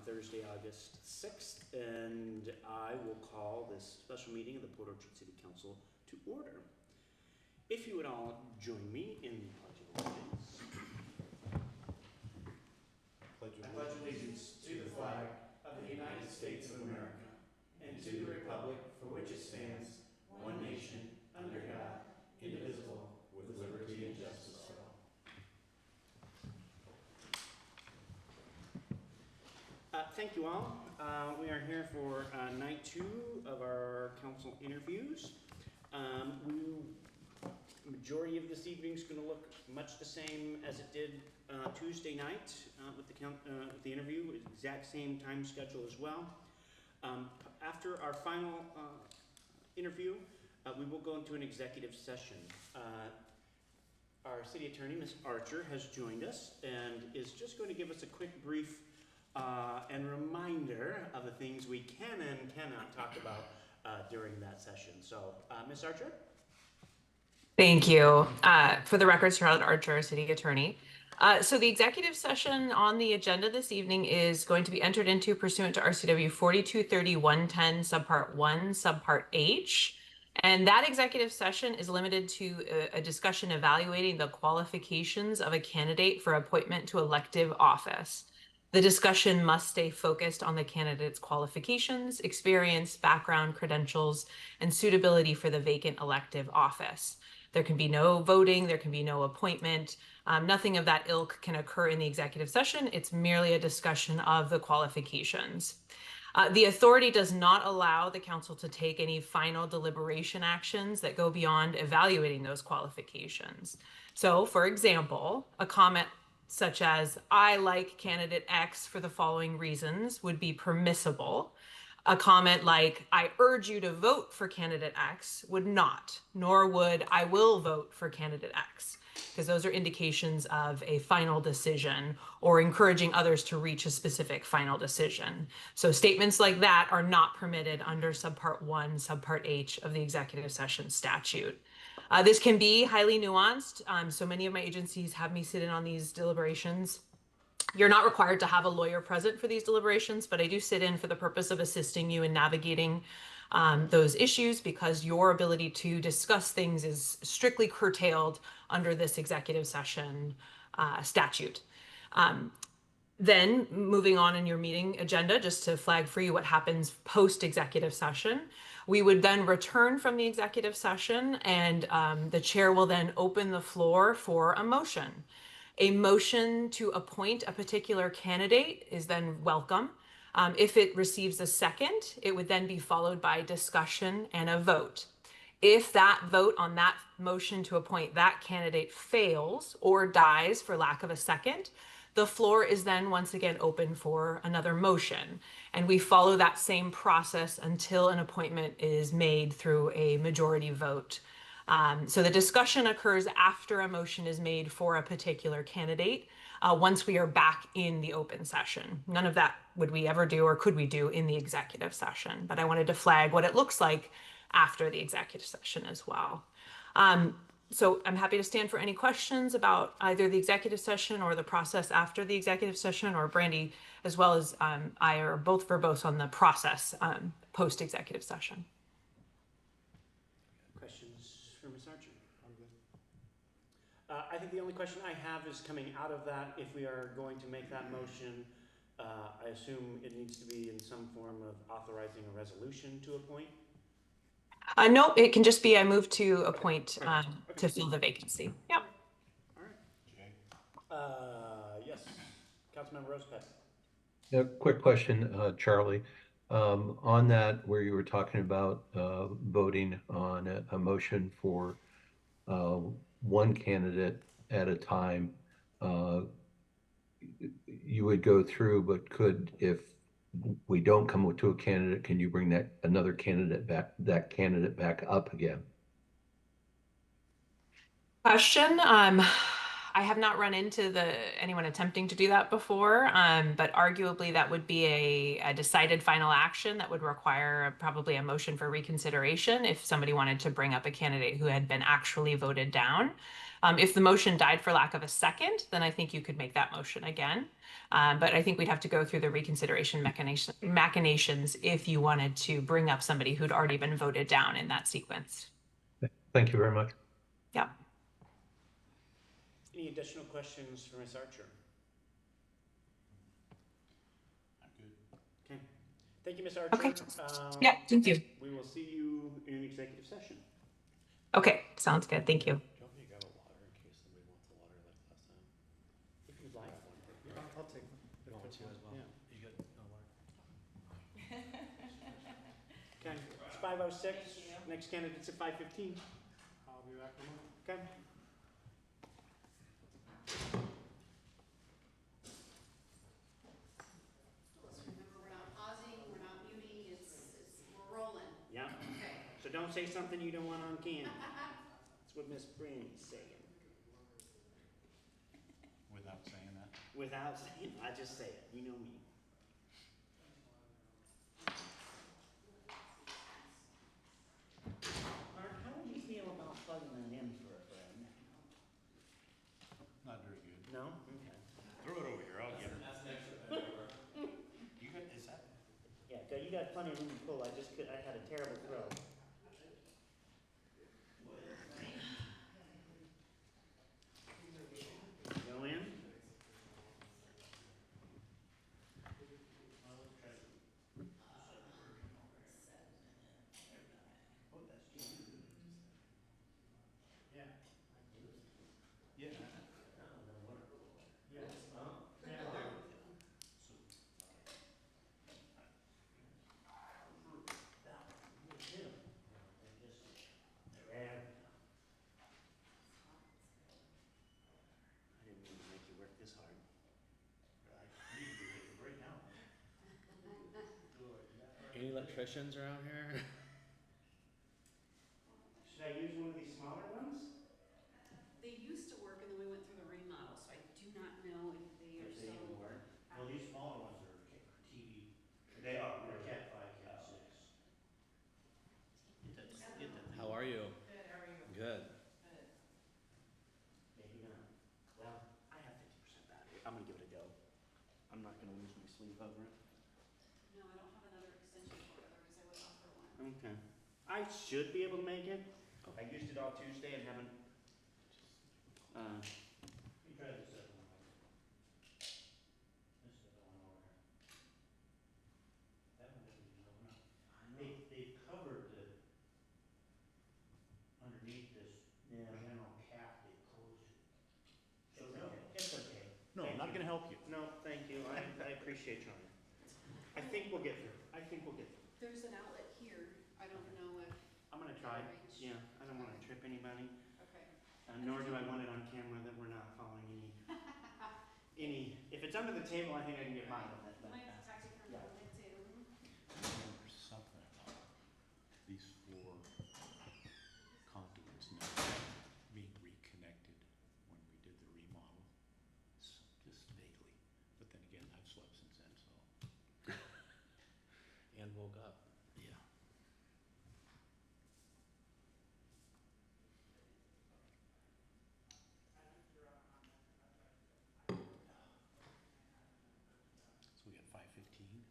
Thursday, August 6th, and I will call this special meeting of the Port Orchard City Council to order. If you would all join me in the Pledge of Allegiance. I pledge allegiance to the flag of the United States of America and to the republic for which it stands, one nation, under God, indivisible, with liberty and justice for all. Thank you all. We are here for night 2 of our council interviews. The majority of this evening is going to look much the same as it did Tuesday night with the interview, exact same time schedule as well. After our final interview, we will go into an executive session. Our city attorney, Ms. Archer, has joined us and is just going to give us a quick brief and reminder of the things we can and cannot talk about during that session. So, Ms. Archer? Thank you. For the record, Charlotte Archer, city attorney. So the executive session on the agenda this evening is going to be entered into pursuant to RCW 4230-110 subpart 1 subpart H. And that executive session is limited to a discussion evaluating the qualifications of a candidate for appointment to elective office. The discussion must stay focused on the candidate's qualifications, experience, background, credentials, and suitability for the vacant elective office. There can be no voting, there can be no appointment. Nothing of that ilk can occur in the executive session. It's merely a discussion of the qualifications. The authority does not allow the council to take any final deliberation actions that go beyond evaluating those qualifications. So, for example, a comment such as, "I like candidate X for the following reasons," would be permissible. A comment like, "I urge you to vote for candidate X," would not, nor would "I will vote for candidate X," because those are indications of a final decision or encouraging others to reach a specific final decision. So statements like that are not permitted under subpart 1, subpart H of the executive session statute. This can be highly nuanced. So many of my agencies have me sit in on these deliberations. You're not required to have a lawyer present for these deliberations, but I do sit in for the purpose of assisting you in navigating those issues, because your ability to discuss things is strictly curtailed under this executive session statute. Then moving on in your meeting agenda, just to flag for you what happens post-executive session, we would then return from the executive session, and the chair will then open the floor for a motion. A motion to appoint a particular candidate is then welcome. If it receives a second, it would then be followed by discussion and a vote. If that vote on that motion to appoint that candidate fails or dies for lack of a second, the floor is then once again open for another motion. And we follow that same process until an appointment is made through a majority vote. So the discussion occurs after a motion is made for a particular candidate, once we are back in the open session. None of that would we ever do or could we do in the executive session, but I wanted to flag what it looks like after the executive session as well. So I'm happy to stand for any questions about either the executive session or the process after the executive session, or Brandy, as well as I are both verbose on the process post-executive session. Questions for Ms. Archer? I'm good. I think the only question I have is coming out of that, if we are going to make that motion, I assume it needs to be in some form of authorizing a resolution to appoint? No, it can just be I move to appoint to fill the vacancy. Yep. All right. Yes, Councilmember Rosepet. Yeah, quick question, Charlie. On that, where you were talking about voting on a motion for one candidate at a time, you would go through, but if we don't come to a candidate, can you bring another candidate back up again? Question. I have not run into anyone attempting to do that before, but arguably that would be a decided final action that would require probably a motion for reconsideration if somebody wanted to bring up a candidate who had been actually voted down. If the motion died for lack of a second, then I think you could make that motion again. But I think we'd have to go through the reconsideration machinations if you wanted to bring up somebody who'd already been voted down in that sequence. Thank you very much. Yeah. Any additional questions for Ms. Archer? I'm good. Okay. Thank you, Ms. Archer. Okay. Yeah, thank you. We will see you in executive session. Okay, sounds good. Thank you. Do you want me to grab a water in case somebody wants a water like last time? If you'd like. I'll take one. You want two as well? Yeah. You got no water? Okay, it's 5:06. Next candidate's at 5:15. I'll be back tomorrow. Okay. Let's remember, we're not pausing, we're not muting, we're rolling. Yeah. Okay. So don't say something you don't want on camera. That's what Miss Brandy's saying. Without saying that? Without saying, I just say it. You know me. Mark, how do you feel about plugging that in for a friend? Not very good. No? Okay. Throw it over here, I'll get it. You got, is that? Yeah, you got plenty of room to pull. I had a terrible throw. Go in. Yeah. I didn't mean to make you work this hard. Any electricians around here? Should I use one of these smaller ones? They used to work and then we went through the remodel, so I do not know if they are If they even still. work? Well, these smaller ones are TV. They are. They're Cat 5, Cat 6. How are you? Good, how are you? Good. Good. Maybe not. Well, I have 50% battery. I'm gonna give it a go. I'm not gonna lose my sleep over it. No, I don't have another extension cord, otherwise I would offer one. Okay. I should be able to make it. I used it all Tuesday and haven't, You try this other one. This is the one over here. That one doesn't even open up. They've covered the, underneath this yeah. general cap, they closed it. It's okay. It's okay. No, I'm not gonna help you. No, thank you. I appreciate trying. I think we'll get through. I think we'll get through. There's an outlet here, I don't know if, I'm gonna try. Yeah, I don't wanna trip anybody. okay. Nor do I want it on camera that we're not following any, if it's under the table, I think I can get by with it, but. Might have to taxi from Yeah. the way too. I remember something about these four conduits now being reconnected when we did the remodel. Just vaguely. But then again, I've slept since then, so. And woke up. Yeah. So we got 5:15.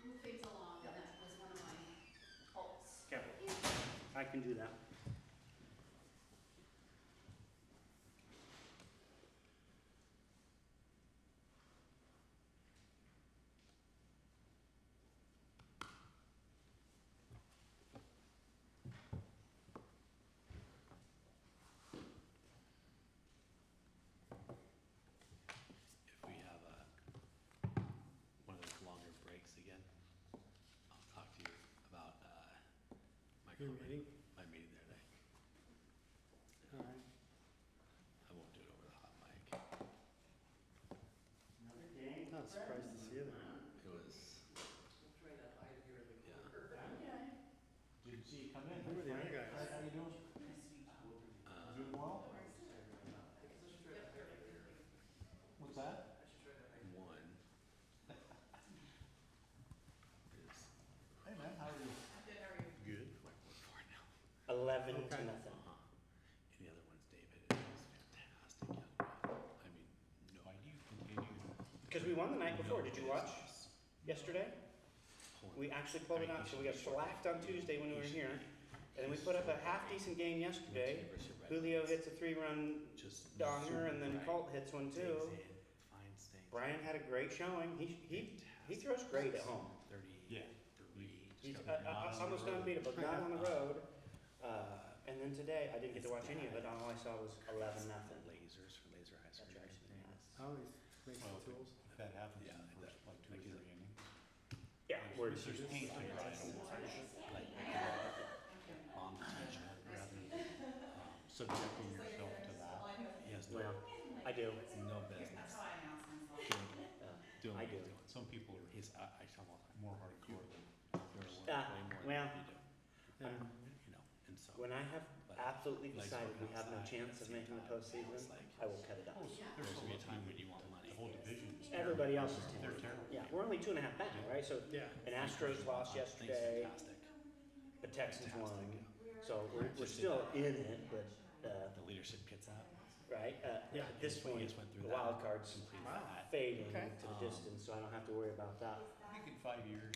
Move things along, and that was one of my hopes. Okay, I can do that. If we have one of those longer breaks again, I'll talk to you about my meeting there today. Alright. I won't do it over the hot mic. It was, yeah. Didn't see you come in. Who are the other guys? How you doing? Doing well? What's that? One is Hey man, how are you? good. Like four now. 11 to Okay. nothing. And the other one's David. It was fantastic. Young man. I mean, no. Why do you continue? Because we won the night before. no Did you watch business yesterday? pulling We actually pulled it out, so we got shellacked on Tuesday when we were here. And then we put up a half-decent game yesterday. University of Red Julio Wings. hits a 3-run Just donger, and then right. Colt hits one too. Digs in, finds things. Brian had a great showing. He throws great at home. 30. Yeah. 3. He's Just gotta be not on the almost road. unbeatable, not on the road. And then today, I didn't get to watch any of it. All I saw was 11 nothing. Lasers for laser high That school. drives me nuts. Well, if that happens Yeah, in the first, like, 2 or 3 innings. Yeah, we're If there's paint on your eye, don't worry. Like, mom teacher rather than, Subjecting yourself to that. he has no, well, I do. no business doing I what do. he's doing. Some people are He's, I tell him all the time, more hardcore than. you're gonna learn way more well, than you do. You know, and so. When I have But absolutely like decided we working have no outside chance at of the same making the time, postseason, it's like- I will cut it out. There's There's a gonna be a lot time of when you want money. the whole division. is Everybody else is They're terrible. terrible. Yeah, we're only 2.5 back, right? So, and Astros lost Thanks, yesterday, fantastic. the Texans won. Fantastic. So we're still in it, but, The leadership gets out. right, at this We point, just went through the that. wild card's Completed that. fading Okay. to the distance, so I don't have to worry about that. I think in 5 years,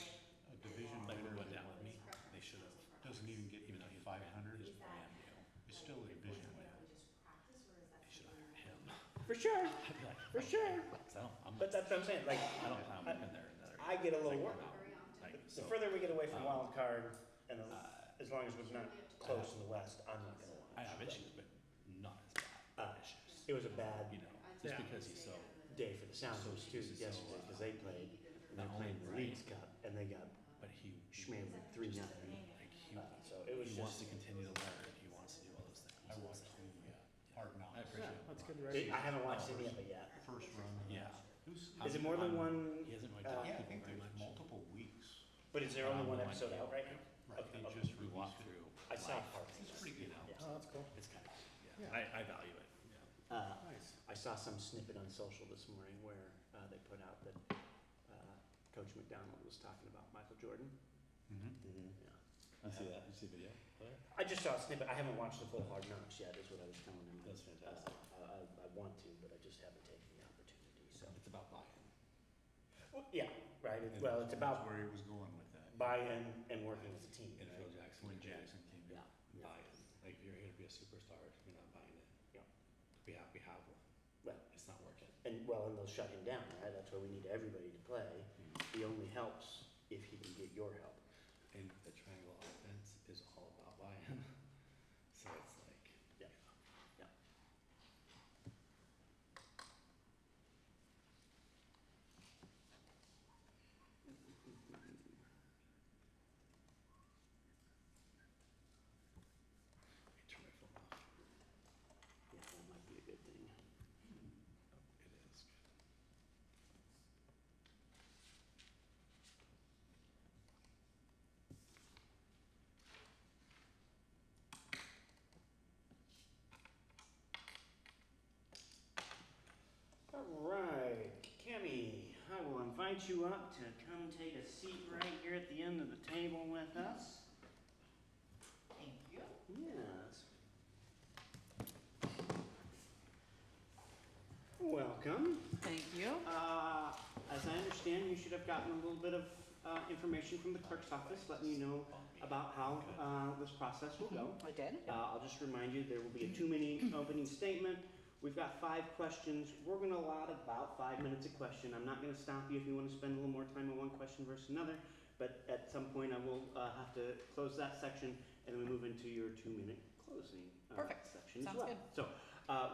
a division Like winner what went that down with me, they should have, doesn't even get even to though he's 500 he's brand new, is still a division winner. they should have hired him. For sure, I'd be like, for sure. so I'm, But that's what I'm saying, like, I don't plan on working there another. I get a little Like, worried. like, The so, further we get away from wild card, and uh, as long as we're not close in the West, I'm not gonna I watch. have issues, but not as bad issues. It was a bad You know, just because he's so, day for the Sounders too yesterday, because they played, and they're playing the Leagues Cup, and they got but he, schmammed 3-0. like, he, So it was he wants to just, continue to learn, he wants to do all those things. I watched the Hard Knocks. I appreciate it. That's good I haven't watched any of it yet. First run. Yeah. Is it more than one, He hasn't really uh, talked Yeah, I to think people very there's much. multiple weeks. but is there only one episode out right now? Right, Okay, they okay. just We released walk it. through. I saw life, part of It's it. pretty good. You know, Yeah. Oh, that's cool. it's kind of, Yeah. I value it, yeah. Nice. I saw some snippet on social this morning where they put out that Coach McDonald was talking about Michael Jordan. Mhm. Yeah. I see that, you see the video? I just saw a snippet. I haven't watched the full Hard Knocks yet, is what I was telling him. That's fantastic. I want to, but I just haven't taken the opportunity, so. It's about buy-in. Well, yeah, right. And Well, it's that's about where he was going with that. buy-in and working as a team. And right? Phil Jackson. When Jackson came in. Yeah. Buy-in, like, if you're here to be a superstar, you're not buying it. Yeah. We have one. Well, It's not working. and they'll shut him down, right? That's why we need everybody to play. He only helps if he can get your help. And the triangle offense is all about buy-in. So it's like, Yeah. Yeah. let me turn my phone off. Yeah, that might be a good thing. Oh, it is good. All right, Cammy, I will invite you up to come take a seat right here at the end of the table with us. Thank you. Yes. Welcome. Thank you. As I understand, you should have gotten a little bit of information from the clerk's office letting you know about how this process will go. I did. I'll just remind you, there will be a 2-minute opening statement. We've got 5 questions. We're gonna allot about 5 minutes a question. I'm not gonna stop you if you wanna spend a little more time on one question versus another, but at some point I will have to close that section, and then we move into your 2-minute closing Perfect. section as Sounds well. good. So,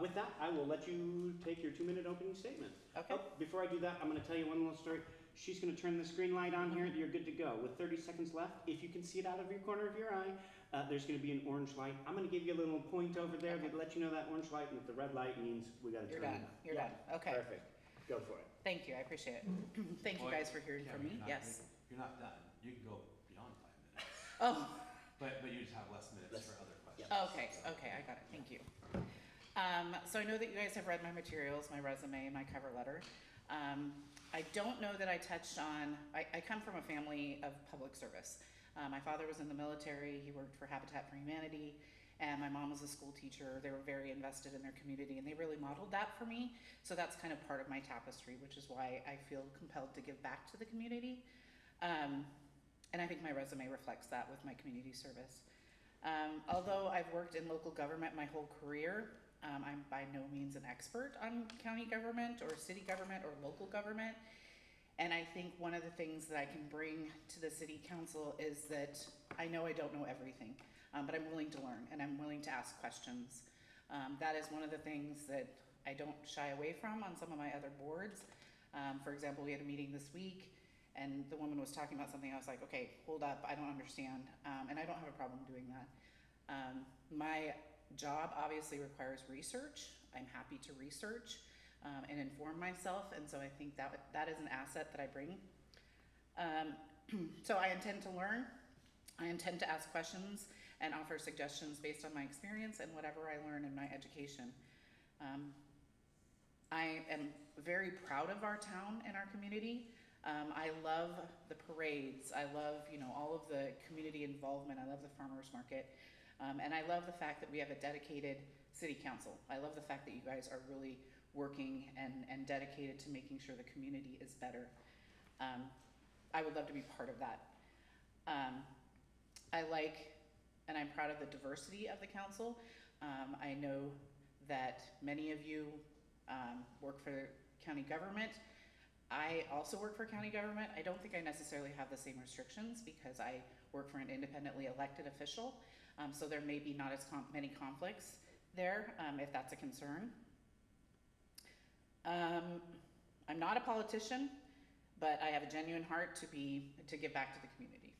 with that, I will let you take your 2-minute opening statement. Okay. Oh, before I do that, I'm gonna tell you one little story. She's gonna turn this green light on here, you're good to go. With 30 seconds left, if you can see it out of your corner of your eye, there's gonna be an orange light. I'm gonna give you a little point over there Okay. to let you know that orange light, and if the red light means we gotta You're turn it done. on. You're Yeah, done. Okay. Perfect. Go for it. Thank you, I appreciate it. Thank you Well, guys for hearing yeah, from but me, yes. You're not done. You can go beyond 5 minutes, Oh, but you just have less minutes for other questions. okay, okay, I got it, thank you. So I know that you guys have read my materials, my resume, my cover letter. I don't know that I touched on, I come from a family of public service. My father was in the military, he worked for Habitat for Humanity, and my mom was a school teacher. They were very invested in their community, and they really modeled that for me. So that's kind of part of my tapestry, which is why I feel compelled to give back to the community. And I think my resume reflects that with my community service. Although I've worked in local government my whole career, I'm by no means an expert on county government or city government or local government. And I think one of the things that I can bring to the city council is that I know I don't know everything, but I'm willing to learn and I'm willing to ask questions. That is one of the things that I don't shy away from on some of my other boards. For example, we had a meeting this week and the woman was talking about something. I was like, okay, hold up, I don't understand. And I don't have a problem doing that. My job obviously requires research. I'm happy to research and inform myself, and so I think that is an asset that I bring. So I intend to learn, I intend to ask questions and offer suggestions based on my experience and whatever I learn in my education. I am very proud of our town and our community. I love the parades, I love, all of the community involvement, I love the farmers market. And I love the fact that we have a dedicated city council. I love the fact that you guys are really working and dedicated to making sure the community is better. I would love to be part of that. I like, and I'm proud of the diversity of the council. I know that many of you work for county government. I also work for county government. I don't think I necessarily have the same restrictions because I work for an independently elected official. So there may be not as many conflicts there, if that's a concern. I'm not a politician, but I have a genuine heart to give back to the community.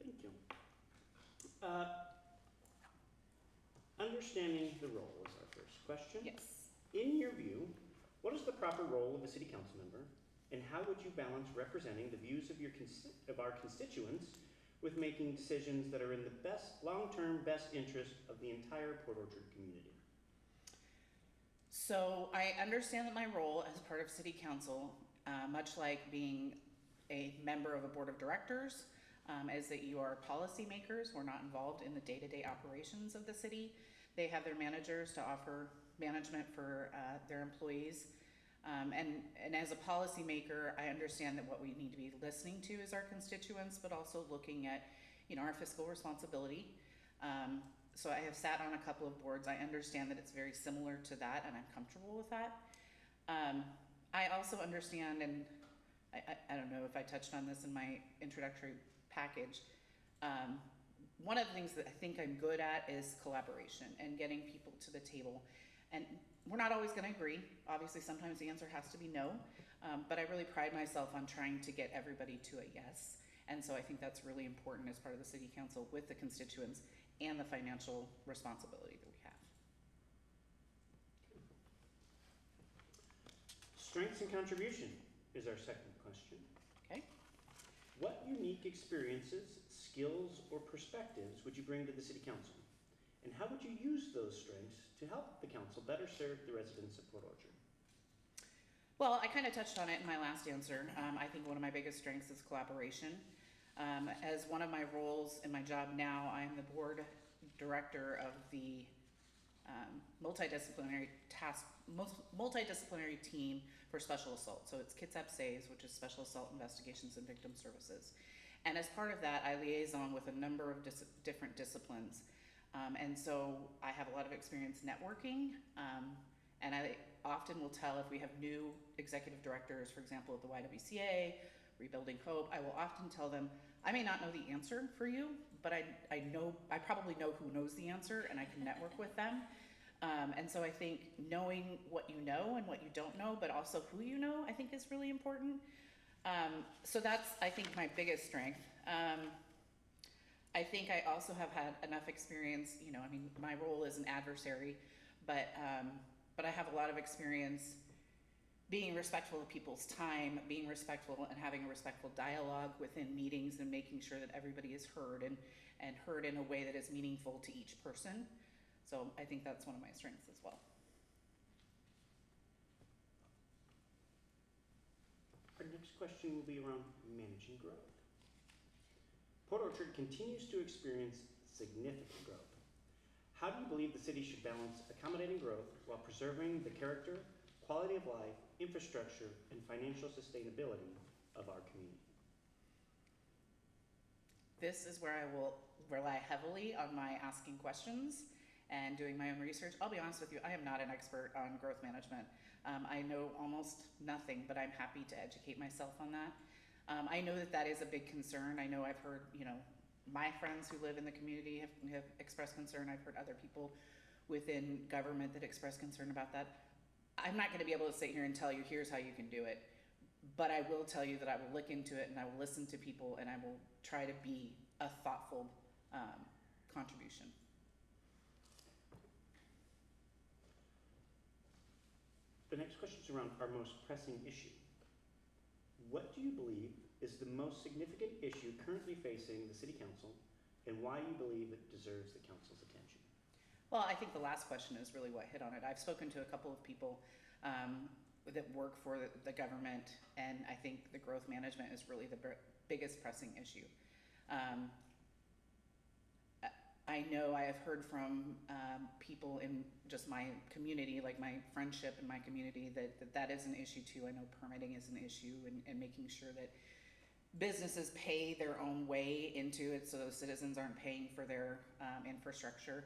Thank you. Understanding the role is our first question. Yes. In your view, what is the proper role of a city council member, and how would you balance representing the views of our constituents with making decisions that are in the long-term best interest of the entire Port Orchard community? So I understand that my role as part of city council, much like being a member of a board of directors, is that you are policymakers. We're not involved in the day-to-day operations of the city. They have their managers to offer management for their employees. And as a policymaker, I understand that what we need to be listening to is our constituents, but also looking at, our fiscal responsibility. So I have sat on a couple of boards. I understand that it's very similar to that, and I'm comfortable with that. I also understand, and I don't know if I touched on this in my introductory package. One of the things that I think I'm good at is collaboration and getting people to the table. And we're not always going to agree. Obviously, sometimes the answer has to be no, but I really pride myself on trying to get everybody to a yes. And so I think that's really important as part of the city council with the constituents and the financial responsibility that we have. Strengths and contribution is our second question. Okay. What unique experiences, skills, or perspectives would you bring to the city council? And how would you use those strengths to help the council better serve the residents of Port Orchard? Well, I kind of touched on it in my last answer. I think one of my biggest strengths is collaboration. As one of my roles in my job now, I'm the board director of the multidisciplinary team for special assault. So it's Kitsap SAVES, which is Special Assault Investigations and Victim Services. And as part of that, I liaison with a number of different disciplines. And so I have a lot of experience networking, and I often will tell if we have new executive directors, for example, at the YWCA, Rebuilding Hope, I will often tell them, I may not know the answer for you, but I probably know who knows the answer, and I can network with them. And so I think knowing what you know and what you don't know, but also who you know, I think is really important. So that's, I think, my biggest strength. I think I also have had enough experience, my role is an adversary, but I have a lot of experience being respectful of people's time, being respectful and having a respectful dialogue within meetings and making sure that everybody is heard and heard in a way that is meaningful to each person. So I think that's one of my strengths as well. Our next question will be around managing growth. Port Orchard continues to experience significant growth. How do you believe the city should balance accommodating growth while preserving the character, quality of life, infrastructure, and financial sustainability of our community? This is where I will rely heavily on my asking questions and doing my own research. I'll be honest with you, I am not an expert on growth management. I know almost nothing, but I'm happy to educate myself on that. I know that that is a big concern. I know I've heard, my friends who live in the community have expressed concern. I've heard other people within government that express concern about that. I'm not going to be able to sit here and tell you, here's how you can do it. But I will tell you that I will look into it and I will listen to people and I will try to be a thoughtful contribution. The next question is around our most pressing issue. What do you believe is the most significant issue currently facing the City Council, and why you believe it deserves the Council's attention? Well, I think the last question is really what hit on it. I've spoken to a couple of people that work for the government, and I think the growth management is really the biggest pressing issue. I know I have heard from people in just my community, like my friendship in my community, that is an issue too. I know permitting is an issue, and making sure that businesses pay their own way into it so those citizens aren't paying for their infrastructure.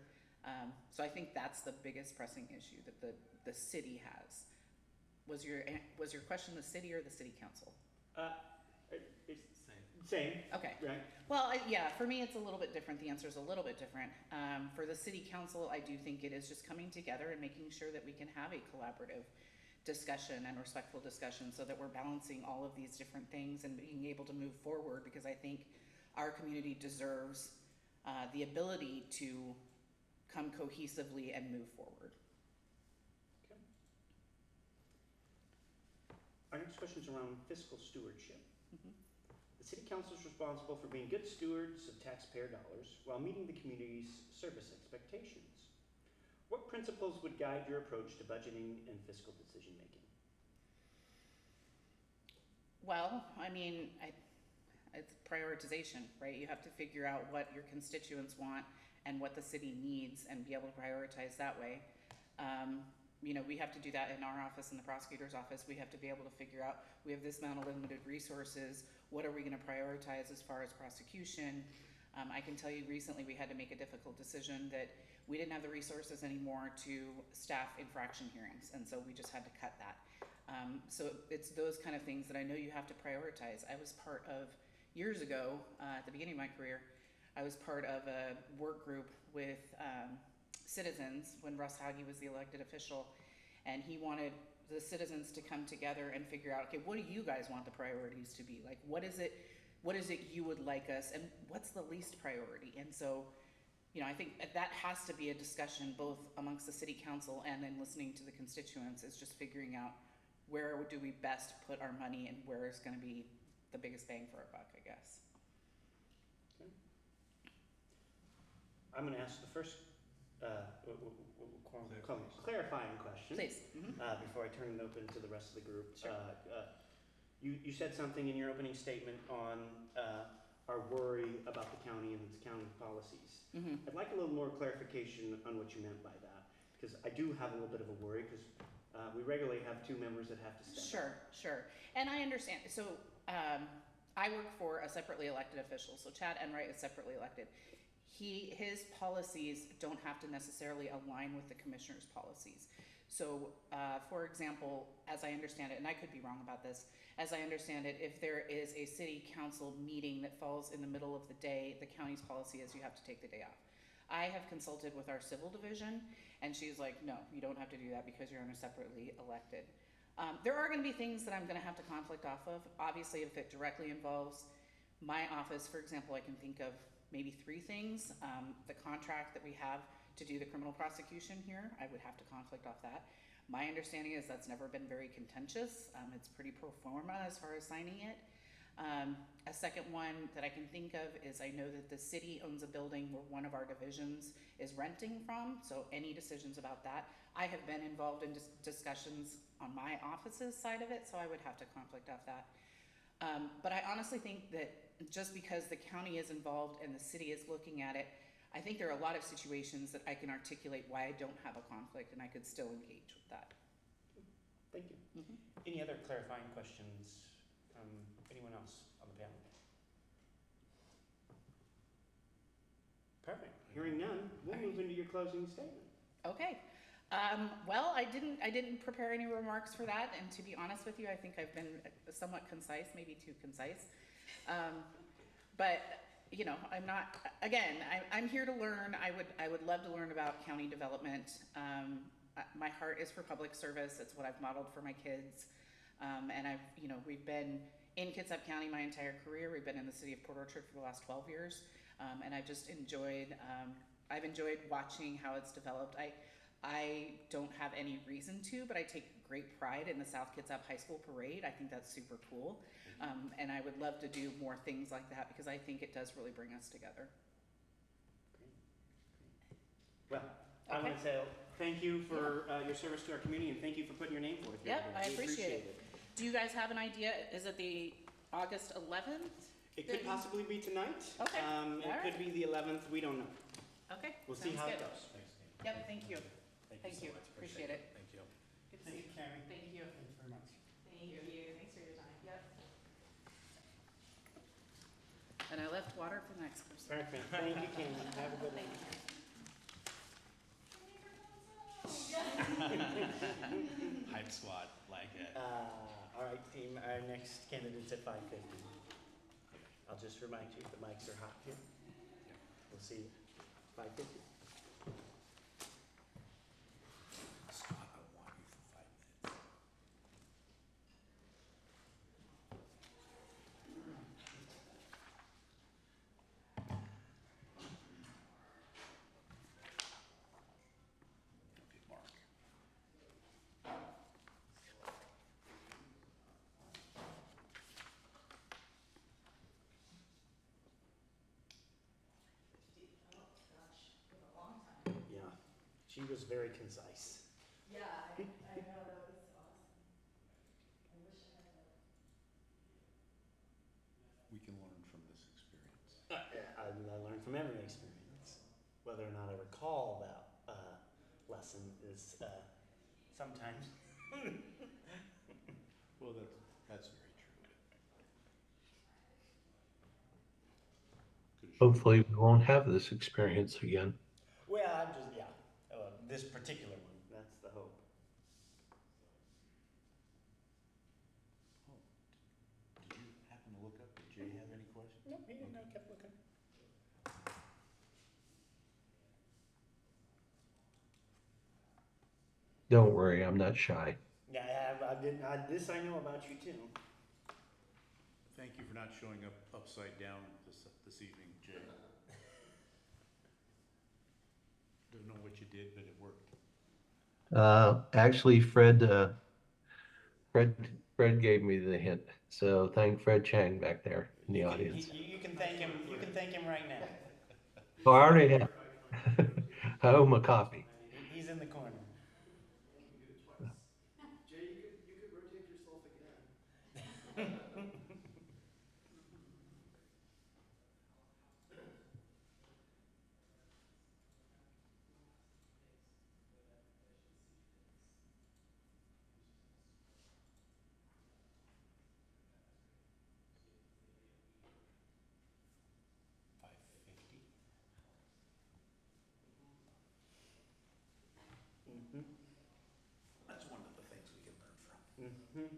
So I think that's the biggest pressing issue that the city has. Was your question the city or the City Council? Same. Okay. Right. Well, yeah, for me, it's a little bit different. The answer is a little bit different. For the City Council, I do think it is just coming together and making sure that we can have a collaborative discussion and respectful discussion so that we're balancing all of these different things and being able to move forward, because I think our community deserves the ability to come cohesively and move forward. Okay. Our next question is around fiscal stewardship. Mhm. The City Council is responsible for being good stewards of taxpayer dollars while meeting the community's service expectations. What principles would guide your approach to budgeting and fiscal decision making? Well, I mean, it's prioritization, right? You have to figure out what your constituents want and what the city needs and be able to prioritize that way. We have to do that in our office, in the prosecutor's office. We have to be able to figure out, we have this amount of limited resources. What are we going to prioritize as far as prosecution? I can tell you recently we had to make a difficult decision that we didn't have the resources anymore to staff infraction hearings, and so we just had to cut that. So it's those kind of things that I know you have to prioritize. I was part of, years ago, at the beginning of my career, I was part of a work group with citizens when Russ Hagee was the elected official, and he wanted the citizens to come together and figure out, okay, what do you guys want the priorities to be? Like, what is it you would like us, and what's the least priority? And so, I think that has to be a discussion both amongst the City Council and then listening to the constituents, is just figuring out where do we best put our money and where is going to be the biggest bang for our buck, I guess. Okay. I'm going to ask the first clarifying question. Please. Before I turn it open to the rest of the group. Sure. You said something in your opening statement on our worry about the county and its county policies. Mm-hmm. I'd like a little more clarification on what you meant by that, because I do have a little bit of a worry, because we regularly have two members that have to step up. Sure. And I understand. So I work for a separately elected official. So Chad Enright is separately elected. His policies don't have to necessarily align with the commissioner's policies. So, for example, as I understand it, and I could be wrong about this, as I understand it, if there is a city council meeting that falls in the middle of the day, the county's policy is you have to take the day off. I have consulted with our civil division, and she's like, no, you don't have to do that because you're on a separately elected. There are going to be things that I'm going to have to conflict off of. Obviously, if it directly involves my office, for example, I can think of maybe 3 things. The contract that we have to do the criminal prosecution here, I would have to conflict off that. My understanding is that's never been very contentious. It's pretty pro forma as far as signing it. A second one that I can think of is I know that the city owns a building where one of our divisions is renting from, so any decisions about that. I have been involved in discussions on my office's side of it, so I would have to conflict out that. But I honestly think that just because the county is involved and the city is looking at it, I think there are a lot of situations that I can articulate why I don't have a conflict and I could still engage with that. Thank you. Mhm. Any other clarifying questions from anyone else on the panel? Perfect. Hearing none, we'll move into your closing statement. Okay. Well, I didn't prepare any remarks for that, and to be honest with you, I think I've been somewhat concise, maybe too concise. But you know, I'm not. Again, I'm here to learn. I would love to learn about county development. My heart is for public service. It's what I've modeled for my kids, and we've been in Kitsap County my entire career. We've been in the city of Port Orchard for the last 12 years, and I've just enjoyed. I've enjoyed watching how it's developed. I don't have any reason to, but I take great pride in the South Kitsap High School Parade. I think that's super cool. And I would love to do more things like that because I think it does really bring us together. Well, I want to say thank you for your service to our community, and thank you for putting your name forth. Yep, today. I We appreciate it. Do you guys have an idea? Is it the August 11th? It could possibly be tonight. Okay, It all could be the 11th. We don't know. Okay. We'll see sounds how good. it goes. Yep, thank you. Thank so you. much. Appreciate it. Thank you. Good to Thank see you, Carrie. Thank you. Thanks very much. Thank you. Thanks for your time. Yep. And I left water for the next person. Perfect. Thank you, Candy. Have a good one. Hype squad, like it. All right, team. Our next candidate's at 5:50. I'll just remind you, the mics are hot here. We'll see you 5:50. Scott, I want you for 5 minutes. Okay, Mark. Yeah, she was very concise. We can learn from this experience. I learned from every experience. Whether or not I recall that lesson is sometimes. Well, that's very true. Could've Hopefully, we won't have this experience again. Well, I'm just, this particular one, that's the hope. Did you happen to look up, did Jay have any questions? No, he didn't, I kept looking. Don't worry, I'm not shy. Yeah, this I know about you too. Thank you for not showing up upside down this evening, Jay. Don't know what you did, but it worked. Actually, Fred gave me the hint. So thank Fred Chang back there in the audience. You can thank him, right now. Oh, I already have. I owe him a coffee. He's in the corner. Jay, you could rotate yourself again. Mm-hmm. That's one of the things we can learn from. Mm-hmm.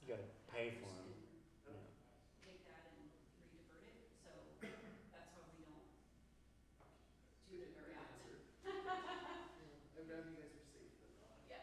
You gotta pay for them. Take that and re-divert it, so that's why we don't do it very often. I'd rather you guys were safe than not. Yeah.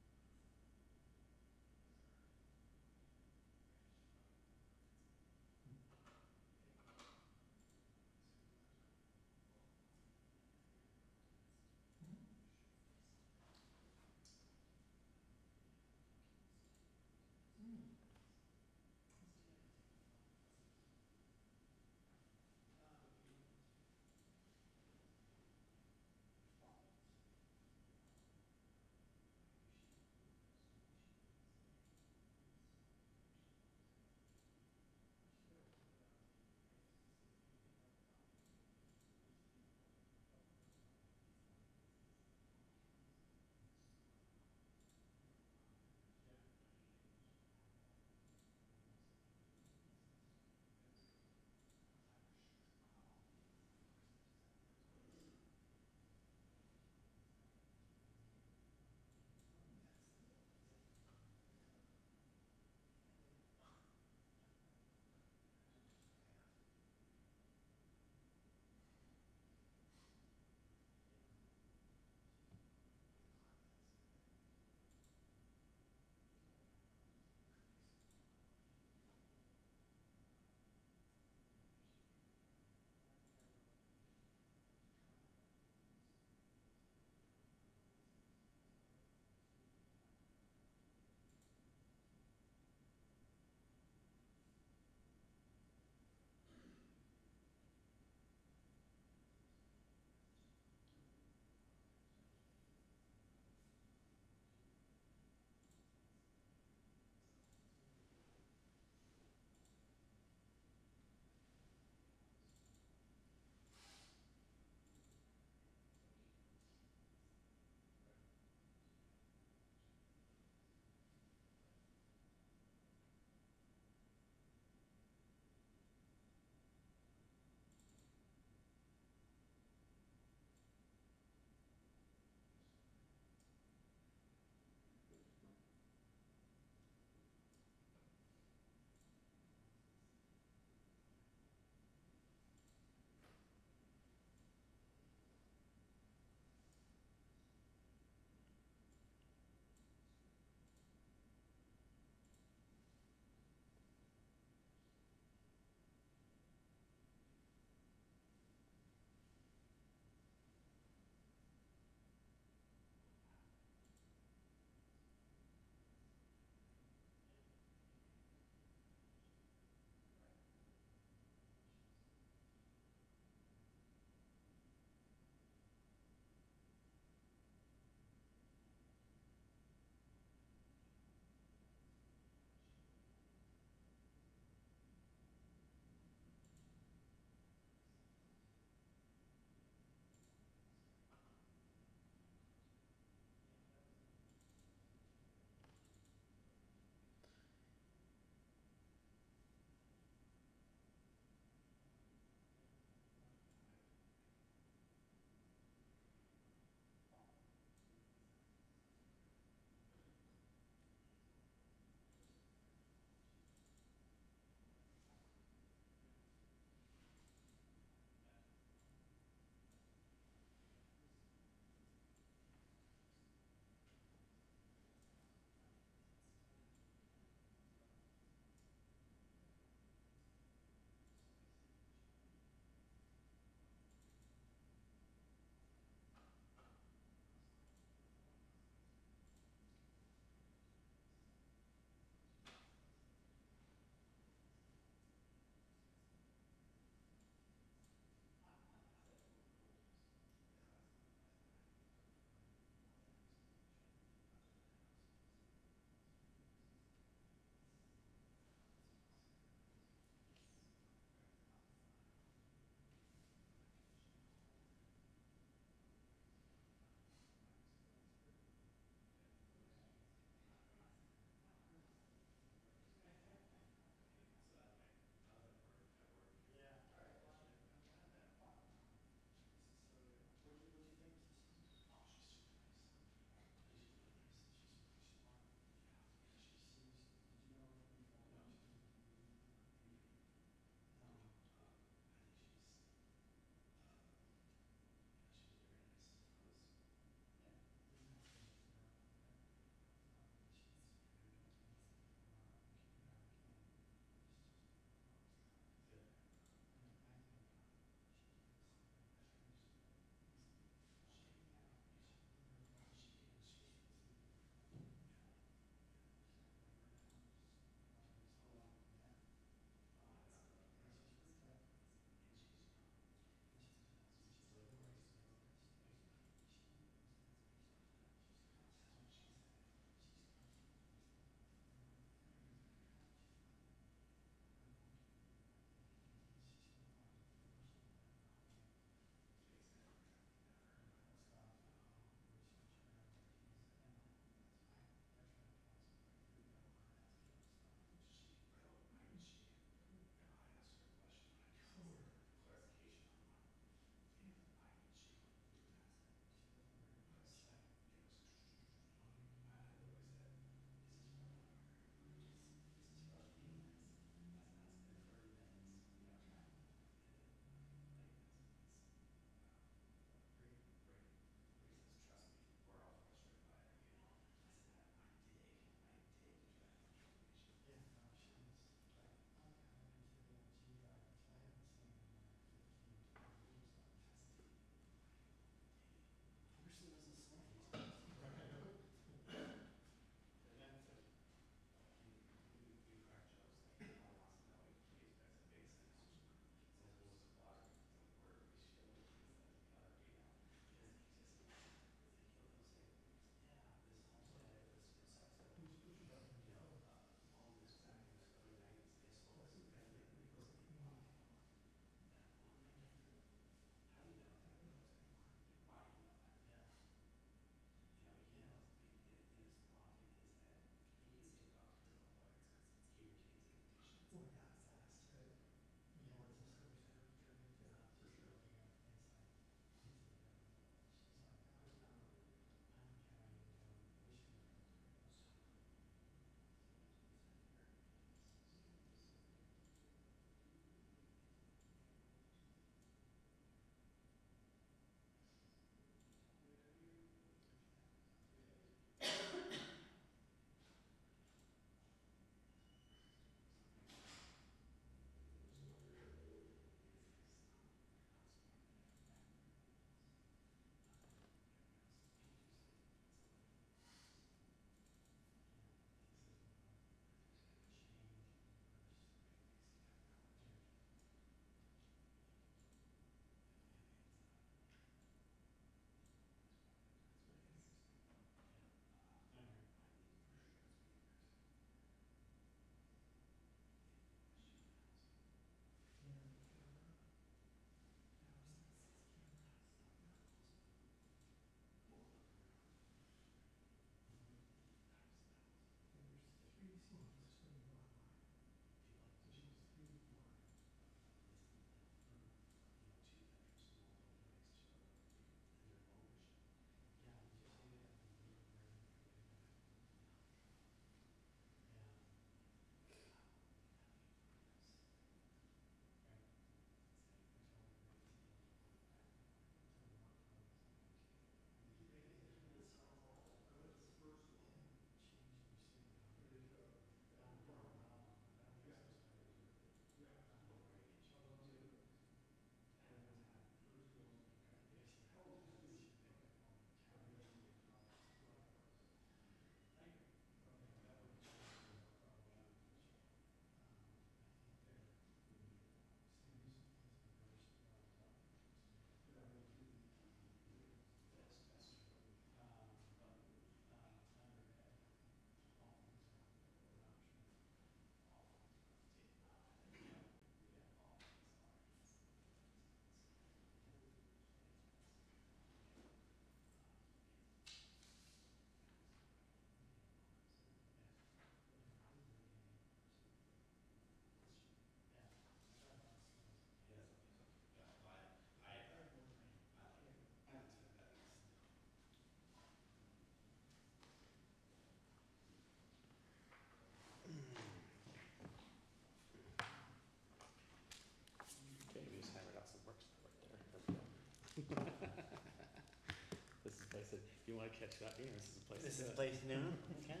catch Scott dinner, this is the place to This do is it. the place to do it? Okay.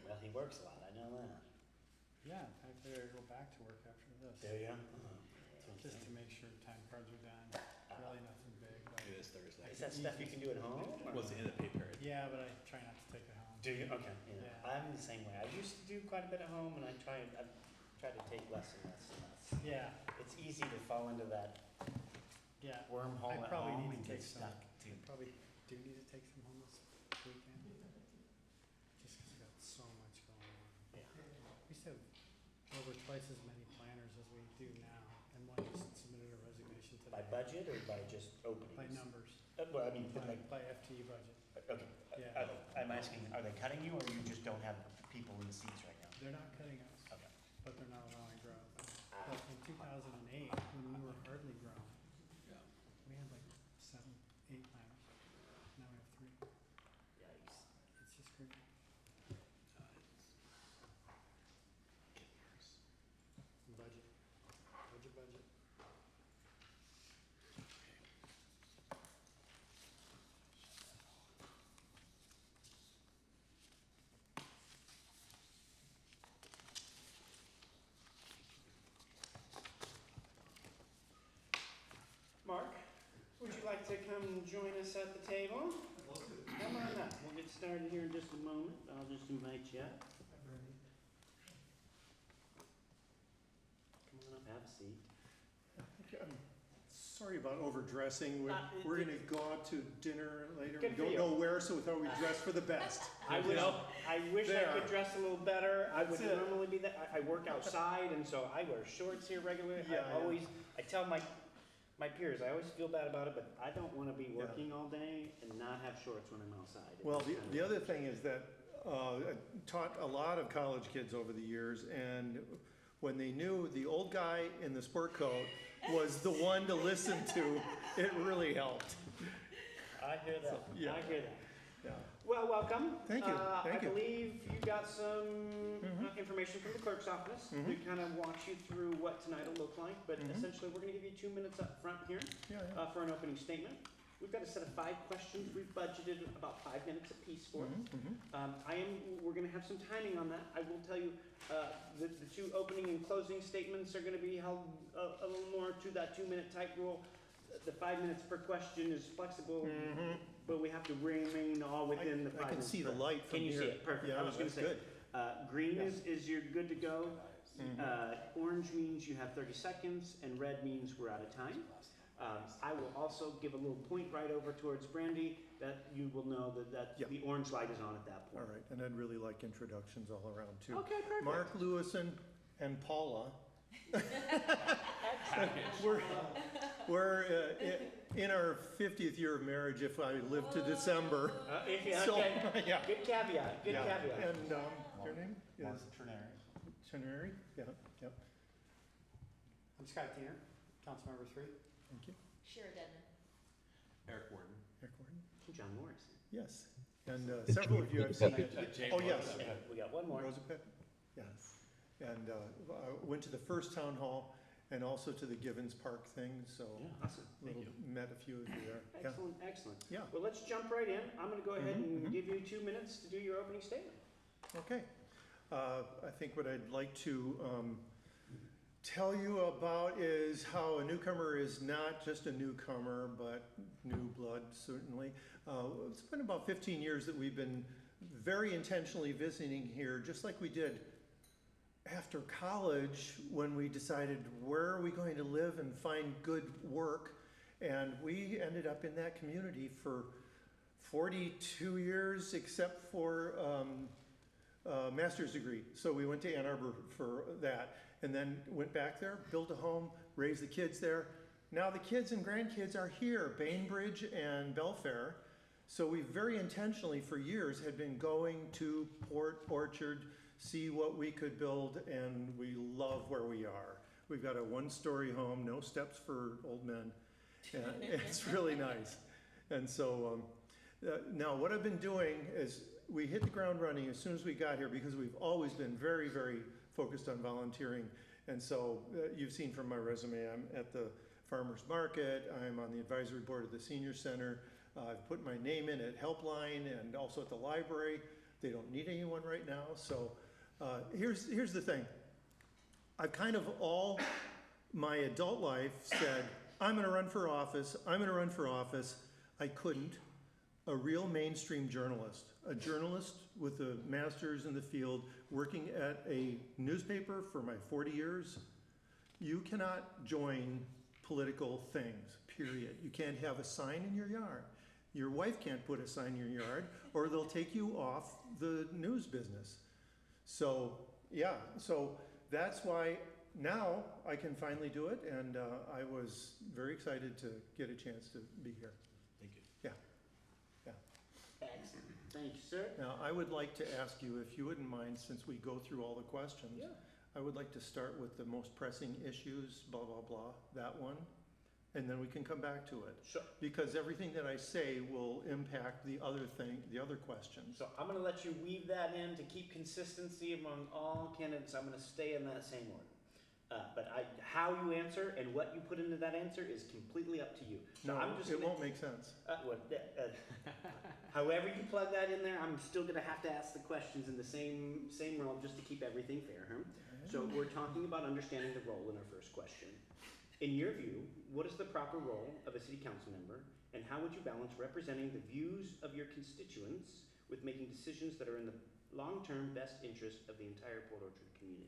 Well, he works a lot, I know that. Yeah, I figure I'd go back to work after this, There you go. just to make sure time cards are done. Really nothing big, but, Maybe this Thursday. Is that stuff you can do at home? or- What's the end of pay period? yeah, but I try not to take it home. Do you? Okay. Yeah. Yeah. I'm the same way. I used to do quite a bit at home, and I've tried to take less and less and less. Yeah, It's easy to fall into that yeah, wormhole I at probably home need and to get take some. stuck. I probably do need to take some home this weekend, just 'cause I got so much going on. Yeah. We used to have over twice as many planners as we do now, and one just submitted a resignation today. By budget or by just openings? By numbers, Well, I mean, but like, by FTE budget. okay. Yeah. I'm asking, are they cutting you, or you just don't have people in the seats right now? They're not cutting us, Okay. but they're not allowing growth. Like in 2008, when we were hardly grown, Yeah. we had like 7, 8 planners. Now we have 3. Yikes. It's just crazy. It's getting worse. Budget. Budget. Mark, would you like to come join us at the table? Come on up. We'll get started here in just a moment. I'll just invite you up. Come on up, have a seat. I'm sorry about overdressing. We're, Uh, we're gonna go out to dinner later. We Good for don't you. know where, so we thought we'd dress for the best. I wish, I wish I There. could dress a little better. I would That's it. normally be that. I work outside, and so I wear shorts here regularly. Yeah, I yeah. always, I tell my peers, I always feel bad about it, but I don't want to be working all day and not have shorts when I'm outside. It Well, just the, kinda- the other thing is that, I taught a lot of college kids over the years, and when they knew the old guy in the sport coat was the one to listen to, it really helped. I hear that. Yeah. I hear that. Yeah. Well, welcome. Thank you. Thank you. I believe you got some Mhm. information from the clerk's office to Mhm. kind of walk you through what tonight will look like, but Mhm. essentially, we're gonna give you 2 minutes up front here Yeah, yeah. for an opening statement. We've got a set of 5 questions. We've budgeted about 5 minutes apiece for it. Mhm, mhm. We're gonna have some timing on that. I will tell you, the 2 opening and closing statements are gonna be held a little more to that 2-minute type rule. The 5 minutes per question is flexible, Mhm. but we have to remain all within the 5 I can minutes. see the per- light from Can you here. see it? Perfect. Yeah, I was gonna that's say, good. green Yeah. is you're good to go. Mhm. Orange means you have 30 seconds, and red means we're out of time. I will also give a little point right over towards Brandy that you will know that Yeah. the orange light is on at that All point. right, and I'd really like introductions all around too. Okay, perfect. Mark Lewison and Paula. We're in our 50th year of marriage if I live to December. So, Okay, yeah. good caveat, good Yeah. caveat. And your name Mark is Trenary. Chenary? Yeah, yep. I'm Scott Diener, Councilmember 3. Thank you. Shira Dedman. Eric Warden. Eric Warden? John Morrison. Yes. And several of you I've seen. Jay Oh, yes. Morrison. Okay, we got one more. Rosa Pitt? Yes. And I went to the first town hall and also to the Givens Park thing, so Awesome. little, met a few of you there. Yeah. Excellent, excellent. Yeah. Well, let's jump right in. I'm gonna go ahead and Mhm. give you 2 minutes to do your opening statement. Okay. I think what I'd like to tell you about is how a newcomer is not just a newcomer, but new blood, certainly. It's been about 15 years that we've been very intentionally visiting here, just like we did after college when we decided where are we going to live and find good work. And we ended up in that community for 42 years, except for master's degree. So we went to Ann Arbor for that, and then went back there, built a home, raised the kids there. Now the kids and grandkids are here, Bainbridge and Belfair. So we very intentionally for years had been going to Port Orchard, see what we could build, and we love where we are. We've got a 1-story home, no steps for old men. And it's really nice. And so now what I've been doing is we hit the ground running as soon as we got here because we've always been very, very focused on volunteering. And so you've seen from my resume, I'm at the farmer's market, I'm on the advisory board of the senior center, I've put my name in at Helpline and also at the library. They don't need anyone right now, so here's the thing. I've kind of all my adult life said, I'm gonna run for office, I'm gonna run for office. I couldn't. A real mainstream journalist, a journalist with a master's in the field, working at a newspaper for my 40 years, you cannot join political things, period. You can't have a sign in your yard. Your wife can't put a sign in your yard, or they'll take you off the news business. So, yeah, so that's why now I can finally do it, and I was very excited to get a chance to be here. Thank you. Yeah. Excellent. Thank you, sir. Now, I would like to ask you, if you wouldn't mind, since we go through all the questions, Yeah. I would like to start with the most pressing issues, blah, blah, blah, that one, and then we can come back to it. Sure. Because everything that I say will impact the other thing, the other questions. So I'm gonna let you weave that in to keep consistency among all candidates. I'm gonna stay in that same order. But how you answer and what you put into that answer is completely up to you. So No, I'm just it gonna- won't make sense. However you plug that in there, I'm still gonna have to ask the questions in the same realm just to keep everything fair, huh? So we're talking about understanding the role in our first question. In your view, what is the proper role of a city council member, and how would you balance representing the views of your constituents with making decisions that are in the long-term best interest of the entire Port Orchard community?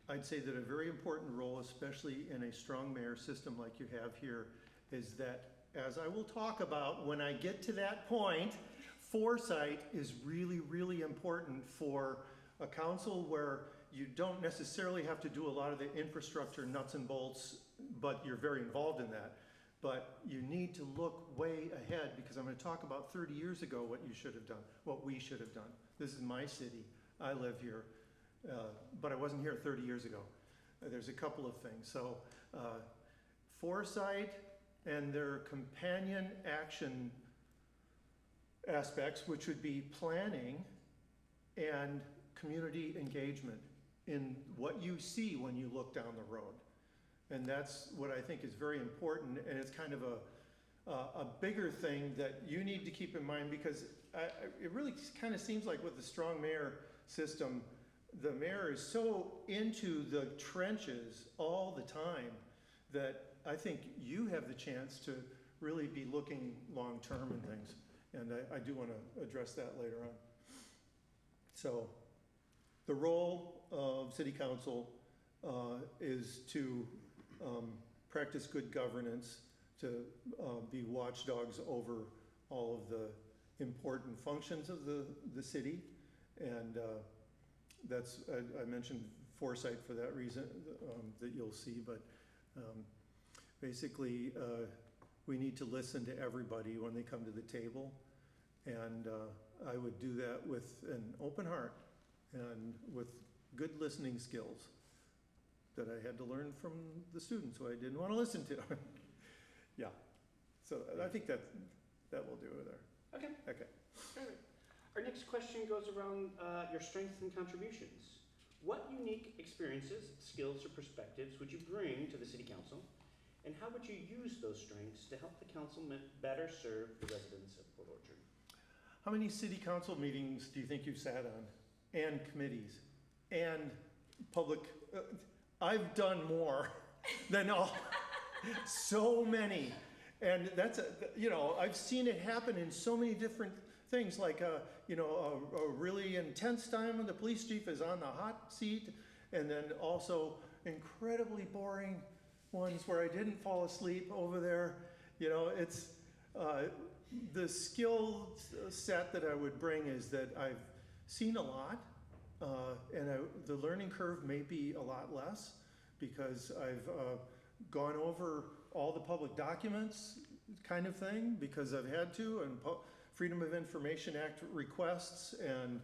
I'd say that a very important role, especially in a strong mayor system like you have here, is that, as I will talk about when I get to that point, foresight is really, really important for a council where you don't necessarily have to do a lot of the infrastructure nuts and bolts, but you're very involved in that. But you need to look way ahead, because I'm going to talk about 30 years ago what you should have done, what we should have done. This is my city. I live here. But I wasn't here 30 years ago. There's a couple of things. So foresight and their companion action aspects, which would be planning and community engagement in what you see when you look down the road. And that's what I think is very important, and it's kind of a bigger thing that you need to keep in mind, because it really kind of seems like with the strong mayor system, the mayor is so into the trenches all the time that I think you have the chance to really be looking long-term and things. And I do want to address that later on. So the role of city council is to practice good governance, to be watchdogs over all of the important functions of the city. And that's, I mentioned foresight for that reason that you'll see, but basically we need to listen to everybody when they come to the table, and I would do that with an open heart and with good listening skills that I had to learn from the students who I didn't want to listen to. Yeah, so I think that will do it there. Okay. Okay. All right. Our next question goes around your strengths and contributions. What unique experiences, skills, or perspectives would you bring to the city council? And how would you use those strengths to help the council better serve the residents of Port Orchard? How many city council meetings do you think you've sat on? And committees? And public, I've done more than all, so many. And that's, I've seen it happen in so many different things, like, a really intense time when the police chief is on the hot seat, and then also incredibly boring ones where I didn't fall asleep over there. It's the skill set that I would bring is that I've seen a lot, and the learning curve may be a lot less, because I've gone over all the public documents kind of thing, because I've had to, and Freedom of Information Act requests, and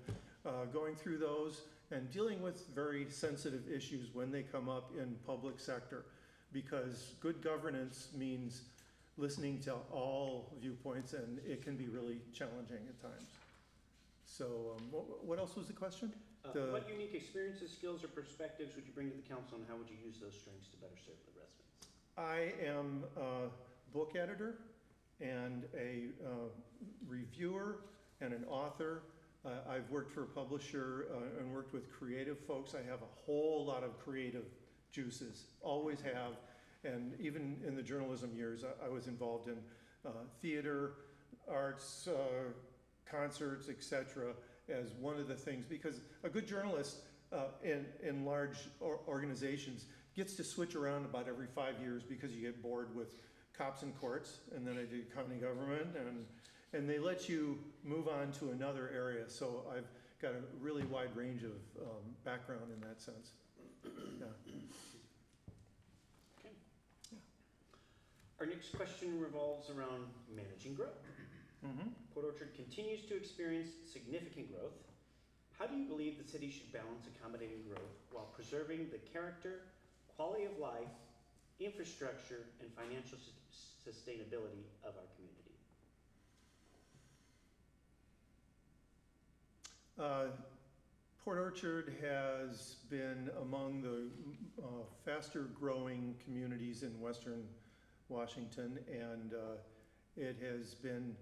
going through those and dealing with very sensitive issues when they come up in public sector, because good governance means listening to all viewpoints, and it can be really challenging at times. So what else was the question? What unique experiences, skills, or perspectives would you bring to the council, and how would you use those strengths to better serve the residents? I am a book editor, and a reviewer and an author. I've worked for a publisher and worked with creative folks. I have a whole lot of creative juices, always have. And even in the journalism years, I was involved in theater, arts, concerts, etc. as one of the things, because a good journalist in large organizations gets to switch around about every 5 years because you get bored with cops and courts, and then I did county government, and they let you move on to another area. So I've got a really wide range of background in that sense. Yeah. Okay. Our next question revolves around managing growth. Port Orchard continues to experience significant growth. How do you believe the city should balance accommodating growth while preserving the character, quality of life, infrastructure, and financial sustainability of our community? Port Orchard has been among the faster growing communities in Western Washington, and it has been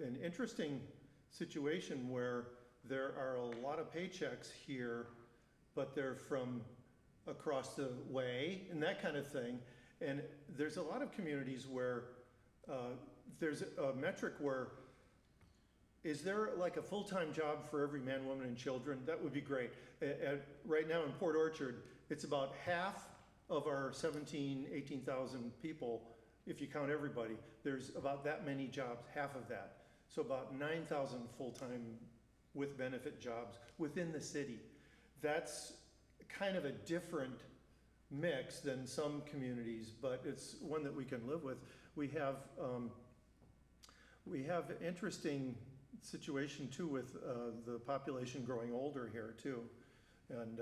an interesting situation where there are a lot of paychecks here, but they're from across the way and that kind of thing. And there's a lot of communities where there's a metric where, is there like a full-time job for every man, woman, and children? That would be great. Right now in Port Orchard, it's about half of our 18,000 people. If you count everybody, there's about that many jobs, half of that. So about 9,000 full-time with benefit jobs within the city. That's kind of a different mix than some communities, but it's one that we can live with. We have an interesting situation too with the population growing older here too. And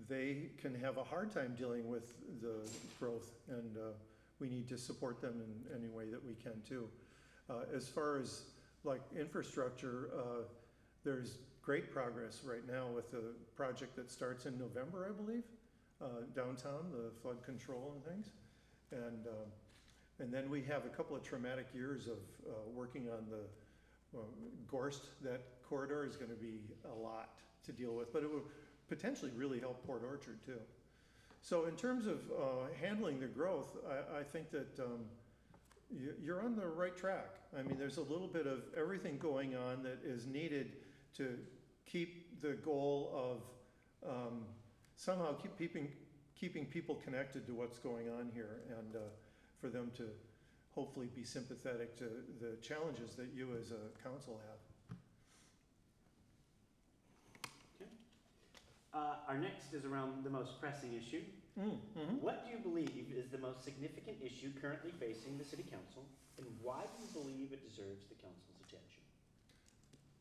they can have a hard time dealing with the growth, and we need to support them in any way that we can too. As far as like infrastructure, there's great progress right now with the project that starts in November, I believe, downtown, the flood control and things. And then we have a couple of traumatic years of working on the Gorst. That corridor is going to be a lot to deal with, but it will potentially really help Port Orchard too. So in terms of handling the growth, I think that you're on the right track. I mean, there's a little bit of everything going on that is needed to keep the goal of somehow keeping people connected to what's going on here, and for them to hopefully be sympathetic to the challenges that you as a council have. Okay. Our next is around the most pressing issue. What do you believe is the most significant issue currently facing the city council, and why do you believe it deserves the council's attention?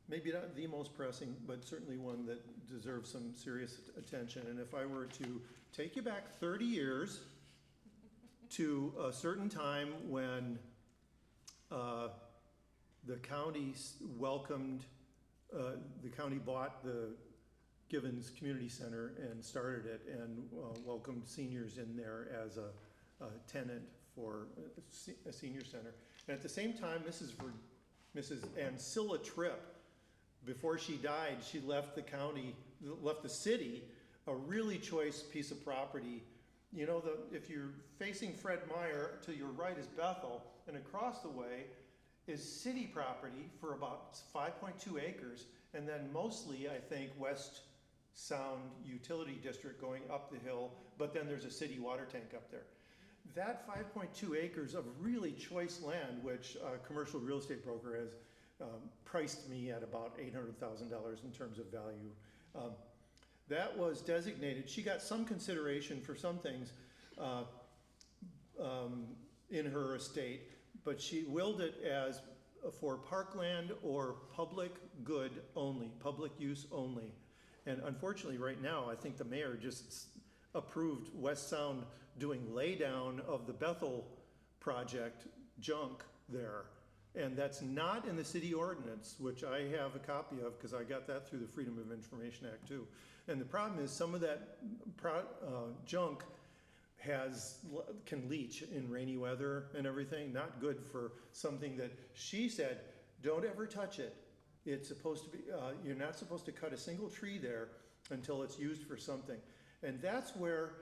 Maybe not the most pressing, but certainly one that deserves some serious attention. And if I were to take you back 30 years to a certain time when the county welcomed, the county bought the Givens Community Center and started it, and welcomed seniors in there as a tenant for a senior center. And at the same time, Mrs. Ancilla Tripp, before she died, she left the county, left the city, a really choice piece of property. You know, if you're facing Fred Meyer, to your right is Bethel, and across the way is city property for about 5.2 acres, and then mostly, I think, West Sound Utility District going up the hill, but then there's a city water tank up there. That 5.2 acres of really choice land, which a commercial real estate broker has priced me at about $800,000 in terms of value. That was designated. She got some consideration for some things in her estate, but she willed it as for parkland or public good only, public use only. And unfortunately, right now, I think the mayor just approved West Sound doing laydown of the Bethel project junk there. And that's not in the city ordinance, which I have a copy of because I got that through the Freedom of Information Act too. And the problem is some of that junk can leach in rainy weather and everything. Not good for something that she said, don't ever touch it. It's supposed to be, you're not supposed to cut a single tree there until it's used for something. And that's where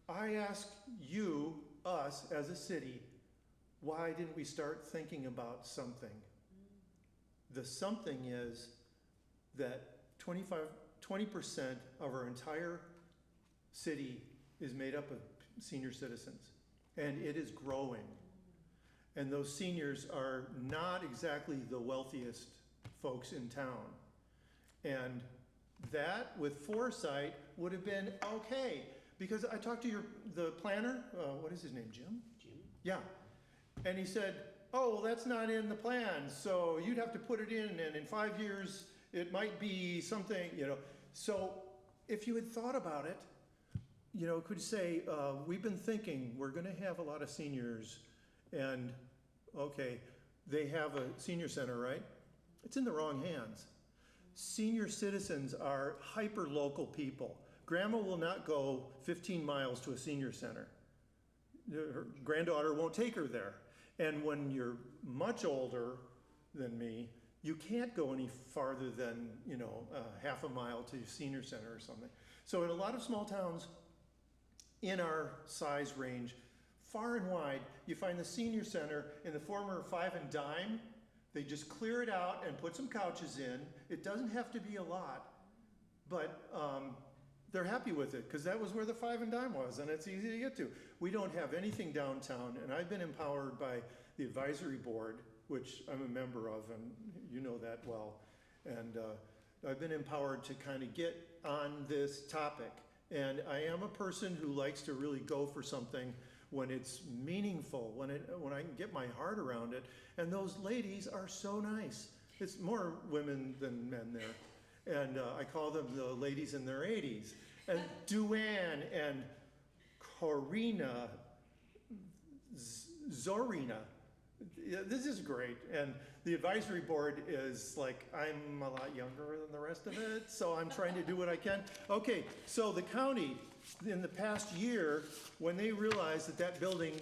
I ask you, us as a city, why didn't we start thinking about something? The something is that 20% of our entire city is made up of senior citizens, and it is growing. And those seniors are not exactly the wealthiest folks in town. And that, with foresight, would have been okay. Because I talked to the planner, what is his name, Jim? Jim? Yeah. And he said, oh, well, that's not in the plan, so you'd have to put it in, and in 5 years, it might be something, you know. So if you had thought about it, you know, could say, we've been thinking we're gonna have a lot of seniors, and okay, they have a senior center, right? It's in the wrong hands. Senior citizens are hyper-local people. Grandma will not go 15 miles to a senior center. Her granddaughter won't take her there. And when you're much older than me, you can't go any farther than, you know, half a mile to a senior center or something. So in a lot of small towns in our size range, far and wide, you find the senior center in the former Five and Dime. They just clear it out and put some couches in. It doesn't have to be a lot, but they're happy with it because that was where the Five and Dime was, and it's easy to get to. We don't have anything downtown, and I've been empowered by the advisory board, which I'm a member of, and you know that well. And I've been empowered to kind of get on this topic. And I am a person who likes to really go for something when it's meaningful, when I can get my heart around it. And those ladies are so nice. It's more women than men there. And I call them the ladies in their 80s. And Duane and Corina, Zorina. This is great. And the advisory board is like, I'm a lot younger than the rest of it, so I'm trying to do what I can. Okay, so the county, in the past year, when they realized that that building,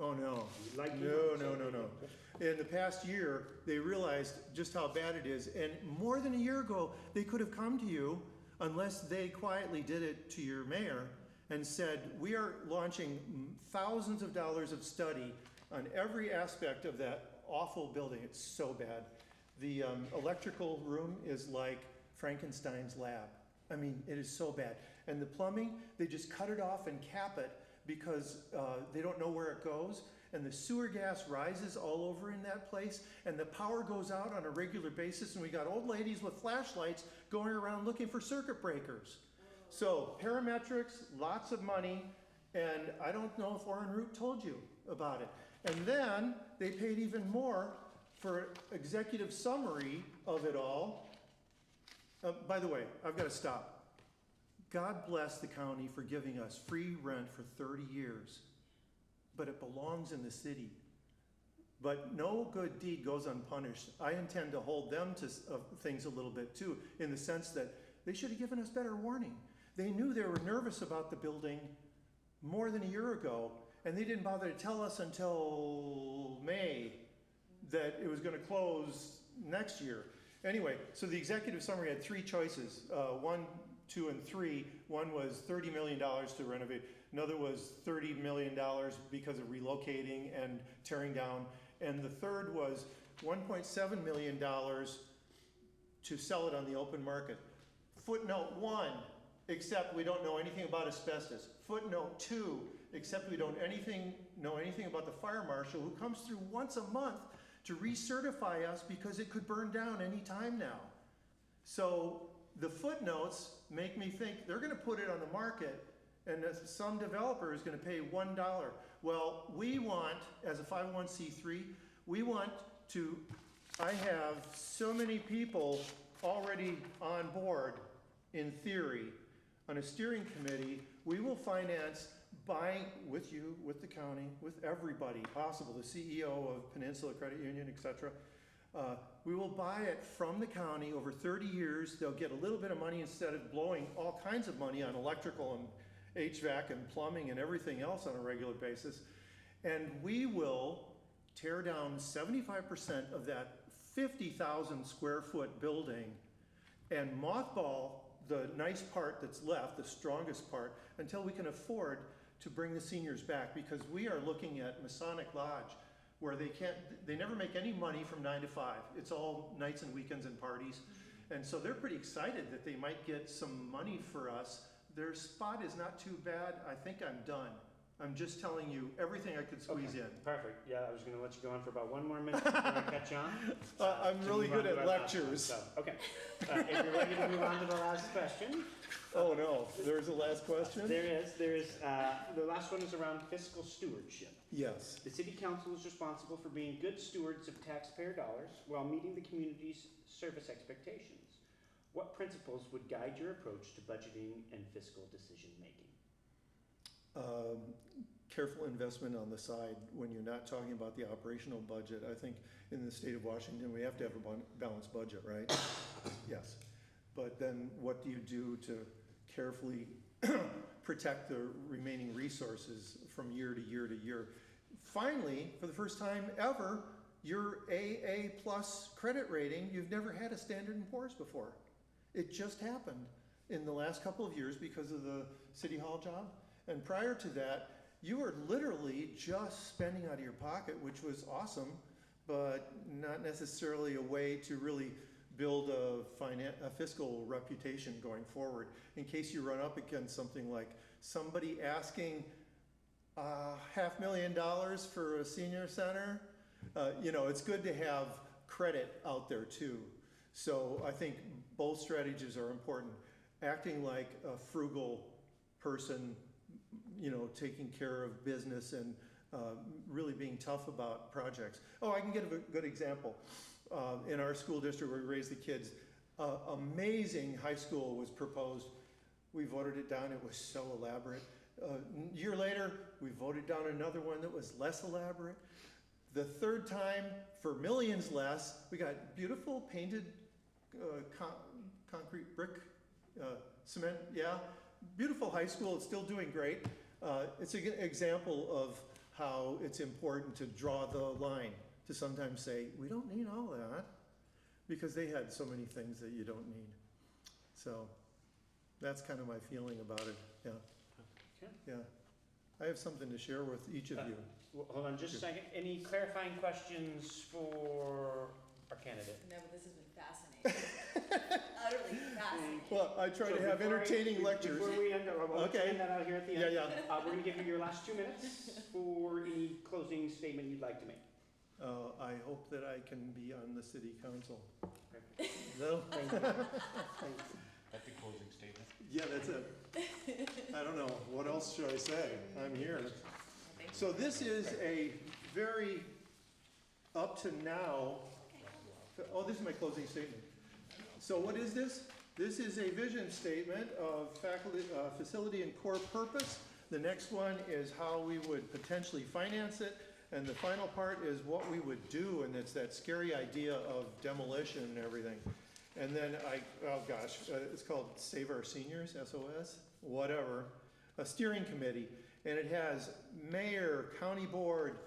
oh no, no. In the past year, they realized just how bad it is. And more than a year ago, they could have come to you, unless they quietly did it to your mayor, and said, we are launching thousands of dollars of study on every aspect of that awful building. It's so bad. The electrical room is like Frankenstein's lab. I mean, it is so bad. And the plumbing, they just cut it off and cap it because they don't know where it goes. And the sewer gas rises all over in that place. And the power goes out on a regular basis. And we got old ladies with flashlights going around looking for circuit breakers. So parametrics, lots of money. And I don't know if Warren Root told you about it. And then they paid even more for executive summary of it all. By the way, I've got to stop. God bless the county for giving us free rent for 30 years, but it belongs in the city. But no good deed goes unpunished. I intend to hold them to things a little bit too, in the sense that they should have given us better warning. They knew they were nervous about the building more than a year ago, and they didn't bother to tell us until May that it was going to close next year. Anyway, so the executive summary had three choices, 1, 2, and 3. One was $30 million to renovate. Another was $30 million because of relocating and tearing down. And the third was $1.7 million to sell it on the open market. Footnote 1, except we don't know anything about asbestos. Footnote 2, except we don't know anything about the fire marshal who comes through once a month to recertify us because it could burn down any time now. So the footnotes make me think they're gonna put it on the market and some developer is gonna pay $1. Well, we want, as a 501c3, we want to, I have so many people already on board, in theory, on a steering committee. We will finance buying with you, with the county, with everybody possible, the CEO of Peninsula Credit Union, etc. We will buy it from the county over 30 years. They'll get a little bit of money instead of blowing all kinds of money on electrical HVAC and plumbing and everything else on a regular basis. And we will tear down 75% of that 50,000 square foot building and mothball the nice part that's left, the strongest part, until we can afford to bring the seniors back, because we are looking at Masonic Lodge, where they never make any money from 9 to 5. It's all nights and weekends and parties. And so they're pretty excited that they might get some money for us. Their spot is not too bad. I think I'm done. I'm just telling you everything I could squeeze Okay, in. Perfect. Yeah, I was gonna let you go on for about one more minute before I catch on. I'm to really move on good to at our last one. lectures. So, okay. If you're ready to move on to the last question. Oh no, there's a last question? There is, the last one is around fiscal stewardship. Yes. The city council is responsible for being good stewards of taxpayer dollars while meeting the community's service expectations. What principles would guide your approach to budgeting and fiscal decision-making? Careful investment on the side when you're not talking about the operational budget. I think in the state of Washington, we have to have a balanced budget, right? Yes. But then what do you do to carefully protect the remaining resources from year to year to year? Finally, for the first time ever, your AA plus credit rating, you've never had a Standard & Poor's before. It just happened in the last couple of years because of the City Hall job. And prior to that, you were literally just spending out of your pocket, which was awesome, but not necessarily a way to really build a fiscal reputation going forward. In case you run up against something like somebody asking $500,000 for a senior center, it's good to have credit out there too. So I think both strategies are important. Acting like a frugal person, taking care of business and really being tough about projects. Oh, I can give a good example. In our school district where we raise the kids, amazing high school was proposed. We voted it down. It was so elaborate. A year later, we voted down another one that was less elaborate. The third time, for millions less, we got beautiful painted concrete brick, cement, yeah. Beautiful high school, it's still doing great. It's an example of how it's important to draw the line, to sometimes say, we don't need all that, because they had so many things that you don't need. So that's kind of my feeling about it, yeah. Okay. Yeah. I have something to share with each of you. Well, hold on just a second. Any clarifying questions for our candidate? No, but this has been fascinating. Utterly fascinating. Well, I try to So have before entertaining lectures. Before we end, we'll Okay. end that out here at the end. Yeah. We're gonna give you your last 2 minutes for any closing statement you'd like to make. I hope that I can be on the city council. Perfect. No? Thank you. Thanks. At the closing statement. Yeah, that's it. I don't know, what else should I say? I'm here. So this is a very, up to now, oh, this is my closing statement. So what is this? This is a vision statement of faculty, facility and core purpose. The next one is how we would potentially finance it. And the final part is what we would do, and it's that scary idea of demolition and everything. And then it's called Save Our Seniors, SOS, whatever, a steering committee. And it has mayor, county board,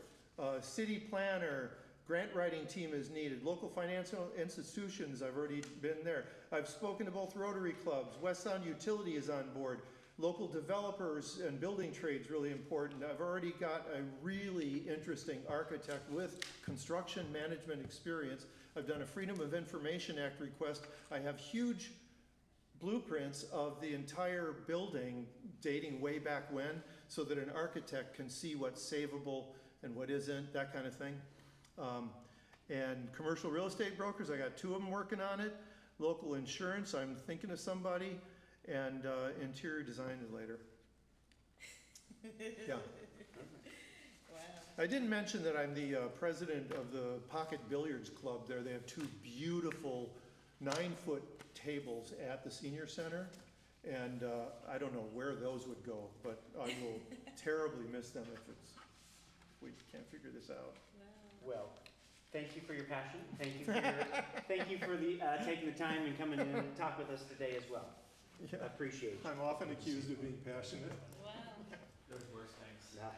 city planner, grant writing team is needed, local financial institutions, I've already been there. I've spoken to both Rotary clubs, West Sound Utility is on board, local developers and building trades really important. I've already got a really interesting architect with construction management experience. I've done a Freedom of Information Act request. I have huge blueprints of the entire building dating way back when, so that an architect can see what's savable and what isn't, that kind of thing. And commercial real estate brokers, I got 2 of them working on it. Local insurance, I'm thinking of somebody. And interior design later. Yeah. Wow. I didn't mention that I'm the president of the Pocket Billiards Club there. They have 2 beautiful 9-foot tables at the senior center. And I don't know where those would go, but I will terribly miss them if we can't figure this out. Well, thank you for your passion. Thank you for taking the time and coming in and talk with us today as well. I Yeah, appreciate you. I'm often accused of being passionate. Wow. There's worse things. Yeah.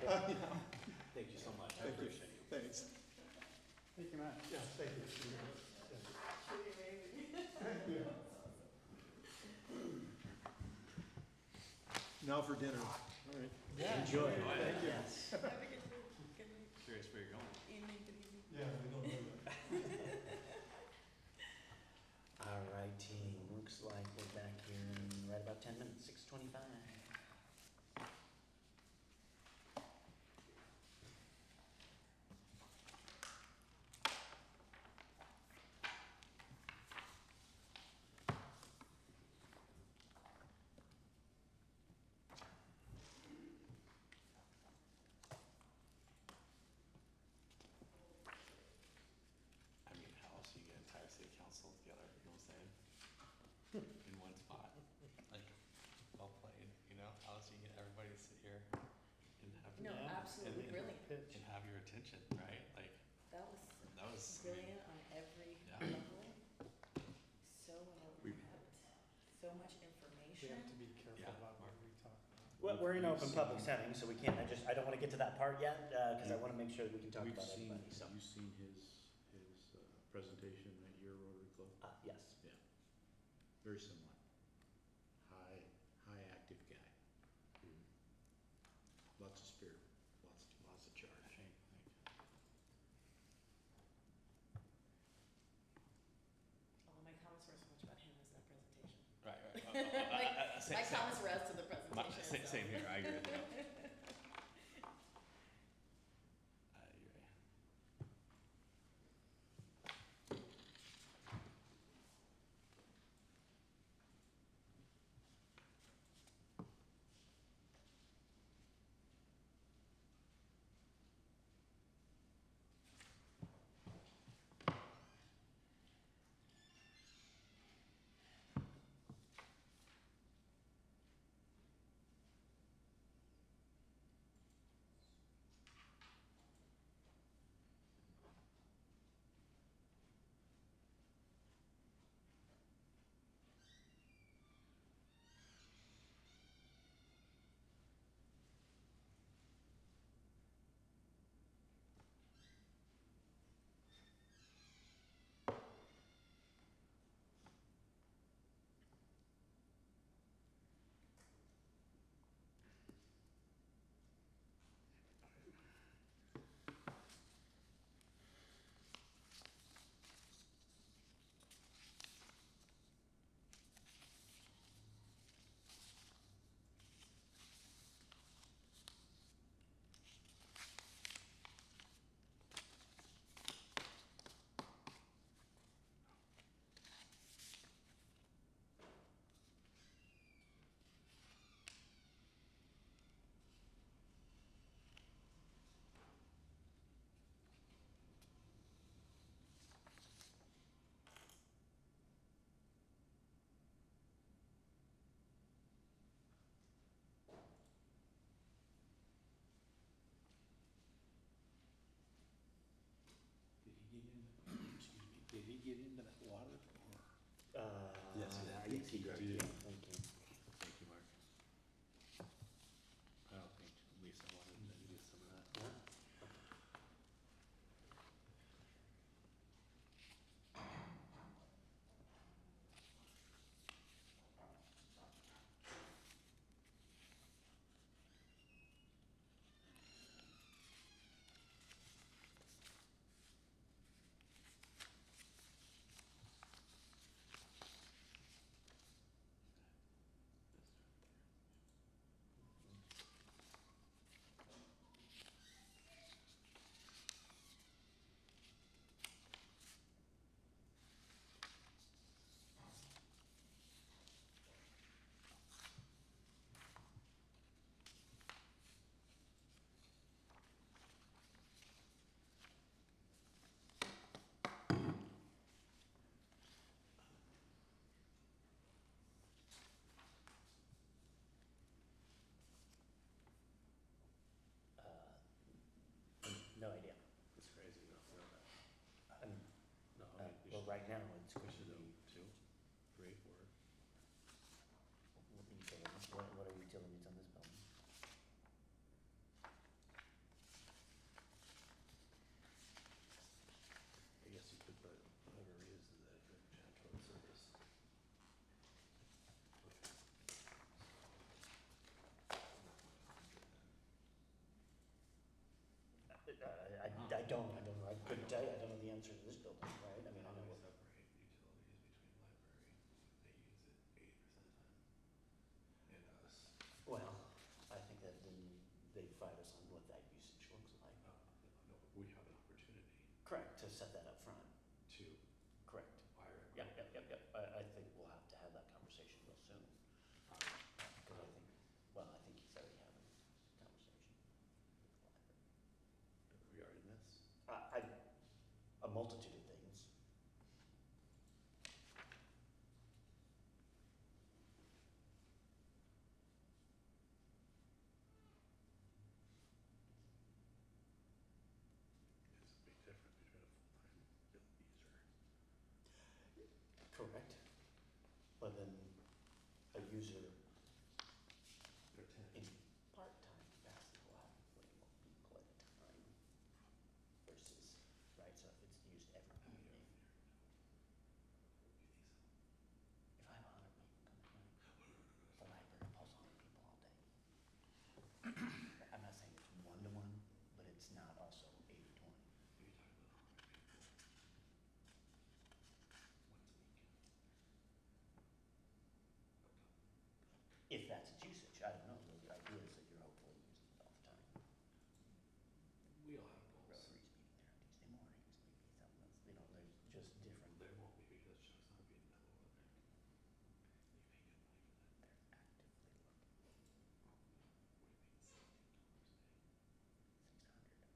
Thank you so much. I Thank you. appreciate you. Thanks. Thank you, Matt. Yeah, thank you. Now for dinner. All right. Enjoy. Thank you. Yes. Curious where you're going. Yeah, we don't know that. All right, team, looks like we're back here in right about 10 minutes, 6:25. I mean, how else do you get entire city council together, you know what I'm saying? In one spot, like, well played, you know, how else do you get everybody to sit here and have, No, absolutely and- brilliant. and have your attention, right? Like, That was that was, I mean, brilliant on every Yeah. level. So well We- kept, so much We information. have to be careful Yeah. about what we talk about. Well, we're in open public setting, so we can't, I don't wanna get to that part yet, cause I wanna make sure that we can talk We've about seen, everybody, so. you've seen his presentation at your Rotary Club? Yes. Very similar. High active guy. Lots of spirit, lots of charge. All my comments were so much about him as that presentation. right. My comments were as to the My- presentation Same, itself. same here, I agree with you. I agree. I don't know, I couldn't tell you, I don't know the answer to this building, right? I mean, I How know do we what. separate utilities between library? They use it 80% of the time. And us. Well, I think that then they fight us on what that usage looks like. No, we have an opportunity Correct, to set that up front, to correct. hire. Yep. I think we'll have to have that conversation real soon. Because I think, well, I think he's already having this conversation. Regarding this. A multitude of things. There's a big difference between a full-time user. Correct. But then a user They're 10. in part-time capacity will have way more people at a time versus, right, so if it's used every evening. If I have 100 people coming in, the library pulls 100 people all day. I'm not saying it's 1-to-1, but it's not also 80-20. You're talking about 100 people. Once a week. If that's its usage, I don't know, the idea is that you're hopefully using it all the time. We all have goals. Rotary's meeting there on Tuesday mornings, maybe something else, you know, there's just different, There won't be because Chuck's not being mellow over there. You pay good money for that. they're actively looking, What do you mean, $17 a day? 600 of people,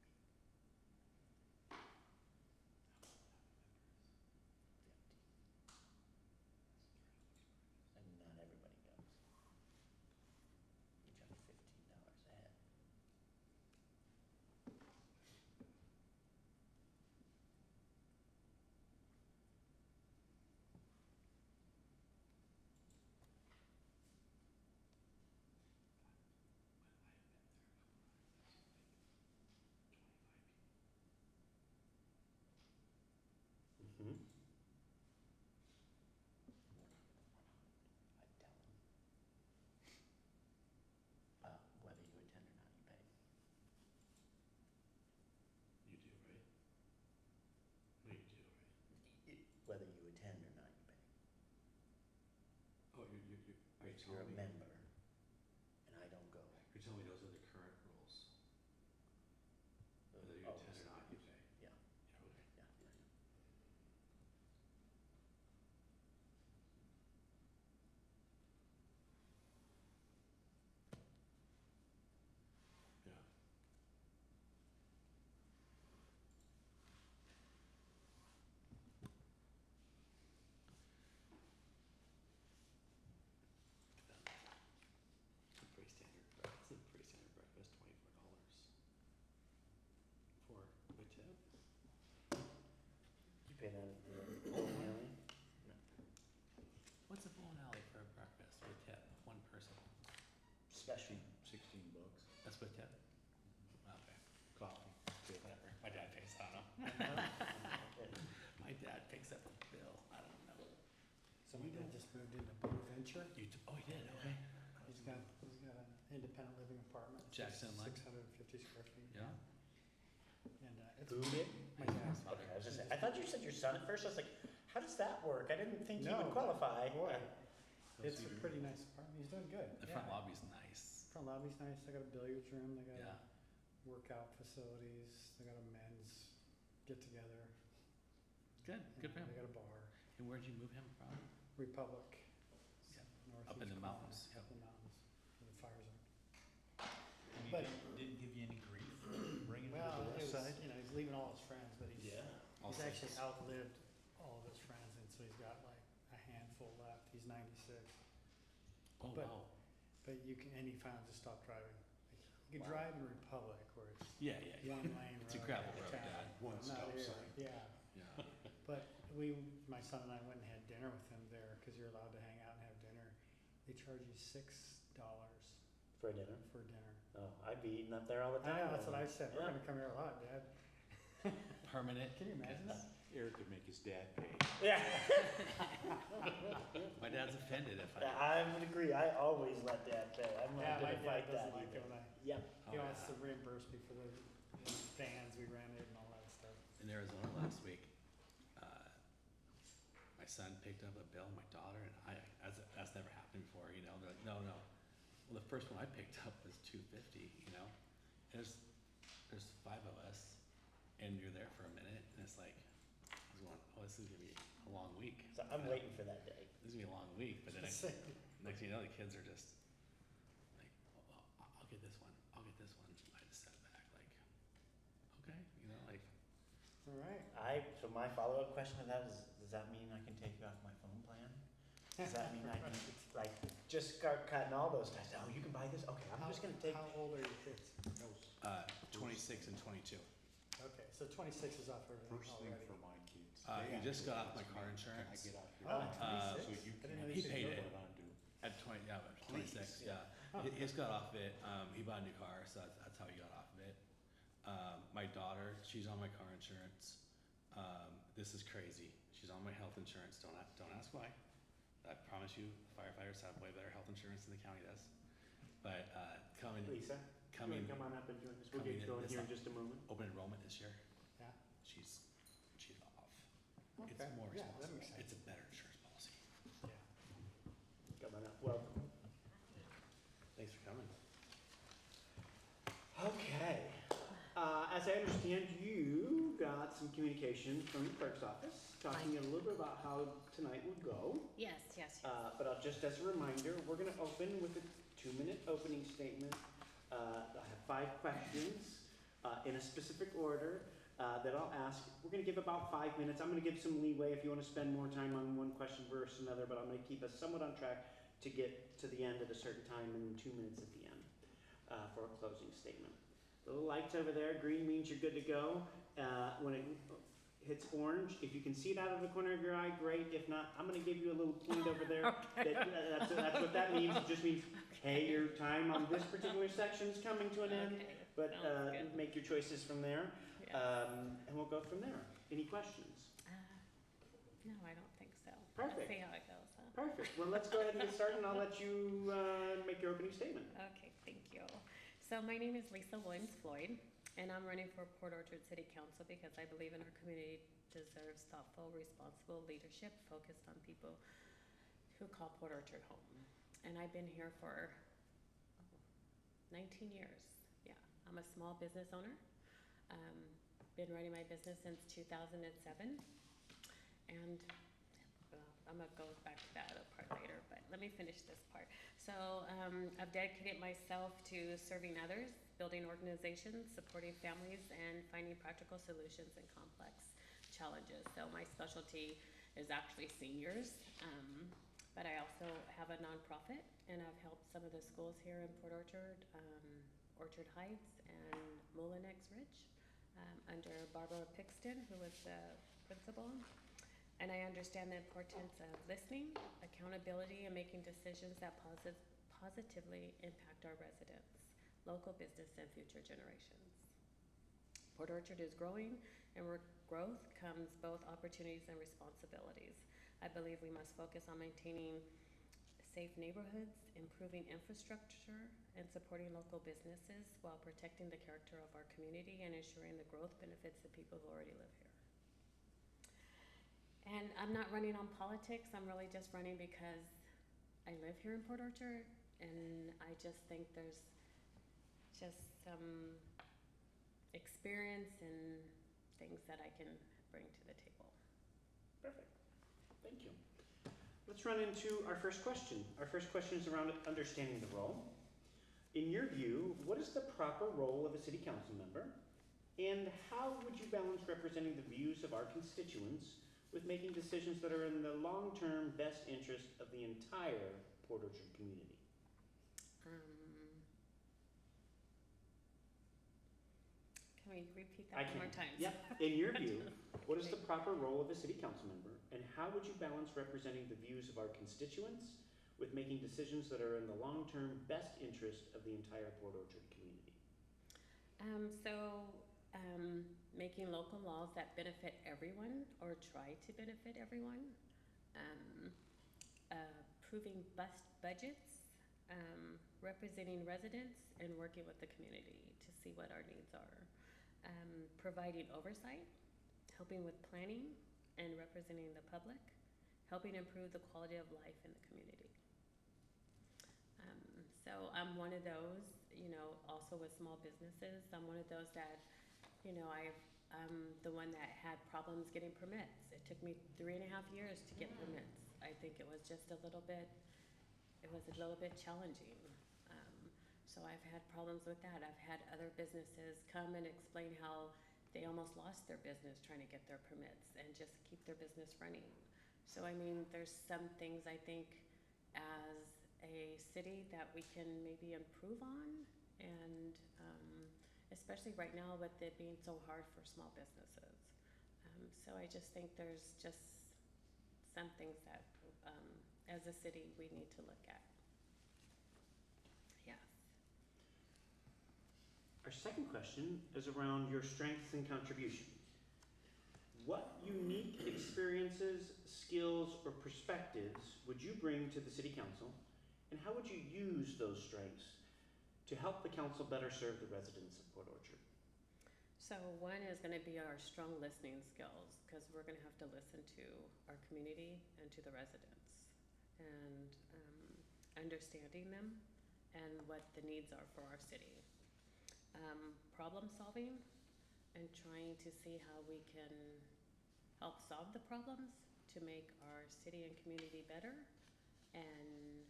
How many members? 50, and not everybody goes. You charge $15 a head. Mm-hmm. I'd tell them. Whether you attend or not, you pay. You do, right? No, you do, right? Whether you attend or not, you pay. Oh, are you If you're a telling me? member and I don't go. You're telling me those are the current rules? Whether you Oh, attend or not, you pay? Yeah, Yeah, okay. yeah. Yeah. Pretty standard breakfast, it's a pretty standard breakfast, $24. For a tip? You pay that at the bowling alley? What's a bowling alley for a breakfast with a tip, one person? Special. $16. That's with tip? Okay, Coffee. whatever, my dad pays, I don't know. My dad picks up the bill, I don't know. So my dad just moved into Blue Venture. Oh, he did, okay. He's got an independent living apartment. Jackson Lake? 650 square feet. Yeah? And it's. Who did? My dad. Okay, I was just saying, I thought you said your son at first, I was like, how does that work? I didn't think he No, would qualify. Boy, it's a pretty nice apartment. He's doing good. The Yeah. front lobby's nice. Front lobby's nice. They got a billiards room. They got Yeah, workout facilities. They got a men's get together. good, good for him. They got a bar. And where'd you move him from? Republic. Yeah. Northeast Up in the corner, mountains, Up in the mountains, where the fire zone. And he But- didn't give you any grief for bringing him Well, to the it west was, side? you know, he's leaving all his friends, but he's, All he's actually singles. outlived all of his friends, and so he's got like a handful left. He's 96. Oh, but- wow. But you can, and he finally just stopped driving. You can Wow. drive in Republic where it's Yeah, yeah, yeah. one lane road. It's a gravel to road, town. yeah. One Not stop here, sign. Yeah, Yeah. but my son and I went and had dinner with him there, cause you're allowed to hang out and have dinner. They charge you $6 For dinner? for dinner. Oh, I'd be eating up there all the I time. know, that's what I said, we're Yeah. gonna come here a lot, Dad. Permanent. Can you imagine that? Eric could make his dad pay. Yeah. My dad's offended if Yeah, I. I would agree, I always let Dad pay, I'm Yeah, not my gonna fight dad doesn't that like it either. when I, Yep. he Oh, wants yeah. to reimburse me for the vans we rented and all that stuff. In Arizona last week, my son picked up a bill, my daughter and I, that's never happened before, you know, they're like, no. Well, the first one I picked up was $250, you know, and there's 5 of us, and you're there for a minute, and it's like, I was going, oh, this is gonna be a long week. So I'm waiting for that day. This is gonna be a long week, but then next thing you know, the kids are just like, oh, I'll get this one, I'll get this one. I just sat back like, okay, you know, like, All right. So my follow-up question to that is, does that mean I can take you off my phone plan? Does that mean I can, like, just start cutting all those ties? Oh, you can buy this? Okay, I'm just gonna take. How old are your kids? 26 and 22. Okay, so 26 is off everything First thing already. for my kids. He just got off my car insurance. I get out here. Oh, Uh, 26? So you I didn't know can he you could paid go it. there. undo. At 20, yeah, 26, yeah. He just got off it. He bought a new car, so that's how he got off of it. My daughter, she's on my car insurance. This is crazy. She's on my health insurance. Don't ask why. I promise you, firefighters have way better health insurance than the county does. But Lisa, coming come on up and join us. We'll coming get in going this here in up. just a moment. open enrollment this year, Yeah. she's off. Okay. It's more Yeah, that responsible. makes sense. It's a better insurance policy. Yeah. Come on up. Welcome. Thanks for coming. Okay. As I understand, you got some communication from the clerk's office, talking a little bit about how tonight would go. Yes, yes, yes. But just as a reminder, we're gonna open with a 2-minute opening statement. I have 5 questions, in a specific order, that I'll ask. We're gonna give about 5 minutes. I'm gonna give some leeway if you wanna spend more time on one question versus another, but I'm gonna keep us somewhat on track to get to the end at a certain time and 2 minutes at the end, for a closing statement. The little lights over there, green means you're good to go. When it hits orange, if you can see it out of the corner of your eye, great. If not, I'm gonna give you a little point over there. That's what that means. It just means, hey, your time on this particular section is coming to an end. Okay, But sounds good. make your choices from there, Yeah. and we'll go from there. Any questions? No, I don't think so. Perfect. Let's see how it goes, huh? Perfect. Well, let's go ahead and get started, and I'll let you make your opening statement. Okay, thank you. So my name is Lisa Williams Floyd, and I'm running for Port Orchard City Council because I believe in our community deserves thoughtful, responsible leadership focused on people who call Port Orchard home. And I've been here for 19 years. Yeah, I'm a small business owner. Been running my business since 2007, and I'm gonna go back to that other part later, but let me finish this part. So I've dedicated myself to serving others, building organizations, supporting families, and finding practical solutions in complex challenges. So my specialty is actually seniors, but I also have a nonprofit, and I've helped some of the schools here in Port Orchard, Orchard Heights and Molinex Ridge, under Barbara Pixton, who was the principal. And I understand the importance of listening, accountability, and making decisions that positively impact our residents, local business, and future generations. Port Orchard is growing, and with growth comes both opportunities and responsibilities. I believe we must focus on maintaining safe neighborhoods, improving infrastructure, and supporting local businesses while protecting the character of our community and ensuring the growth benefits the people who already live here. And I'm not running on politics, I'm really just running because I live here in Port Orchard, and I just think there's just some experience and things that I can bring to the table. Perfect. Thank you. Let's run into our first question. Our first question is around understanding the role. In your view, what is the proper role of a city council member? And how would you balance representing the views of our constituents with making decisions that are in the long-term best interest of the entire Port Orchard community? Can we repeat that one more time? Yep. In your view, what is the proper role of a city council member, and how would you balance representing the views of our constituents with making decisions that are in the long-term best interest of the entire Port Orchard community? Making local laws that benefit everyone or try to benefit everyone, approving budgets, representing residents, and working with the community to see what our needs are. providing oversight, helping with planning and representing the public, helping improve the quality of life in the community. So I'm one of those, you know, also with small businesses. I'm one of those that, you know, I'm the one that had problems getting permits. It took me 3.5 years to get permits. I think it was just a little bit challenging. So I've had problems with that. I've had other businesses come and explain how they almost lost their business trying to get their permits and just keep their business running. So I mean, there's some things I think as a city that we can maybe improve on, and especially right now with it being so hard for small businesses. So I just think there's just some things that as a city we need to look at. Yes. Our second question is around your strengths and contributions. What unique experiences, skills, or perspectives would you bring to the City Council, and how would you use those strengths to help the council better serve the residents of Port Orchard? So one is going to be our strong listening skills, because we're going to have to listen to our community and to the residents, and understanding them and what the needs are for our city. Problem solving and trying to see how we can help solve the problems to make our city and community better, and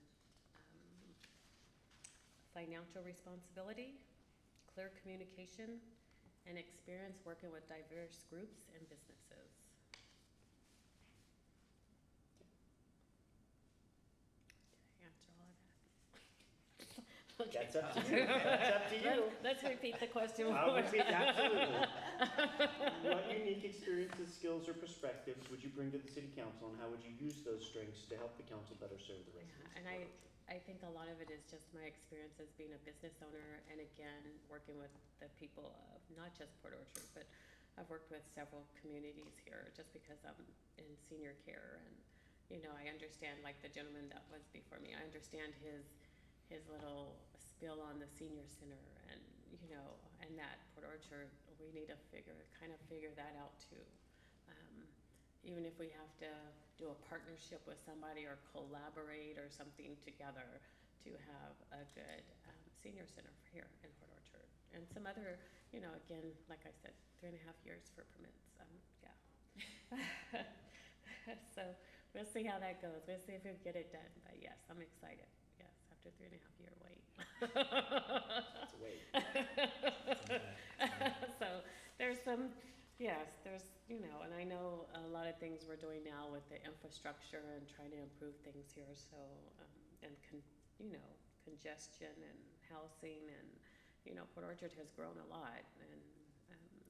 financial responsibility, clear communication, and experience working with diverse groups and businesses. Did I answer all of that? Okay. That's up to you. That's up to you. Let's repeat the question. I'll repeat, absolutely. What unique experiences, skills, or perspectives would you bring to the City Council, and how would you use those strengths to help the council better serve the residents? And I think a lot of it is just my experience as being a business owner, and again, working with the people of not just Port Orchard, but I've worked with several communities here just because I'm in senior care, and, you know, I understand, like the gentleman that was before me, I understand his little spill on the senior center, and, you know, and that Port Orchard, we need to kind of figure that out too. Even if we have to do a partnership with somebody or collaborate or something together to have a good senior center here in Port Orchard. And some other, you know, again, like I said, 3.5 years for permits. Yeah. So we'll see how that goes. We'll see if we get it done. But yes, I'm excited. Yes, after 3.5 year wait. That's a wait. So there's some, yes, there's, you know, and I know a lot of things we're doing now with the infrastructure and trying to improve things here. So, you know, congestion and housing, and, you know, Port Orchard has grown a lot, and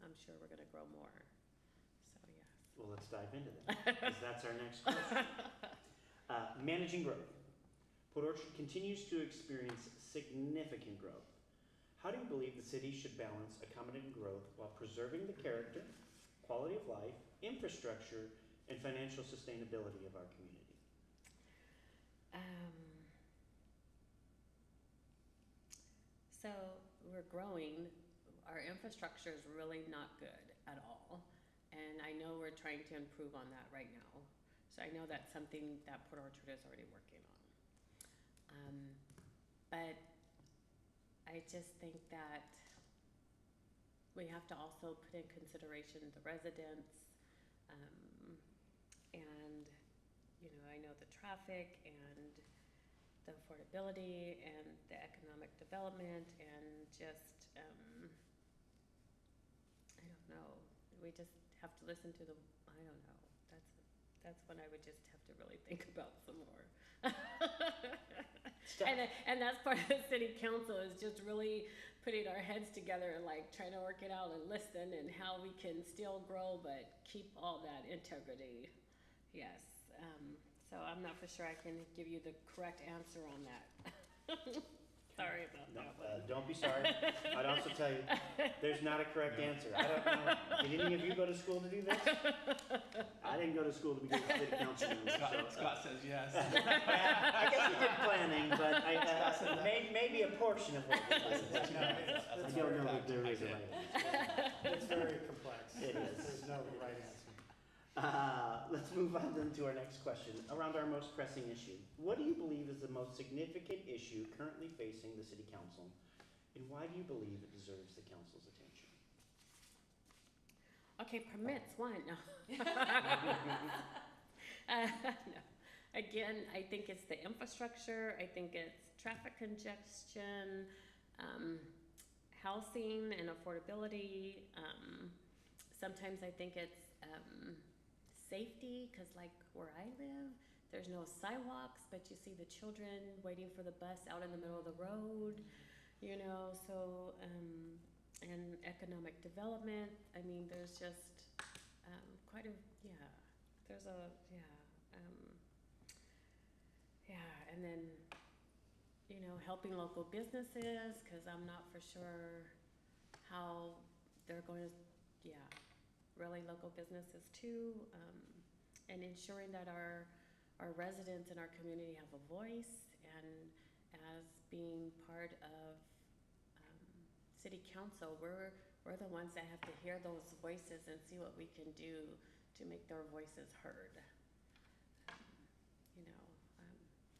I'm sure we're going to grow more. So, yes. Well, let's dive into that, because that's our next question. Managing growth. Port Orchard continues to experience significant growth. How do you believe the city should balance accommodating growth while preserving the character, quality of life, infrastructure, and financial sustainability of our community? So we're growing. Our infrastructure is really not good at all, and I know we're trying to improve on that right now. So I know that's something that Port Orchard is already working on. But I just think that we have to also put in consideration the residents, and, you know, I know the traffic and the affordability and the economic development, and just, I don't know, we just have to listen to the, I don't know, that's when I would just have to really think about some more. And that's part of the city council, is just really putting our heads together and like trying to work it out and listen, and how we can still grow but keep all that integrity. Yes. So I'm not for sure I can give you the correct answer on that. Sorry about that one. Don't be sorry. I'd also tell you, there's not a correct answer. I don't know. Did any of you go to school to do this? I didn't go to school to become a city council member. Scott says yes. I guess you did planning, but maybe a portion of what you did. No, I don't know that there is a right answer. It's very complex. It is. There's no right answer. Let's move on then to our next question, around our most pressing issue. What do you believe is the most significant issue currently facing the city council, and why do you believe it deserves the council's attention? Okay, permits, one, no. No. Again, I think it's the infrastructure, I think it's traffic congestion, housing and affordability. Sometimes I think it's safety, because like where I live, there's no sidewalks, but you see the children waiting for the bus out in the middle of the road, you know, so, and economic development. I mean, there's just quite a, there's a, and then, you know, helping local businesses, because I'm not for sure how they're going to, really local businesses too, and ensuring that our residents in our community have a voice, and as being part of city council, we're the ones that have to hear those voices and see what we can do to make their voices heard. You know,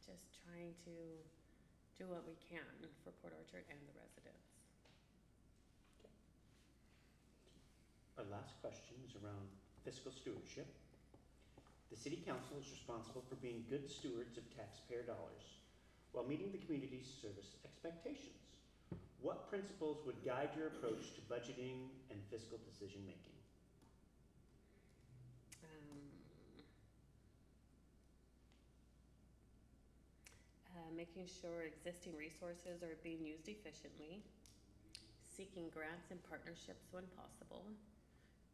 just trying to do what we can for Port Orchard and the residents. Our last question is around fiscal stewardship. The city council is responsible for being good stewards of taxpayer dollars while meeting the community's service expectations. What principles would guide your approach to budgeting and fiscal decision making? Making sure existing resources are being used efficiently, seeking grants and partnerships when possible,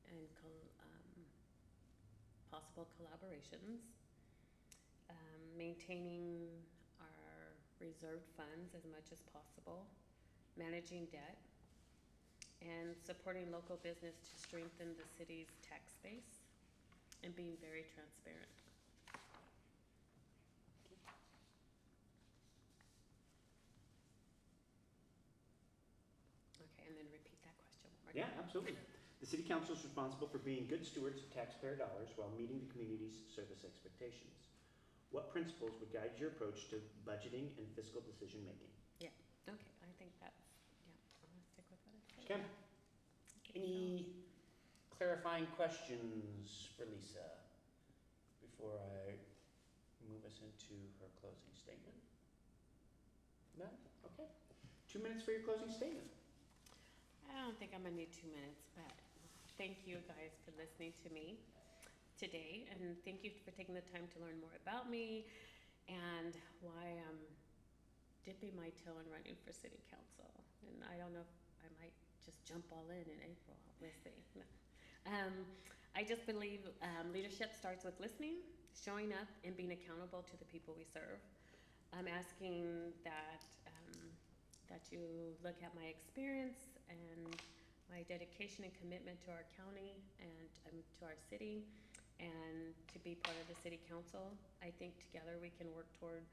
and possible collaborations, maintaining our reserved funds as much as possible, managing debt, and supporting local business to strengthen the city's tax base, and being very transparent. Okay, and then repeat that question one more time. Yeah, absolutely. The city council is responsible for being good stewards of taxpayer dollars while meeting the community's service expectations. What principles would guide your approach to budgeting and fiscal decision making? Okay, I think that's, I'm gonna stick with what I said. Okay. Any clarifying questions for Lisa before I move us into her closing statement? No? Okay. 2 minutes for your closing statement. I don't think I'm gonna need 2 minutes, but thank you guys for listening to me today, and thank you for taking the time to learn more about me and why I'm dipping my toe and running for city council. And I don't know if I might just jump all in April, we'll see. No. I just believe leadership starts with listening, showing up, and being accountable to the people we serve. I'm asking that that you look at my experience and my dedication and commitment to our county and to our city, and to be part of the city council. I think together we can work toward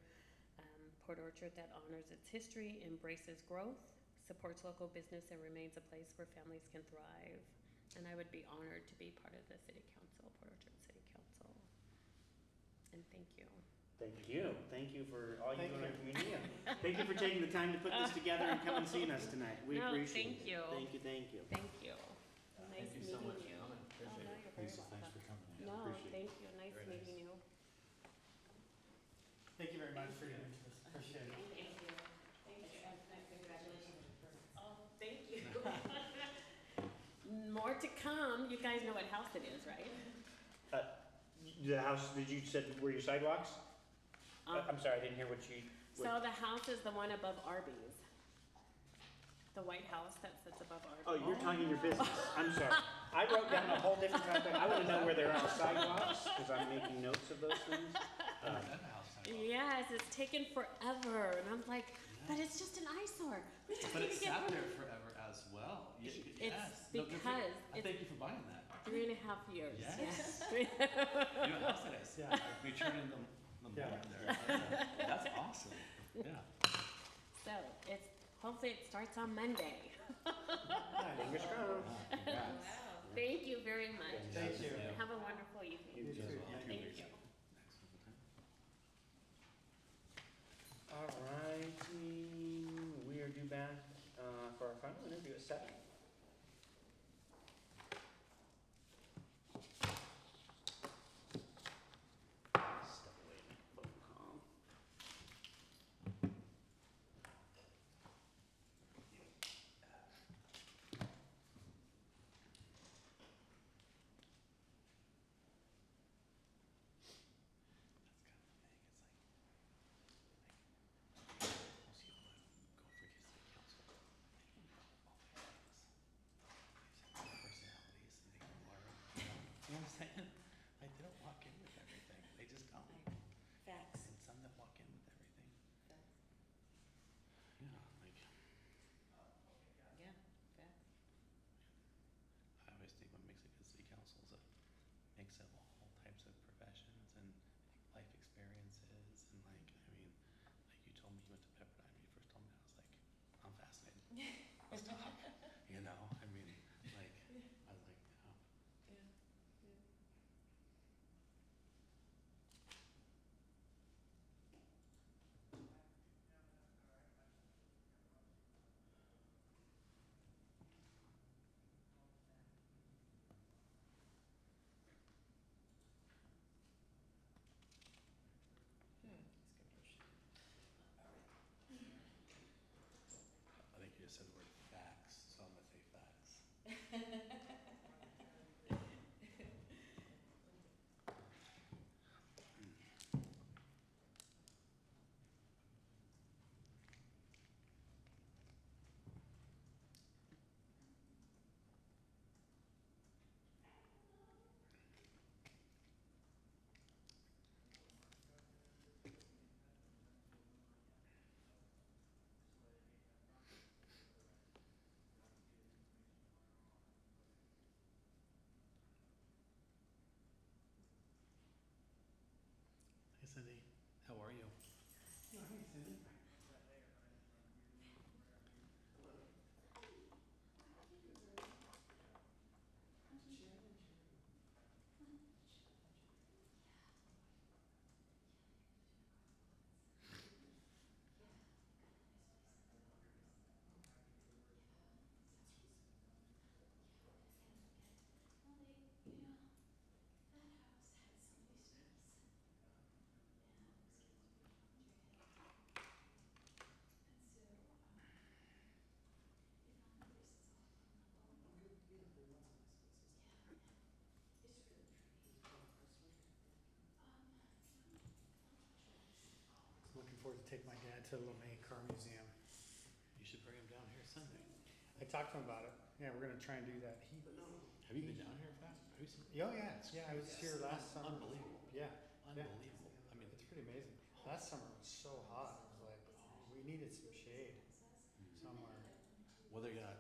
Port Orchard that honors its history, embraces growth, supports local business, and remains a place where families can thrive. And I would be honored to be part of the city council, Port Orchard City Council. And thank you. Thank you. Thank you for all you do in our community. Thank you for taking the time to put this together and come and seeing us tonight. We appreciate it. Thank you. Thank you, thank you. Thank you. Nice Thank you so much meeting for you. coming. Appreciate no, it. you're very Lisa, thanks for welcome. coming. No, Appreciate thank it. you. Nice Very nice. meeting you. Thank you very much for your interest. Appreciate it. Thank you. Thank you. Congratulations. Oh, thank you. More to come. You guys know what house it is, right? The house, did you said were your sidewalks? I'm sorry, I didn't hear what you. So the house is the one above Arby's. The white house that sits above Arby's. Oh, you're talking your business. I'm sorry. I wrote down a whole different topic. I want to know where there are sidewalks because I'm making notes of those things. Yes, it's taken forever, and I'm like, but it's just an eyesore. We But it sat there forever as well. It's Yes. No, good for you. because I thank you for buying that. 3.5 years. Yes. Yeah. You know how else it is. Yeah. We turn in the Yeah. morning there. That's awesome. Yeah. So it's, hopefully it starts on Monday. Fingers crossed. Congrats. Thank you very much. Thank you. Have a wonderful evening. You too. Thank you. Alrighty, we are due back for our final interview at 7. Step away from the phone call. You know what I'm saying? Like, they don't walk in with everything. They just don't. Facts. And some that walk in with everything. Yeah, like, Yeah, facts. I always think what makes a good city council is a mix of all types of professions and life experiences. And like, I mean, like you told me you went to Pepperdine when you first told me that. I was like, I'm fascinated. Let's talk. You know, I mean, like, I was like, oh. I think you just said the word facts, so I'm gonna say facts. Hey Cindy, how are you? Looking forward to take my dad to the LeMay Car Museum. You should bring him down here Sunday. I talked to him about it. Yeah, we're gonna try and do that. Have you been down here fast? Have you seen? Oh, yeah, yeah, I was here last summer. Unbelievable. Yeah, Unbelievable. I mean, it's pretty amazing. Last summer was so hot. It was like, we needed some shade somewhere. well, they got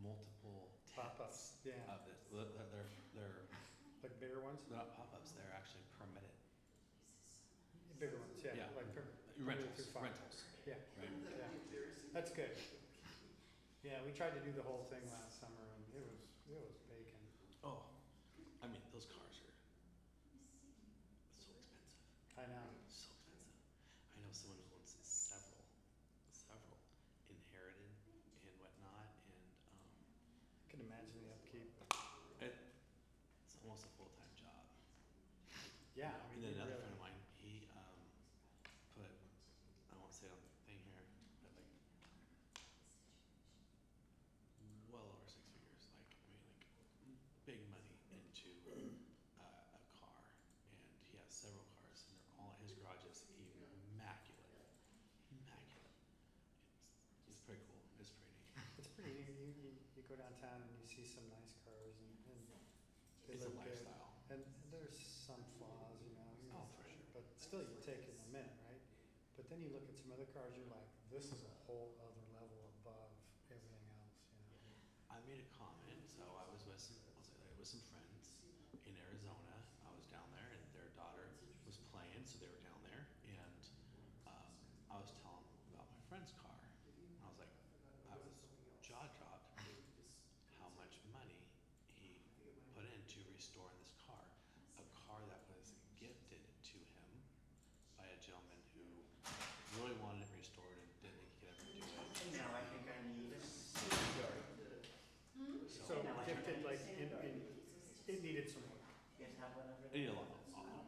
multiple Pop-ups, tents yeah. of it. They're Like bigger ones? they're not pop-ups. They're actually permitted. Bigger ones, yeah. Yeah. Like Rentals. through five. Rentals. Yeah, Right. yeah. That's good. Yeah, we tried to do the whole thing last summer and it was bacon. Oh, I mean, those cars are so expensive. I know. So expensive. I know someone who owns several inherited and whatnot, and I can imagine the upkeep. it's almost a full-time job. Yeah, I And mean, then you another really- friend of mine, he put, I won't say on the thing here, but like well over 6 figures, like I mean like big money into a car, and he has several cars, and they're all his garage is immaculate, immaculate. It's pretty cool. It's pretty. It's pretty, you go downtown and you see some nice cars and they It's a look good. lifestyle. And there's some flaws, you know. Oh, for sure. But still, you take it in a minute, right? But then you look at some other cars, you're like, this is a whole made a comment. So I was with some friends in Arizona. I was down there, and their daughter was playing, so they were down there. And I was telling them about my friend's car. I was like, I was jaw dropped how much money he put into restoring this car, a car that was gifted to him by a gentleman who really wanted it restored and didn't think he could ever do it. Now I think I need a story. So gifted, like, it needed some work. You guys have one over It there? needed a lot,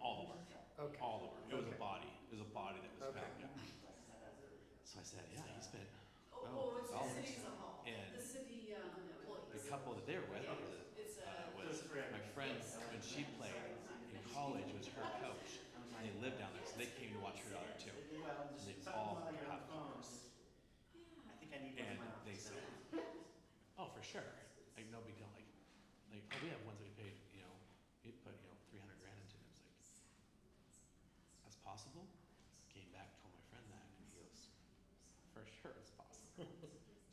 all the work, Okay. all the work. It was a Okay. body. It was a body that was Okay. back. Yeah. So I said, yeah, he spent Oh, it's the dollars. city's hall. And The city, employees. the couple that they were with It's, was my friend when she played in college was her coach, and they lived down there, so they came to watch her daughter too. Well, And they just all something while you're on have the phone. cars. I think I need one And of my they said, oh, for sure, like no big deal. Like oh, we have ones that we paid, we put 300 grand into. It was like, that's possible. Came back, told my friend that, and he goes, for sure it's possible.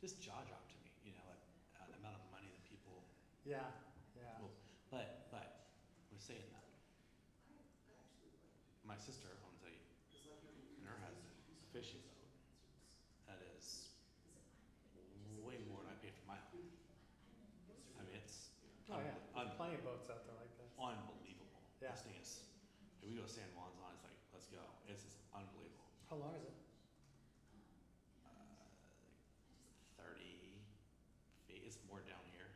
Just jaw dropped to me, like the amount of money that people Yeah, yeah. will. But we're saying that. My sister owns and her has a fishing boat that is way more than I paid for my home. I mean, it's Oh, yeah. There's plenty of boats out there like that. unbelievable. Yeah. This thing is, if we go to San Juan's on, it's like, let's go. It's just unbelievable. How long is it? 30 feet. It's more down here.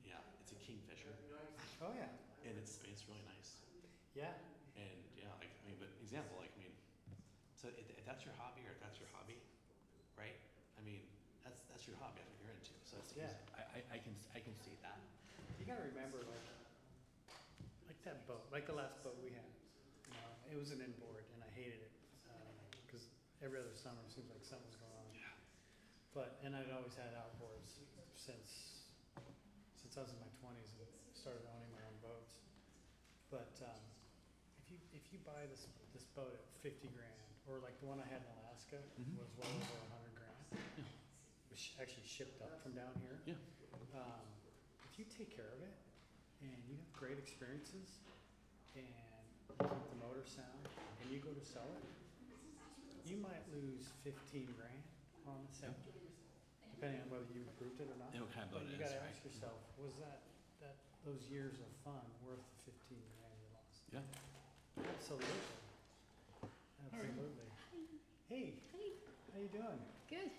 Yeah, it's a Kingfisher, Oh, yeah. and it's really nice. Yeah. And yeah, but example, so if that's your hobby, or if that's your hobby, right? I mean, that's your hobby. That's what you're into. So it's, Yeah. I can see that. You gotta remember, like that boat, like the last boat we had. It was an inboard, and I hated it because every other summer it seems like something was going on. Yeah. And I'd always had outboards since I was in my 20s and started owning my own boats. But if you buy this boat at 50 grand, or like the one I had in Alaska Mhm. was well over 100 grand. Yeah. It was actually shipped up from down here. Yeah. If you take care of it and you have great experiences and you keep the motor sound and you go to sell it, you might lose 15 grand on the sale, depending on whether you improved it or not. And what kind of boat But you it is, gotta right? ask yourself, was those years of fun worth the 15 grand you lost? Yeah. Absolutely. Absolutely. Hey, how you doing? Good.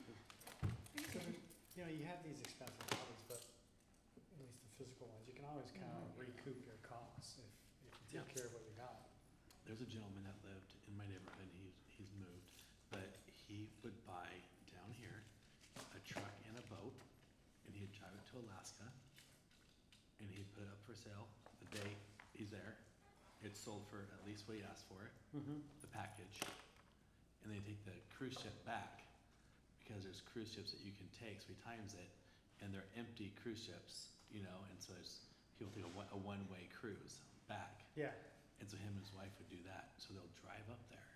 So, you have these expensive hobbies, but at least the physical ones, you can always kind of recoup your costs if you take Yeah. care of what you got. There's a gentleman that lived in my neighborhood. He's moved, but he would buy down here a truck and a boat, and he'd drive it to Alaska, and he'd put it up for sale the day he's there. It's sold for at least what he asked for it, the package, and they take the cruise ship back because there's cruise ships that you can take. So he times it, and they're empty cruise ships, and so he'll take a one-way cruise back. Yeah, And so him and his wife would do that. So they'll drive up there,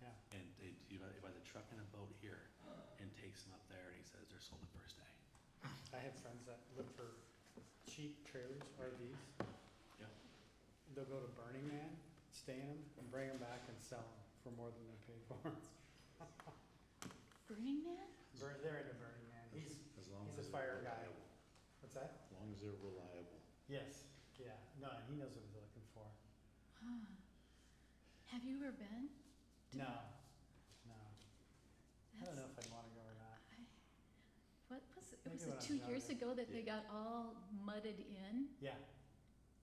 yeah. and he buys a truck and a boat here, and takes them up there, and he says they're sold the first day. I have friends that look for cheap trailers, RVs. Yeah. They'll go to Burning Man, stay in them, and bring them back and sell them for more than they paid for them. Burning Man? They're into Burning Man. He's a fire guy. What's that? As long as they're reliable. Yes, yeah. No, and he knows what he's looking for. Huh. Have you ever been? No. I don't know if I'd want to go or not. What was it? Maybe Was when it I'm 2 years younger. ago that they got all mudded in Yeah,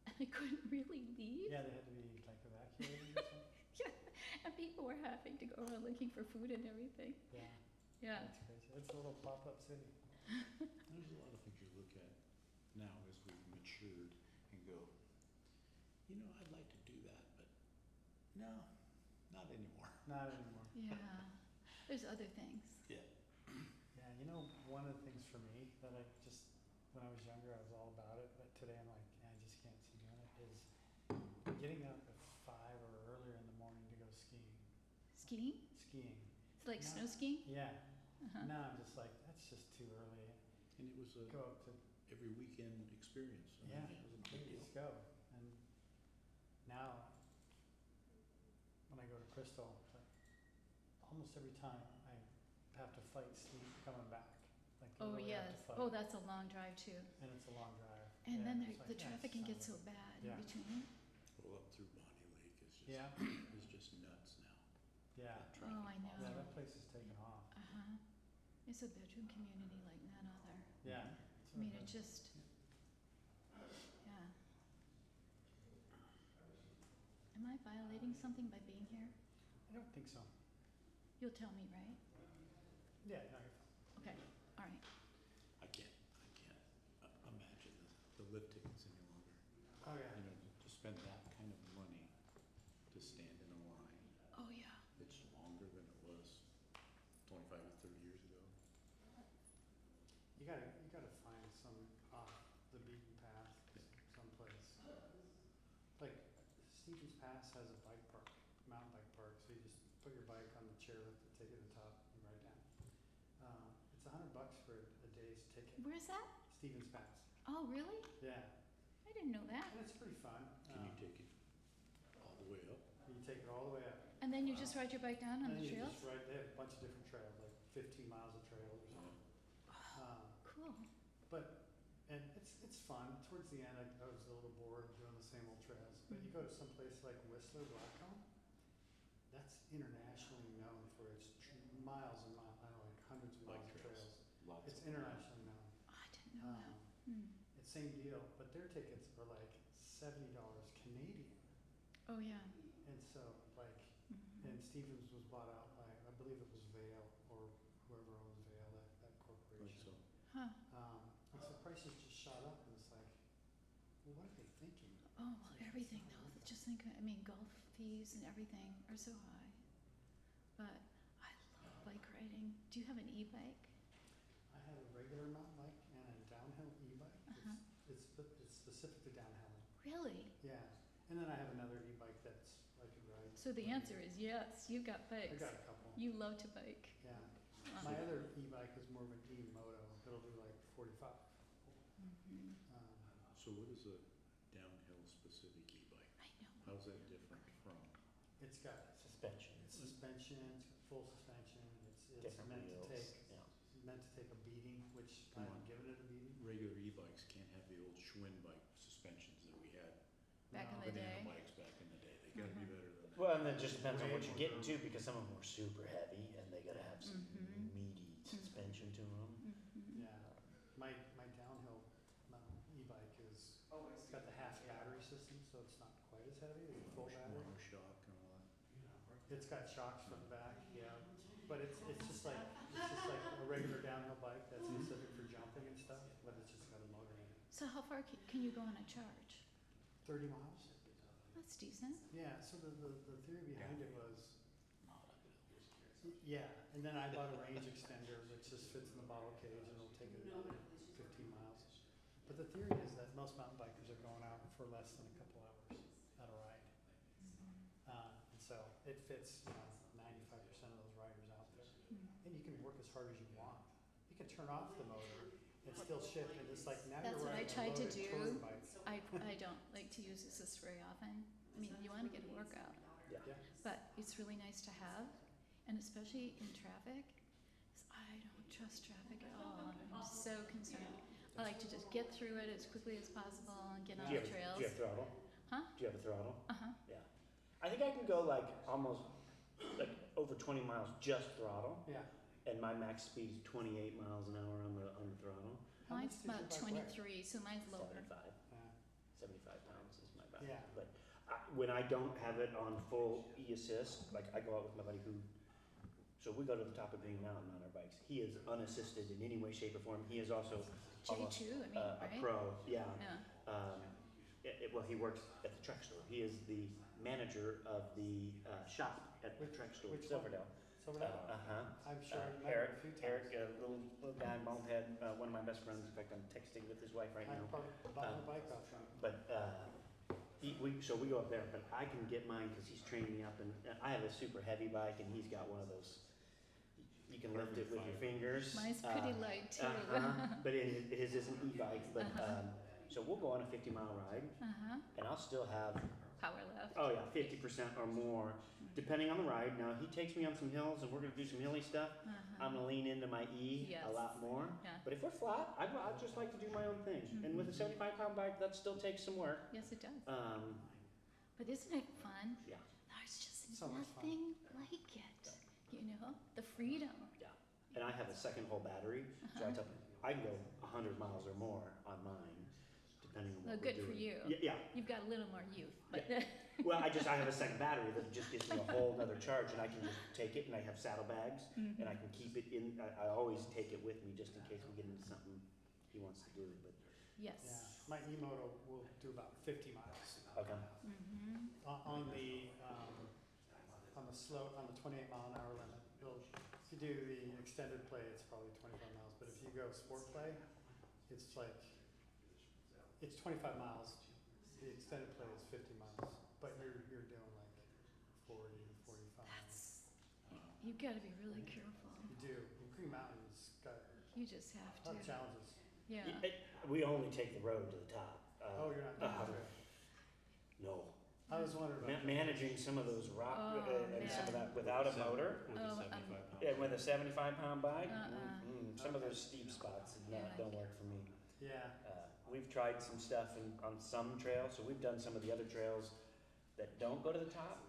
and they couldn't really leave? yeah, they had to be like evacuated or something. And people were having to go around looking for food and everything. Yeah, Yeah. that's crazy. It's a little pop-up city. There's a lot of things you look at now as we've matured and go, I'd like to do that, but no, not anymore. Not anymore. Yeah. There's other things. Yeah. Yeah, one of the things for me that when I was younger, I was all about it, but today I'm like, I just can't see doing it, is getting up at 5 or earlier in the morning to go skiing. Skiing? Skiing. It's like No. snow skiing? Yeah. Uh-huh. Now I'm just like, that's just too early. And it was Go up to every weekend experience. I Yeah, mean, it was a big big deal. go. And now, when I go to Crystal, like, almost every time I have to fight sleep coming back. Like, Oh, literally have yes. to fight. Oh, that's a long drive too. And it's a long drive. And Yeah, then it's like, the yeah, traffic can sounds get so like- bad Yeah. in between. Well, up through Bonnie Lake is just, Yeah, is just nuts now. yeah. That Oh, I traffic know. Yeah, volume. that place is taking off. Uh-huh. It's a bedroom community like none other. Yeah. I mean, it just, yeah. Am I violating something by being here? I don't think so. You'll tell me, right? Yeah, no, you're fine. Okay, all right. I can't imagine the lift tickets any longer. Oh, yeah. You know, to spend that kind of money to stand in a line, Oh, yeah. it's longer than it was 25 or 30 years ago. You gotta find some off the beaten path someplace. Like Stevens Pass has a bike park, mountain bike park, so you just put your bike on the chairlift, take it to the top, and ride down. It's $100 for a day's ticket. Where's that? Stevens Pass. Oh, really? Yeah, I didn't know that. and it's pretty fun. Can you take it all the way up? You take it all the way up. And then you just ride your bike down on And the then you trails? just ride, they have a bunch of different trails, like 15 miles of trails or something. Cool. But, and it's fun. Towards the end, I was a little bored doing the same old trails. But you go to some place like Whistler, Blackcomb, that's internationally known for its miles and miles, I don't know, like hundreds of Bike miles of trails. Lots It's of. internationally known. I didn't know that. Hmm. It's same deal, but their tickets are like $70 Canadian. Oh, yeah. And so, like, Mhm. and Stevens was bought out by, I believe it was Vail or whoever owns Vail, that Right, corporation. so, Huh. And so prices just shot up, and it's like, well, what are they thinking? Oh, well, everything though. Just think, I mean, golf fees and everything are so high. But I love bike riding. Do you have an e-bike? I have a regular mountain bike and a downhill e-bike. Uh-huh. It's specific to downhilling. Really? Yeah, and then I have another e-bike that's I could ride. So the answer is yes, you've got I bikes. got a couple. You love to bike. Yeah, Wow. my other e-bike is more of an e-moto. It'll do like 45. Mhm. so what is a downhill specific e-bike? I know. How's that different from? It's got Suspension. suspension, it's got full suspension. It's Different meant wheels. to take Yeah. a beating, which I Come haven't on. given it a beating. Regular e-bikes can't have the old Schwinn bike suspensions that we had. Back in No. the Banana day. bikes back in the day. They gotta be Mhm. better than that. Well, and it just depends on what you're getting to, because some of them are super heavy and they gotta have some Mhm. meaty suspension to them. Mhm. Yeah, my downhill e-bike is, it's got the half battery system, so it's not quite as heavy as a full battery. Monoshock and all that. It's got shocks from the back, yeah, but it's just like a regular downhill bike that's specific for jumping and stuff, but it's just got a motor in it. So how far can you go on a charge? 30 miles? That's decent. Yeah, so the theory behind it was, yeah, and then I bought a range extender, which just fits in the bottle cage and it'll take it 15 miles. But the theory is that most mountain bikers are going out for less than a couple hours at a ride. And so it fits, 95% of those riders out there. And you can work as hard as you want. You can turn off the motor and still shift, and it's like now That's you're what I riding a tried to loaded do. touring bike. I don't like to use this very often. I mean, you want to get a workout, Yeah. Yeah, but it's really nice to have, and especially in traffic. 'Cause I don't trust traffic at all. I'm so concerned. I like to just get through it as quickly as possible and get on Do you the have, trails. do you have throttle? Huh? Do you have a throttle? Uh-huh. Yeah. I think I can go like almost, like over 20 miles just throttle, yeah. and my max speed is 28 miles an hour on the throttle. How much Mine's does your about bike weigh? 23, so mine's lower. 75. Yeah. 75 pounds is my bike. Yeah. But when I don't have it on full e-assist, like I go out with my buddy who, so we go to the top of Green Mountain on our bikes. He is unassisted in any way, shape, or form. He is also almost J2, I mean, a right? pro. Yeah. Yeah. Well, he works at the Trek store. He is the manager of the shop at the Trek store in Which one? Silverdale. Silverdale? Uh-huh. I'm sure I've met Eric, him a few times. Eric, little guy, bald head, one of my best friends. In fact, I'm texting with his wife right I now. probably bought a bike off from him. But so we go up there, but I can get mine because he's trained me up, and I have a super heavy bike, and he's got one of those. you can lift it with your fingers. Mine's pretty light too. But his is an e-bike, but, so we'll go on a 50-mile ride, Uh-huh, and I'll still have, power left. oh yeah, 50% or more, depending on the ride. Now, he takes me on some hills, and we're gonna do some hilly stuff. I'm gonna lean into my E Yes. a lot more. Yeah. But if we're flat, I'd just like to do my own thing. And with a 75-pound bike, that still takes some work. Yes, it does. But But isn't it fun? yeah, There's just So much fun. nothing like it, you know, the freedom. yeah. And I have a second hole battery, so I tell I can go 100 miles or more on mine, depending on Well, what we're good doing. for you. Yeah. You've got a little more youth, but Well, I have a second battery that just gives me a whole nother charge, and I can just take it, and I have saddlebags, and I can keep it in. I always take it with me just in case we get into something he wants to do. But yes. Yeah, my e-moto will do about 50 miles. okay, On the slow, on the 28-mile-an-hour limit, if you do the extended play, it's probably 25 miles, but if you go sport play, it's like, it's 25 miles, the extended play is 50 miles, but you're doing like 40 to 45. That's, you've got to be really careful. You do, and Green Mountain's got You just have a lot of to. challenges. Yeah. we only take the road to the top. Oh, you're not doing it. No. I was wondering about that. Managing some of those rock Oh, and some of man. that without a motor, With Oh, a 75 pound. and with a 75-pound bike, some of Okay. those steep spots Yeah, don't work for me. Yeah, We've tried some stuff on some trails, so we've done some of the other trails that don't go to the top.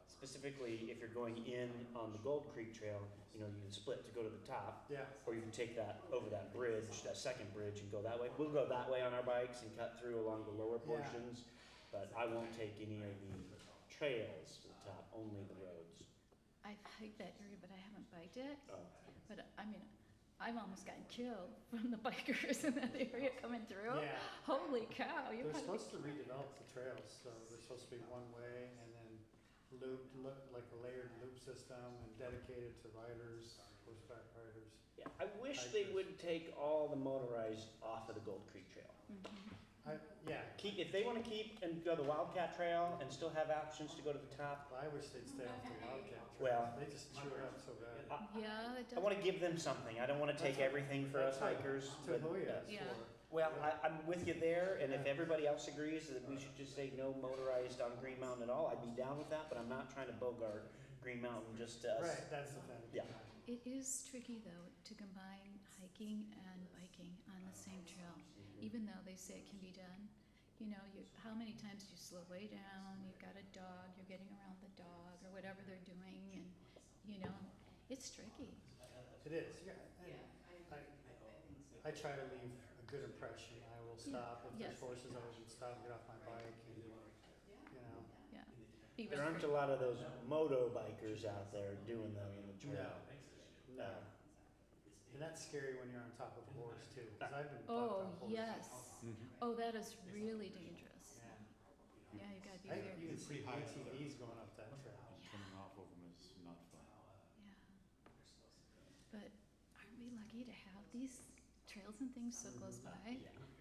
Specifically, if you're going in on the Gold Creek Trail, you can split to go to the top, yeah. or you can take that over that bridge, that second bridge, and go that way. We'll go that way on our bikes and cut through along the lower Yeah. portions, but I won't take any of the trails to the top, only the roads. I've hiked that area, but I haven't biked it. Oh. But I mean, I've almost gotten killed from the bikers in that area coming through. Yeah. Holy cow! You They're gotta be- supposed to redevelop the trails, so they're supposed to be one way and then like a layered loop system and dedicated to riders, horseback riders. Yeah, I wish they would take all the motorized off of the Gold Creek Trail. Yeah, If they want to keep and go the Wildcat Trail and still have options to go to the top, well, I wish they'd stay off the Wildcat Trail. Well, They just chew it up so bad. Yeah, it does. I want to give them something. I don't want to take That's what- everything for us that's what hikers. But, Tahoe is Yeah. for. well, I'm with you there, and if everybody else agrees that we should just say no motorized on Green Mountain at all, I'd be down with that, but I'm not trying to bogart Green Mountain just to us. Right, that's the thing. Yeah. It is tricky though to combine hiking and biking on the same trail, even though they say it can be done. How many times do you slow way down, you've got a dog, you're getting around the dog or whatever they're doing and, it's tricky. It is, yeah. And I try to leave a good impression. I will stop if there's Yes. horses, I will stop and get off my bike and, Yeah. Be There aren't a respectful. lot of those moto bikers out there doing them in the trail. No. And that's scary when you're on top of a horse too, because I've been Oh, bucked off horses. yes. Oh, that is really dangerous. Yeah. Yeah, you gotta be I, very, you can see ATVs going up that trail. Coming off of them is not fun. yeah. But aren't we lucky to have these trails and things so close by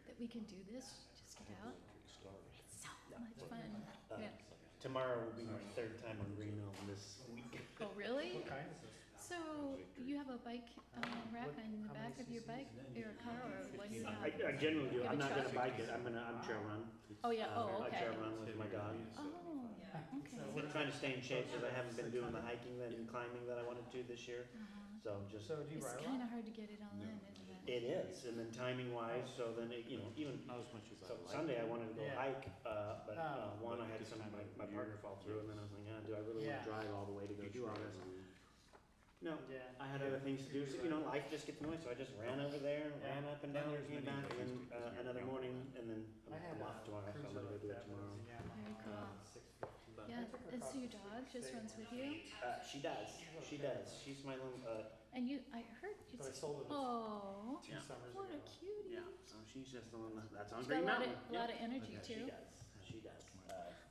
that we can do this, just get out? It's so much fun. Yeah. Tomorrow will be my third time on Green Mountain this week. Oh, really? What kind is this? So you have a bike rack on the back of your bike, your car, or what do you have? I generally do. You have I'm a not gonna truck? bike it. I'm trail run. Oh, yeah, oh, I okay. trail run with my dog. Oh, okay. I'm trying to stay in shape because I haven't been doing the hiking and climbing that I wanted to this year. So I'm just, So do you It's ride a kinda lot? hard to get it all in, isn't it? it is. And then timing wise, so then even Not as much as I so like. Sunday I wanted to go Yeah. hike, but Oh. one I had my partner fall through, and then I was like, do I really want Yeah. to drive all the way to go do all this? No, Yeah. I had other things to do. So life just gets in the way. So I just ran over there, ran up and down, came back, and then another morning, and then I had I'm a off tomorrow. So I'm cruiser gonna go like do it that, but it tomorrow. was a Yamaha. Very cool. 650. Yeah, and so your dog just runs with you? She does. She does. She's my little. And I heard you. So I sold it Oh, 2 Yeah. summers what a ago. cutie. Yeah. So she's just the one that's on She's got Green a lot Mountain. of, lot of energy She too. does. She does.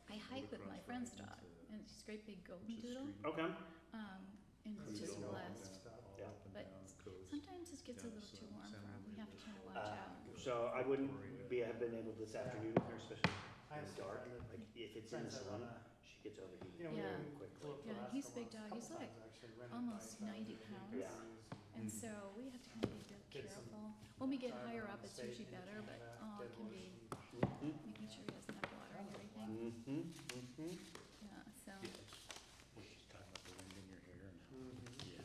I hike with my friend's dog, and she's a great big golden doodle, Okay. and it's just a blast. Yeah. But sometimes it gets a little too warm for her, we have to kind of watch out. So I wouldn't have been able this afternoon with her, especially I in have the dark. friends that- Like if it's in the friends that sun, wanna she gets overheated You know, Yeah. very quickly. flew up to Yeah, Alaska he's a big once, dog. couple He's like times actually, rented almost bikes out 90 of pounds. the Yeah. cruises And so we have to kind of be real Did some careful. When we get drive higher around up, the it's state usually into better, but Canada, it can Deadwood be Mhm, making sure he doesn't have water and everything. mhm, mhm. Yeah, so, We're just talking about the wind in your hair and, Mhm. yeah.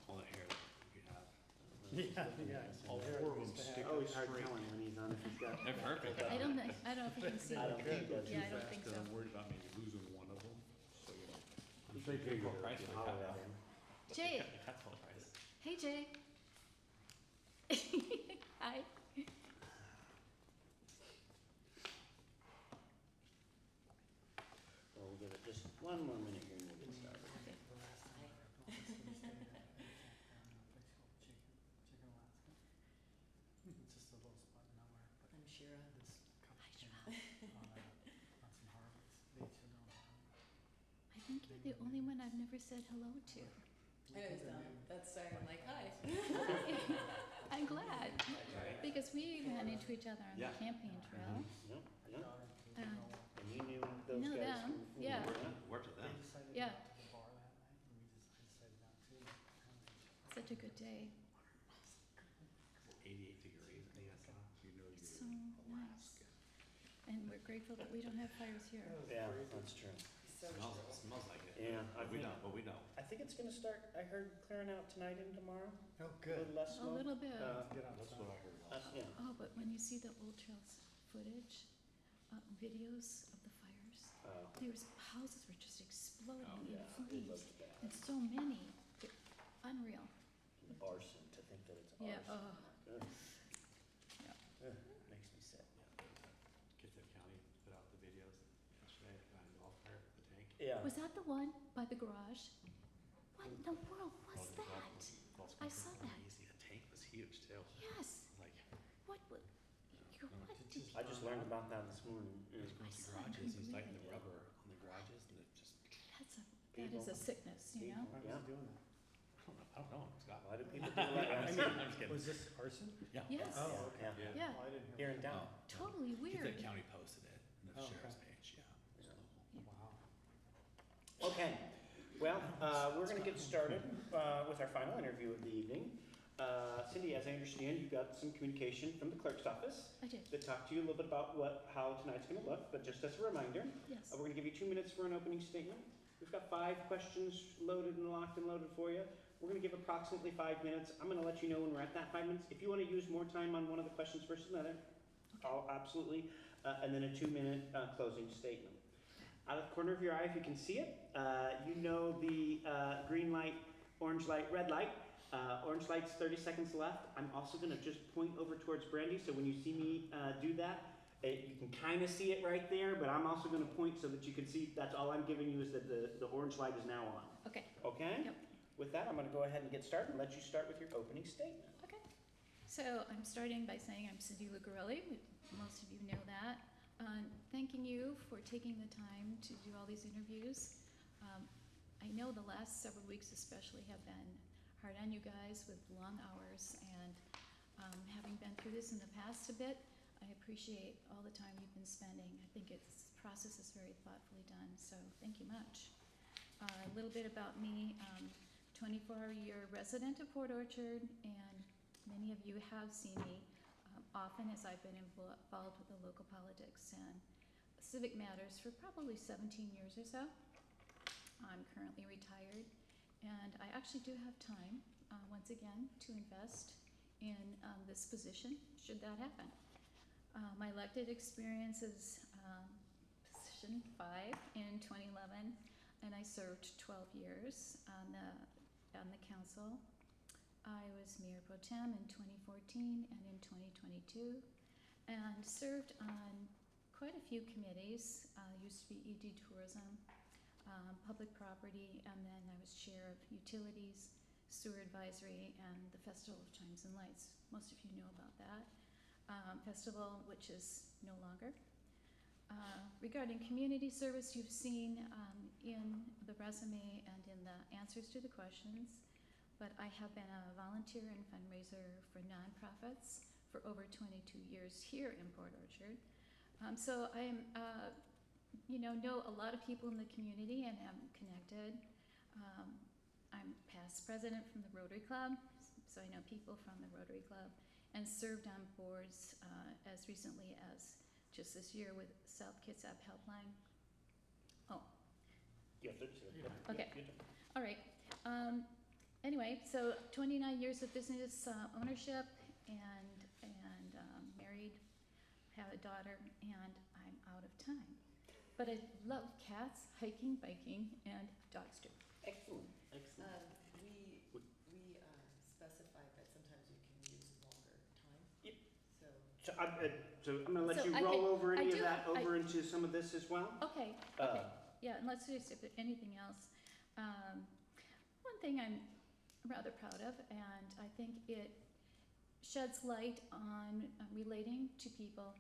All that hair that you have. Yeah, All Eric four of used them to stick have- Always hard telling when he's on if he's got. They're perfect. I don't know if you can see I it. don't think he does. Yeah, I don't think so. Cause I'm worried about maybe losing one of them, so you know. You pay pretty full price You for the holler cut at though. him. Jay. The cut's full price. Hey, Jay. Hi. Well, we'll give it just one more minute here and we'll get started. Okay. Chicken Alaska. It's just a little spot nowhere, but I'm Shira. this couple came out on some harvests. They should know. I think you're the only one I've never said hello to. I always don't. That's why I'm like, hi. I'm glad, because we ran into each other on the Yeah. campaign trail. Yep, yep. Um, And you knew those Know guys them, from before, yeah. Worked with They them. decided Yeah. to go to the bar that night, and I decided not to. Such a good day. 88 degrees, I think I saw. You know It's you're so in nice. Alaska. And we're grateful that we don't have fires here. Yeah, that's true. Smells like it. Yeah, I But we think, don't, but we don't. I think it's gonna start, I heard clearing out tonight and tomorrow, Oh, a good. little less A smoke. little bit. Get That's outside. what I heard. Yeah. Oh, but when you see the old trails footage, videos of the fires, Oh, there's houses were just exploding oh, in yeah, it flames. looked bad. And so many. They're unreal. And arson, to think that it's Yeah, arson. oh. Ugh. Yeah. Ugh, makes me sick. Kitsap County put out the videos yesterday on golf cart with the tank. Yeah. Was that the one by the garage? What in the world was Golf- that? golf I cart saw was that. Easy, the tank was huge too. Yes. Like, What, what did I just learned about that this morning. Yeah. he's going to saw it, garages, he's couldn't lighting believe the it. rubber on the garages and it just, that is a sickness, you know? Why was Yeah. he doing that? I don't know, Scott. Why do people do that? I'm just kidding. Was this arson? Yeah. Yes. Oh, okay. Yeah. Yeah, Well, I didn't Here hear. in town. totally weird. Kitsap County posted it in the Oh, sheriff's okay. page, yeah. It was local. Wow. Okay, well, we're gonna get started, with our final interview of the evening. Cindy, as I understand, you got some communication from the clerk's office I did, that talked to you a little bit about how tonight's gonna look, but just as a reminder, yes. we're gonna give you 2 minutes for an opening statement. We've got 5 questions loaded and locked and loaded for you. We're gonna give approximately 5 minutes. I'm gonna let you know when we're at that 5 minutes. If you wanna use more time on one of the questions versus another, I'll absolutely, and then a 2-minute closing statement. Out of the corner of your eye, if you can see it, you know the green light, orange light, red light. Orange light's 30 seconds left. I'm also gonna just point over towards Brandy, so when you see me do that, you can kind of see it right there, but I'm also gonna point so that you can see, that's all I'm giving you is that the orange light is now on. Okay, Okay? Yep. With that, I'm gonna go ahead and get started and let you start with your opening statement. okay. So I'm starting by saying I'm Cindy Lucarelli. Most of you know that. Thanking you for taking the time to do all these interviews. I know the last several weeks especially have been hard on you guys with long hours, and having been through this in the past a bit, I appreciate all the time you've been spending. I think this process is very thoughtfully done, so thank you much. A little bit about me, 24-year resident of Port Orchard, and many of you have seen me often as I've been involved with the local politics and civic matters for probably 17 years or so. I'm currently retired, and I actually do have time, once again, to invest in this position, should that happen. My elected experience is position 5 in 2011, and I served 12 years on the council. I was Mayor Pro Tem in 2014 and in 2022, and served on quite a few committees. Used to be ED Tourism, Public Property, and then I was Chair of Utilities, Sewer Advisory, and the Festival of Chimes and Lights. Most of you know about that festival, which is no longer. Regarding community service, you've seen in the resume and in the answers to the questions, but I have been a volunteer and fundraiser for nonprofits for over 22 years here in Port Orchard. So I am know a lot of people in the community and am connected. I'm past president from the Rotary Club, so I know people from the Rotary Club, and served on boards as recently as just this year with South Kitsap Helpline. Oh, Yeah, 30 seconds. Okay. You're done. all right. Anyway, so 29 years of business ownership, and married, have a daughter, and I'm out of time. But I love cats, hiking, biking, and dogs too. Excellent, excellent. We specified that sometimes you can use longer time. Yep. So, So I'm gonna let So you I roll can- over I any of do- that I- over into some of this as well. Okay, okay. Yeah, and let's see if there's anything else. One thing I'm rather proud of, and I think it sheds light on relating to people.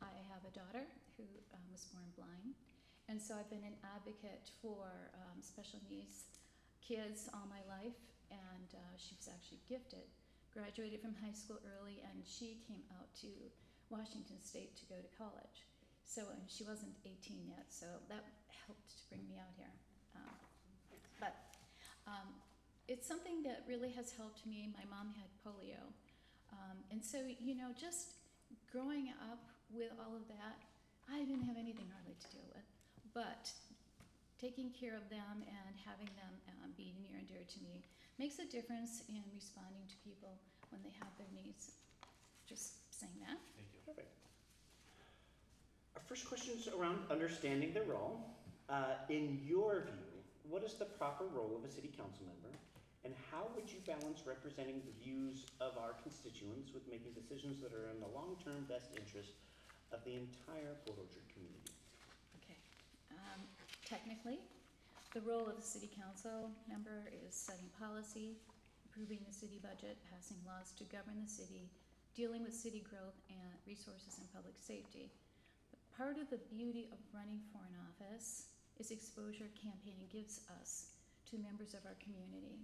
I have a daughter who was born blind, and so I've been an advocate for special needs kids all my life, and she was actually gifted. Graduated from high school early, and she came out to Washington State to go to college. So, and she wasn't 18 yet, so that helped to bring me out here. But it's something that really has helped me. My mom had polio. And so, just growing up with all of that, I didn't have anything hardly to deal with. But taking care of them and having them be near and dear to me makes a difference in responding to people when they have their needs. Just saying that. Thank you. Perfect. Our first question is around understanding the role. In your view, what is the proper role of a city council member, and how would you balance representing the views of our constituents with making decisions that are in the long-term best interest of the entire Port Orchard community? Okay. Technically, the role of the city council member is setting policy, approving the city budget, passing laws to govern the city, dealing with city growth and resources and public safety. But part of the beauty of running for an office is exposure campaigning gives us to members of our community.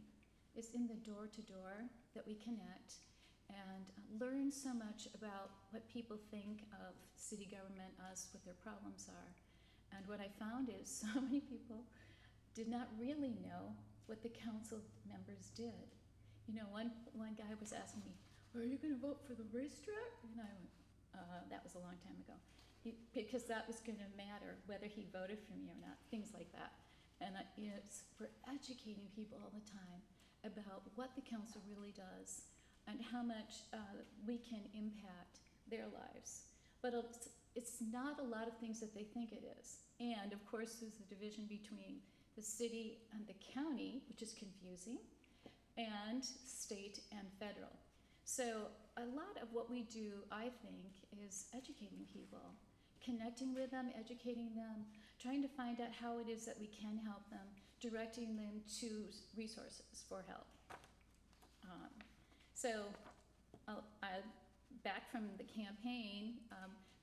It's in the door-to-door that we connect and learn so much about what people think of city government, us, what their problems are. And what I found is so many people did not really know what the council members did. One guy was asking me, "Are you going to vote for the racetrack?" And I went, that was a long time ago. Because that was going to matter, whether he voted for me or not, things like that. And we're educating people all the time about what the council really does and how much we can impact their lives. But it's not a lot of things that they think it is. And of course, there's the division between the city and the county, which is confusing, and state and federal. So a lot of what we do, I think, is educating people, connecting with them, educating them, trying to find out how it is that we can help them, directing them to resources for help. Back from the campaign,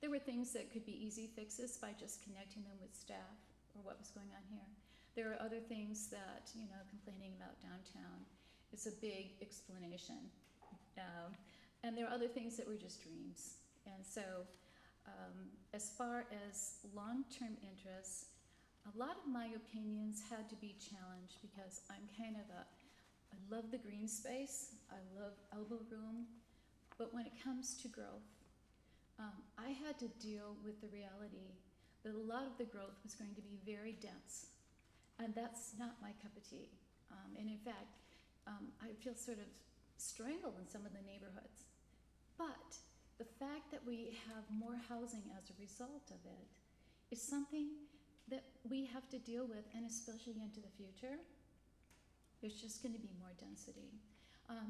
there were things that could be easy fixes by just connecting them with staff or what was going on here. There are other things that, complaining about downtown is a big explanation. And there are other things that were just dreams. And so, as far as long-term interests, a lot of my opinions had to be challenged because I'm I love the green space, I love elbow room, but when it comes to growth, I had to deal with the reality that a lot of the growth was going to be very dense, and that's not my cup of tea. And in fact, I feel sort of strangled in some of the neighborhoods. But the fact that we have more housing as a result of it is something that we have to deal with, and especially into the future, there's just going to be more density.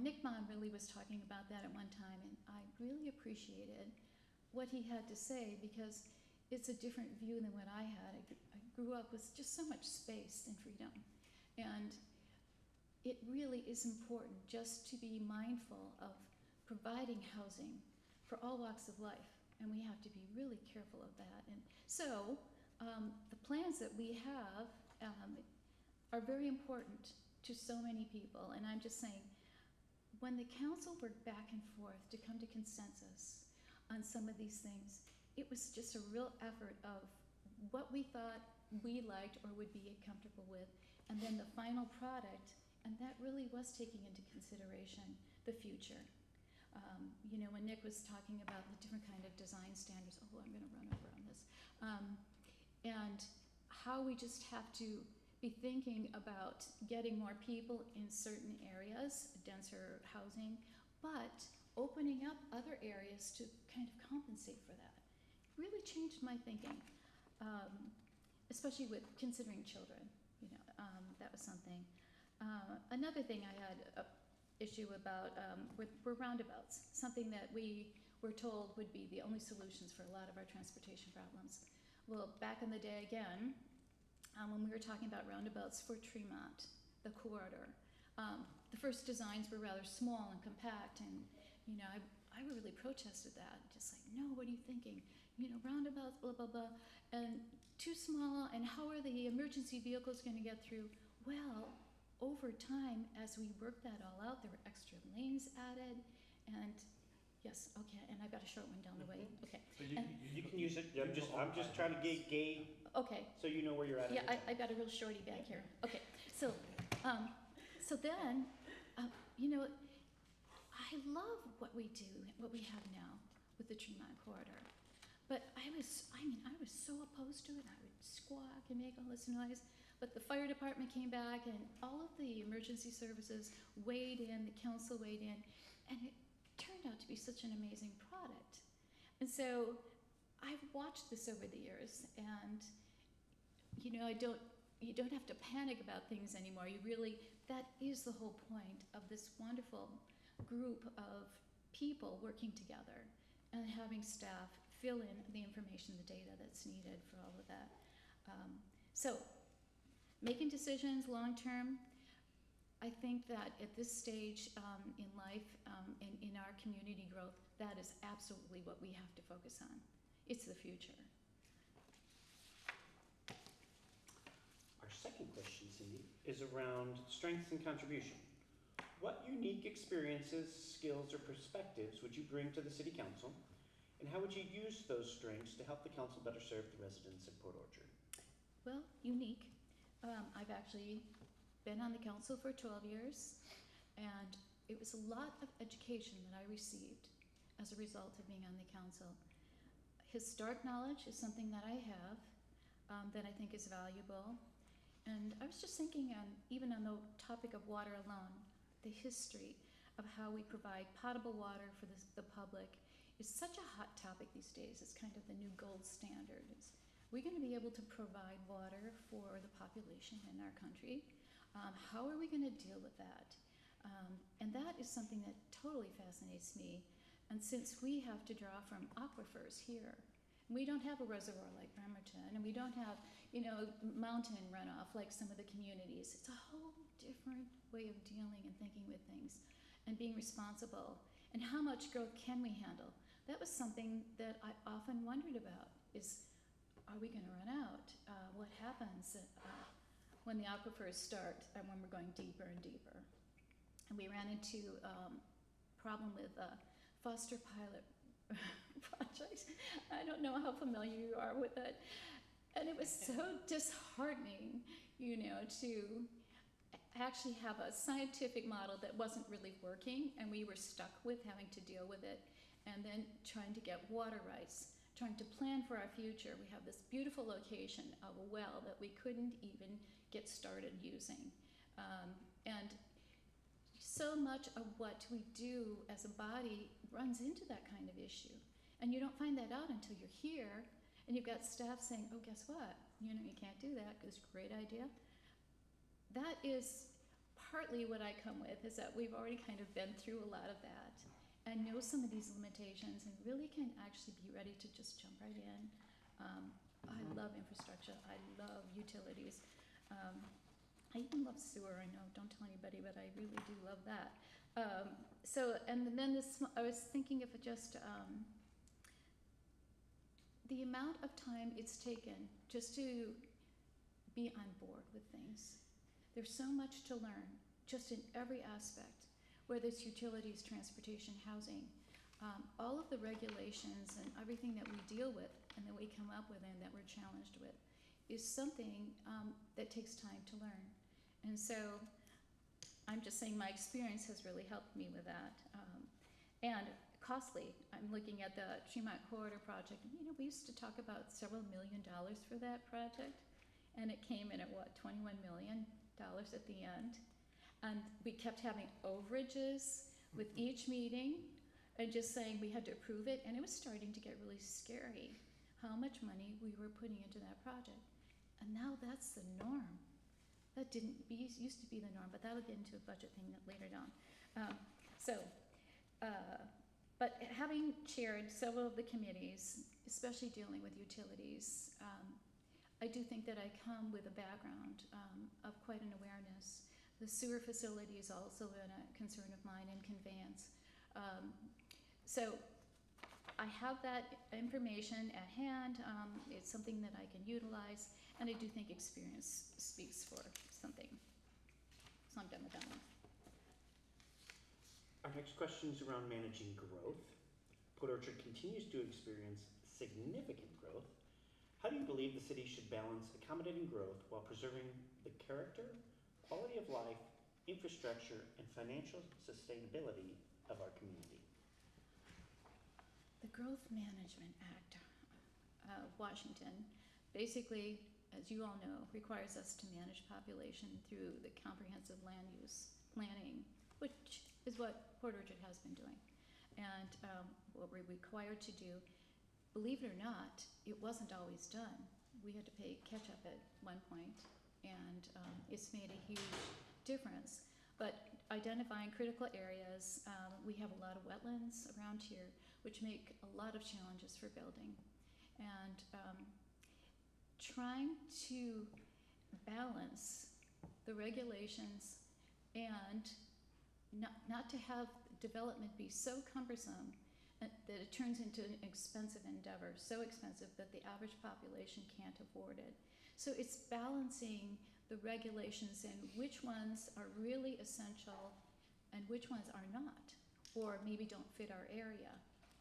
Nick Mon really was talking about that at one time, and I really appreciated what he had to say because it's a different view than what I had. I grew up with just so much space and freedom, and it really is important just to be mindful of providing housing for all walks of life, and we have to be really careful of that. And so the plans that we have are very important to so many people, and I'm just saying, when the council worked back and forth to come to consensus on some of these things, it was just a real effort of what we thought we liked or would be comfortable with, and then the final product, and that really was taking into consideration the future. You know, when Nick was talking about the different kind of design standards, oh, I'm gonna run over on this, and how we just have to be thinking about getting more people in certain areas, denser housing, but opening up other areas to kind of compensate for that. Really changed my thinking, especially with considering children, you know, that was something. Another thing I had a issue about were roundabouts, something that we were told would be the only solutions for a lot of our transportation problems. Well, back in the day again, when we were talking about roundabouts for Tremont, the corridor, the first designs were rather small and compact, and you know, I really protested that, just like, no, what are you thinking? You know, roundabouts, blah, blah, blah, and too small, and how are the emergency vehicles gonna get through? Well, over time, as we worked that all out, there were extra lanes added, and yes, okay, and I've got a short one down the way, okay. But You can use it, I'm just trying to gauge, Okay, so you know where you're at. yeah, I've got a real shorty back here. Okay, so then, you know, I love what we do, what we have now with the Tremont corridor. But I was so opposed to it. I would squawk and make all this noise. But the fire department came back, and all of the emergency services weighed in, the council weighed in, and it turned out to be such an amazing product. And so I've watched this over the years, and you know, you don't have to panic about things anymore. You really, that is the whole point of this wonderful group of people working together and having staff fill in the information, the data that's needed for all of that. So making decisions long-term, I think that at this stage in life, in our community growth, that is absolutely what we have to focus on. It's the future. Our second question, Cindy, is around strengths and contribution. What unique experiences, skills, or perspectives would you bring to the City Council? And how would you use those strengths to help the council better serve the residents of Port Orchard? Well, unique. I've actually been on the council for 12 years, and it was a lot of education that I received as a result of being on the council. Historic knowledge is something that I have that I think is valuable. And I was just thinking even on the topic of water alone, the history of how we provide potable water for the public is such a hot topic these days. It's kind of the new gold standard. We're going to be able to provide water for the population in our country. How are we going to deal with that? And that is something that totally fascinates me. And since we have to draw from aquifers here, we don't have a reservoir like Bremerton, and we don't have, you know, mountain runoff like some of the communities. It's a whole different way of dealing and thinking with things and being responsible. And how much growth can we handle? That was something that I often wondered about, is are we going to run out? What happens when the aquifers start and when we're going deeper and deeper? And we ran into a problem with Foster Pilot project. I don't know how familiar you are with it. And it was so disheartening, you know, to actually have a scientific model that wasn't really working, and we were stuck with having to deal with it, and then trying to get water rights, trying to plan for our future. We have this beautiful location of a well that we couldn't even get started using. And so much of what we do as a body runs into that kind of issue. And you don't find that out until you're here, and you've got staff saying, oh, guess what? You know, you can't do that, because great idea. That is partly what I come with, is that we've already kind of been through a lot of that and know some of these limitations and really can actually be ready to just jump right in. I love infrastructure. I love utilities. I even love sewer, I know, don't tell anybody, but I really do love that. And then I was thinking of just the amount of time it's taken just to be on board with things. There's so much to learn, just in every aspect, whether it's utilities, transportation, housing. all of the regulations and everything that we deal with and that we come up with and that we're challenged with is something that takes time to learn. And so I'm just saying my experience has really helped me with that. And costly. I'm looking at the Tremont Corridor project. You know, we used to talk about several $1 million for that project, and it came in at what, $21 million at the end. And we kept having overages with each meeting and just saying we had to approve it, and it was starting to get really scary how much money we were putting into that project. And now that's the norm. That used to be the norm, but that'll get into a budget thing later on. But having chaired several of the committees, especially dealing with utilities, I do think that I come with a background of quite an awareness. The sewer facility is also a concern of mine, and conveyance. So I have that information at hand. It's something that I can utilize, and I do think experience speaks for something. So I'm done with that one. Our next question is around managing growth. Port Orchard continues to experience significant growth. How do you believe the city should balance accommodating growth while preserving the character, quality of life, infrastructure, and financial sustainability of our community? The Growth Management Act of Washington basically, as you all know, requires us to manage population through the comprehensive land use planning, which is what Port Orchard has been doing. And what we're required to do, believe it or not, it wasn't always done. We had to pay catch up at one point, and it's made a huge difference. But identifying critical areas, we have a lot of wetlands around here, which make a lot of challenges for building. And trying to balance the regulations and not to have development be so cumbersome that it turns into an expensive endeavor, so expensive that the average population can't afford it. So it's balancing the regulations and which ones are really essential and which ones are not, or maybe don't fit our area,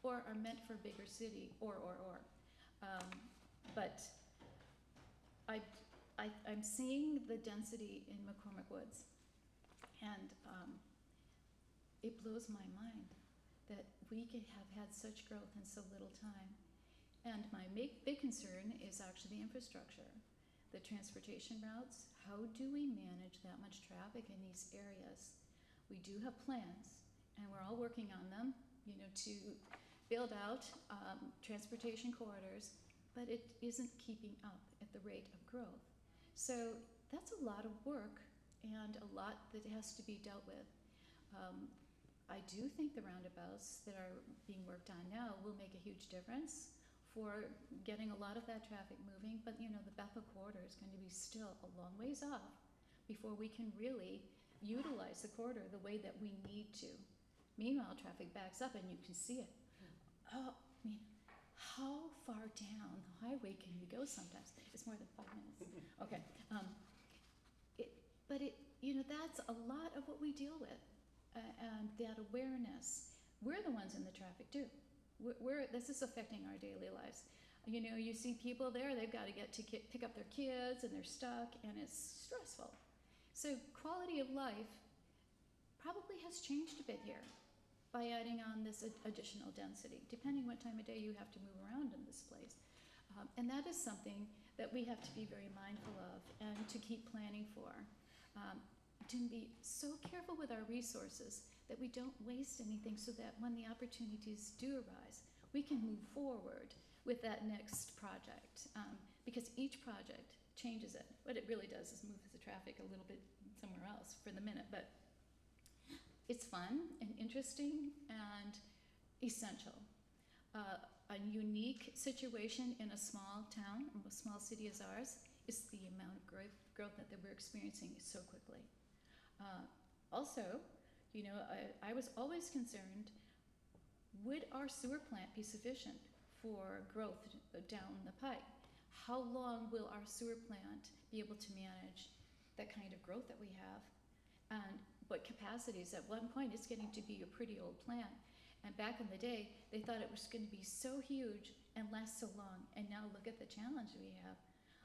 or are meant for a bigger city, or. But I'm seeing the density in McCormick Woods, and it blows my mind that we could have had such growth in so little time. And my big concern is actually the infrastructure, the transportation routes. How do we manage that much traffic in these areas? We do have plans, and we're all working on them, you know, to build out transportation corridors, but it isn't keeping up at the rate of growth. So that's a lot of work and a lot that has to be dealt with. I do think the roundabouts that are being worked on now will make a huge difference for getting a lot of that traffic moving, but you know, the Bethel corridor is going to be still a long ways off before we can really utilize the corridor the way that we need to. Meanwhile, traffic backs up and you can see it. Oh, I mean, how far down the highway can you go sometimes? It's more than 5 minutes. Okay. But you know, that's a lot of what we deal with. And that awareness, we're the ones in the traffic too. This is affecting our daily lives. You know, you see people there, they've got to pick up their kids and they're stuck, and it's stressful. So quality of life probably has changed a bit here by adding on this additional density, depending what time of day you have to move around in this place. And that is something that we have to be very mindful of and to keep planning for. To be so careful with our resources that we don't waste anything, so that when the opportunities do arise, we can move forward with that next project. Because each project changes it. What it really does is move the traffic a little bit somewhere else for the minute, but it's fun and interesting and essential. A unique situation in a small town, a small city as ours, is the amount of growth that we're experiencing so quickly. Also, you know, I was always concerned, would our sewer plant be sufficient for growth down the pike? How long will our sewer plant be able to manage that kind of growth that we have? And what capacities? At one point, it's getting to be a pretty old plant. And back in the day, they thought it was going to be so huge and last so long. And now look at the challenge we have.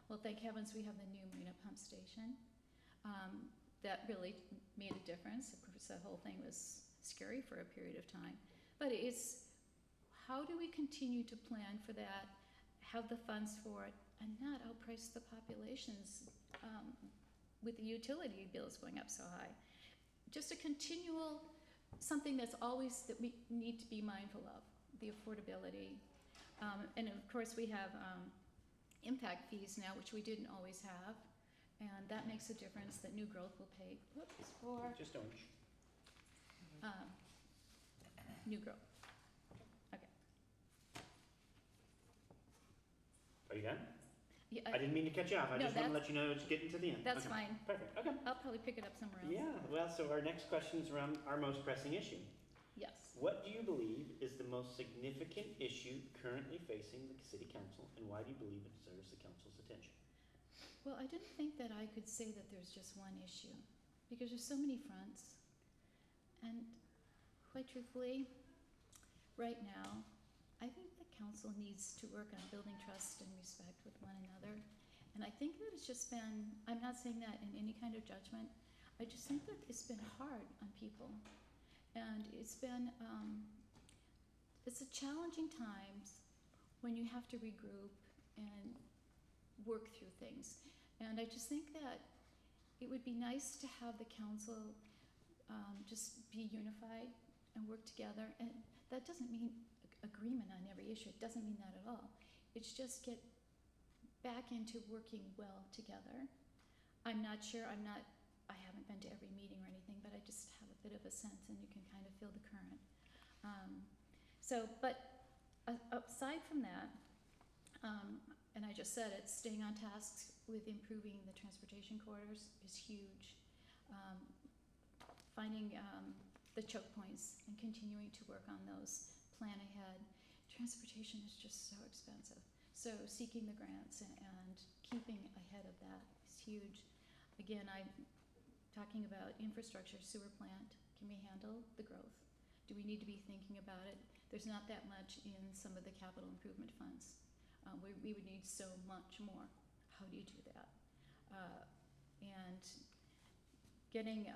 Well, thank heavens we have the new Marina Pump Station. That really made a difference. Of course, the whole thing was scary for a period of time. But it's, how do we continue to plan for that, have the funds for it, and not outprice the populations with the utility bills going up so high? Just a continual, something that's always, that we need to be mindful of, the affordability. And of course, we have impact fees now, which we didn't always have. And that makes a difference that new growth will pay, for Just orange. new growth. Okay. Are you done? Yeah, I didn't mean to cut you off. I No, just want to that's- let you know it's getting to the end. that's Okay. fine. Perfect. Okay. I'll probably pick it up somewhere else. Yeah. Well, so our next question is around our most pressing issue. Yes. What do you believe is the most significant issue currently facing the city council, and why do you believe it deserves the council's attention? Well, I didn't think that I could say that there's just one issue, because there's so many fronts. And quite truthfully, right now, I think the council needs to work on building trust and respect with one another. And I think that it's just been, I'm not saying that in any kind of judgment, I just think that it's been hard on people. And it's been, it's a challenging times when you have to regroup and work through things. And I just think that it would be nice to have the council just be unified and work together. And that doesn't mean agreement on every issue. It doesn't mean that at all. It's just get back into working well together. I'm not sure, I haven't been to every meeting or anything, but I just have a bit of a sense and you can kind of feel the current. But aside from that, and I just said it, staying on task with improving the transportation corridors is huge. Finding the choke points and continuing to work on those, plan ahead. Transportation is just so expensive. So seeking the grants and keeping ahead of that is huge. Again, I'm talking about infrastructure, sewer plant. Can we handle the growth? Do we need to be thinking about it? There's not that much in some of the capital improvement funds. We would need so much more. How do you do that? And getting,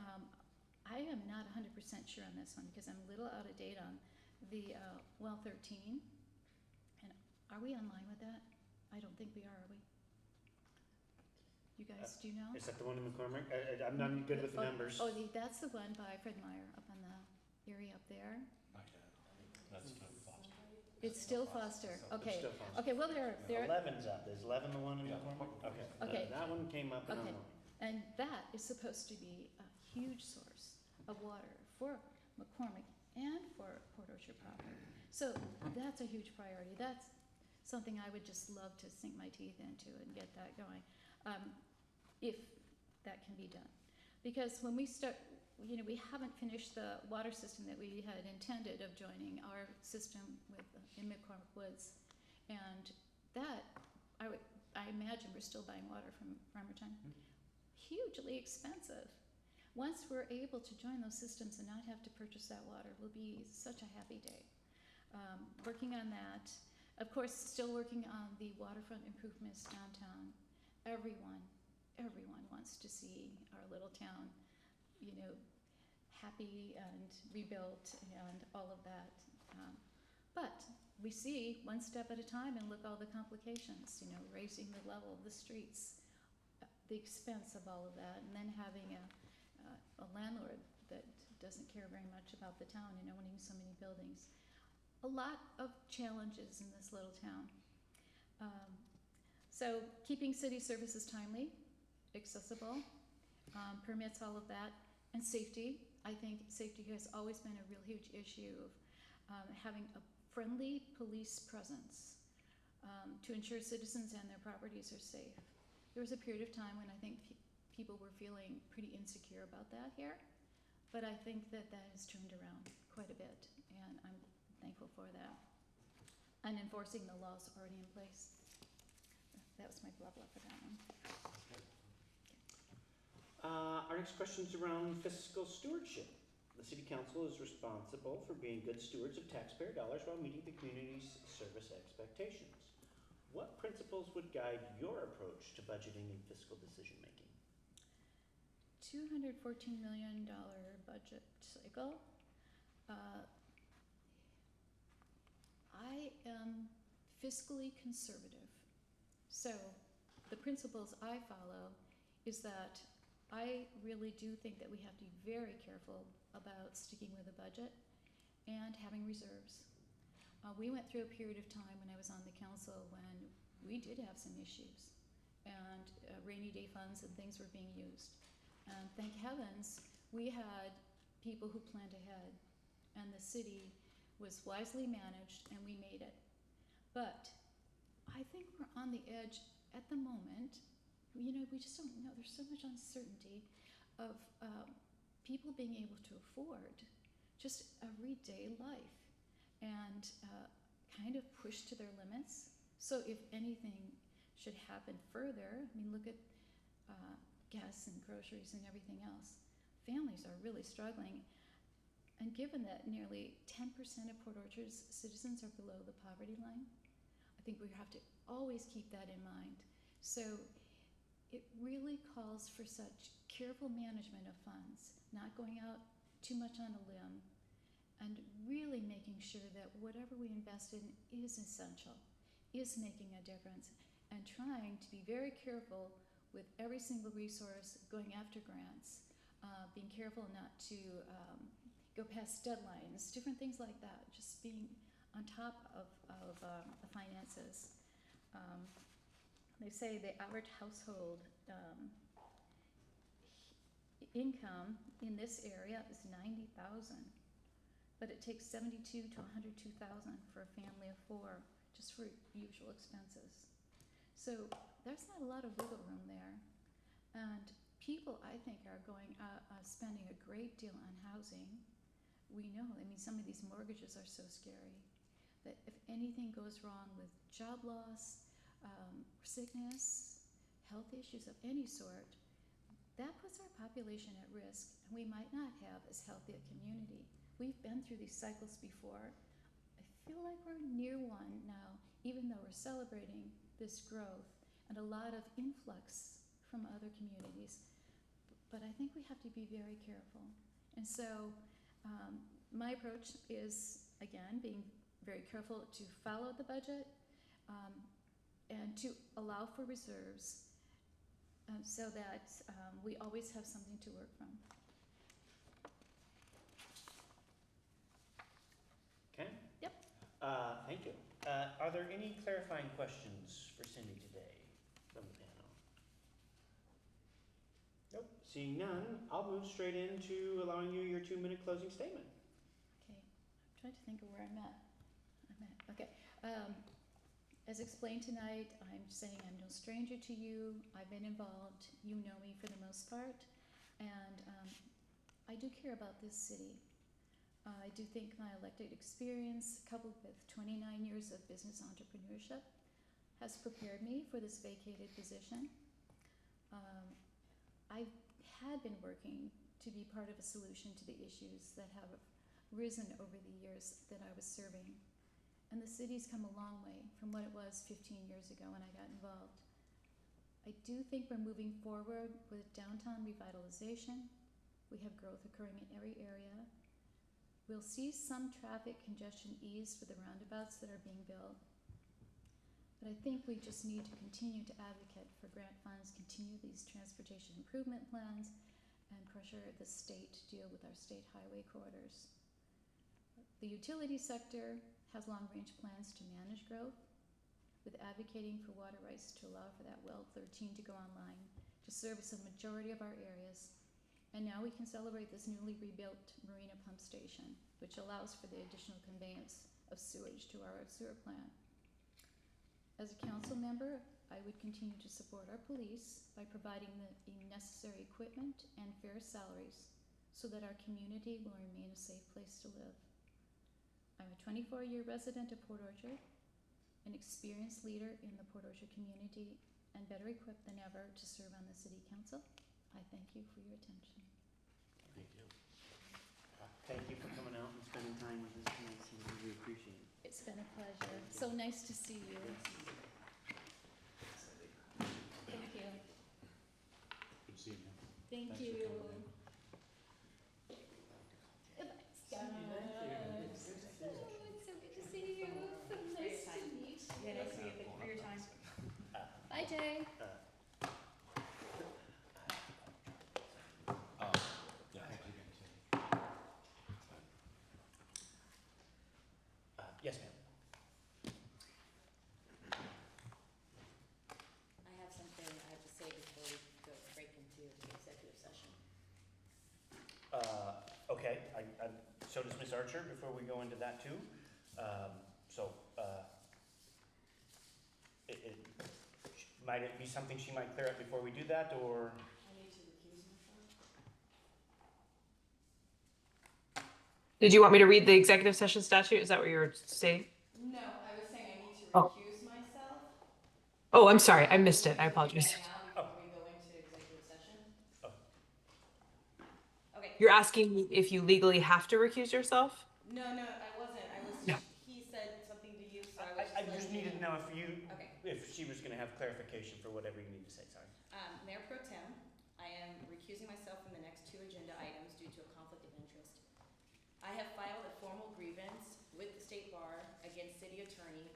I am not 100% sure on this one because I'm a little out of date on the well 13. And are we online with that? I don't think we are we? You guys, do you know? Is that the one in McCormick? I'm not good with the numbers. Oh, that's the one by Fred Meyer up on the area up there. That's kind of Foster. It's still Foster. Okay. Still Foster. Okay. Well, there. 11's up. Is 11 the one in McCormick? Okay. Okay. That one came up and Okay. online. And that is supposed to be a huge source of water for McCormick and for Port Orchard proper. So that's a huge priority. That's something I would just love to sink my teeth into and get that going, if that can be done. Because when we start, we haven't finished the water system that we had intended of joining our system with in McCormick Woods, and that I imagine we're still buying water from Farmer Time. Hugely expensive. Once we're able to join those systems and not have to purchase that water will be such a happy day. Working on that. Of course, still working on the waterfront improvements downtown. Everyone wants to see our little town, happy and rebuilt and all of that. But we see one step at a time and look all the complications, raising the level of the streets, the expense of all of that, and then having a landlord that doesn't care very much about the town and owning so many buildings. A lot of challenges in this little town. So keeping city services timely, accessible, permits, all of that, and safety. I think safety has always been a real huge issue of having a friendly police presence to ensure citizens and their properties are safe. There was a period of time when I think people were feeling pretty insecure about that here, but I think that has turned around quite a bit, and I'm thankful for that. And enforcing the laws already in place. That was my blah blah for that one. Our next question is around fiscal stewardship. The city council is responsible for being good stewards of taxpayer dollars while meeting the community's service expectations. What principles would guide your approach to budgeting and fiscal decision-making? $214 million budget cycle. I am fiscally conservative. So the principles I follow is that I really do think that we have to be very careful about sticking with a budget and having reserves. We went through a period of time when I was on the council when we did have some issues and rainy day funds and things were being used. And thank heavens, we had people who planned ahead and the city was wisely managed and we made it. But I think we're on the edge at the moment. You know, we just don't know. There's so much uncertainty of people being able to afford just everyday life and kind of push to their limits. So if anything should happen further, I mean, look at gas and groceries and everything else. Families are really struggling. And given that nearly 10% of Port Orchard's citizens are below the poverty line, I think we have to always keep that in mind. So it really calls for such careful management of funds, not going out too much on a limb, and really making sure that whatever we invest in is essential, is making a difference, and trying to be very careful with every single resource, going after grants, being careful not to go past deadlines, different things like that, just being on top of the finances. They say the average household income in this area is $90,000, but it takes $72,000 to $102,000 for a family of four, just for usual expenses. So there's not a lot of wiggle room there, and people, I think, are spending a great deal on housing. We know, I mean, some of these mortgages are so scary that if anything goes wrong with job loss, sickness, health issues of any sort, that puts our population at risk, and we might not have as healthy a community. We've been through these cycles before. I feel like we're near one now, even though we're celebrating this growth and a lot of influx from other communities. But I think we have to be very careful. And so my approach is, again, being very careful to follow the budget, and to allow for reserves so that we always have something to work from. Okay? Yep. Thank you. Are there any clarifying questions for Cindy today from the panel? Nope. Seeing none, I'll move straight into allowing you your 2-minute closing statement. Okay, I'm trying to think of where I'm at. Okay. As explained tonight, I'm saying I'm no stranger to you. I've been involved. You know me for the most part. And I do care about this city. I do think my elected experience, coupled with 29 years of business entrepreneurship, has prepared me for this vacated position. I had been working to be part of a solution to the issues that have risen over the years that I was serving. And the city's come a long way from what it was 15 years ago when I got involved. I do think we're moving forward with downtown revitalization. We have growth occurring in every area. We'll see some traffic congestion ease for the roundabouts that are being built. But I think we just need to continue to advocate for grant funds, continue these transportation improvement plans, and pressure the state to deal with our state highway corridors. The utility sector has long-range plans to manage growth, with advocating for water rights to allow for that well 13 to go online to service a majority of our areas. And now we can celebrate this newly rebuilt marina pump station, which allows for the additional conveyance of sewage to our sewer plant. As a council member, I would continue to support our police by providing the necessary equipment and fair salaries so that our community will remain a safe place to live. I'm a 24-year resident of Port Orchard, an experienced leader in the Port Orchard community, and better equipped than ever to serve on the City Council. I thank you for your attention. Thank you. Thank you for coming out and spending time with us tonight, Cindy. We appreciate it. It's been a pleasure. So nice to see you. Thank you. Good seeing you. Thank Thanks for you. coming in. Guys. Oh, it's so good to see you. Nice to meet you. Yeah, nice to meet you. Thank you for your time. Bye, Jay. Oh, yeah, thank you again, Tim. Yes, ma'am. I have something I have to say before we go break into the executive session. Okay, so does Ms. Archer before we go into that too. Might it be something she might clear up before we do that, or? I need to recuse myself. Did you want me to read the executive session statute? Is that what you were saying? No, I was saying I need to Oh. recuse myself. Oh, I'm sorry. I missed it. I Right apologize. now, before we go into executive session. Oh. Okay. You're asking me if you legally have to recuse yourself? No, I wasn't. No. He said something to you, so I was I just letting needed to you know Okay. if she was gonna have clarification for whatever you need to say, sorry. Mayor Pro Tem, I am recusing myself from the next 2 agenda items due to a conflict of interest. I have filed a formal grievance with the State Bar against City Attorney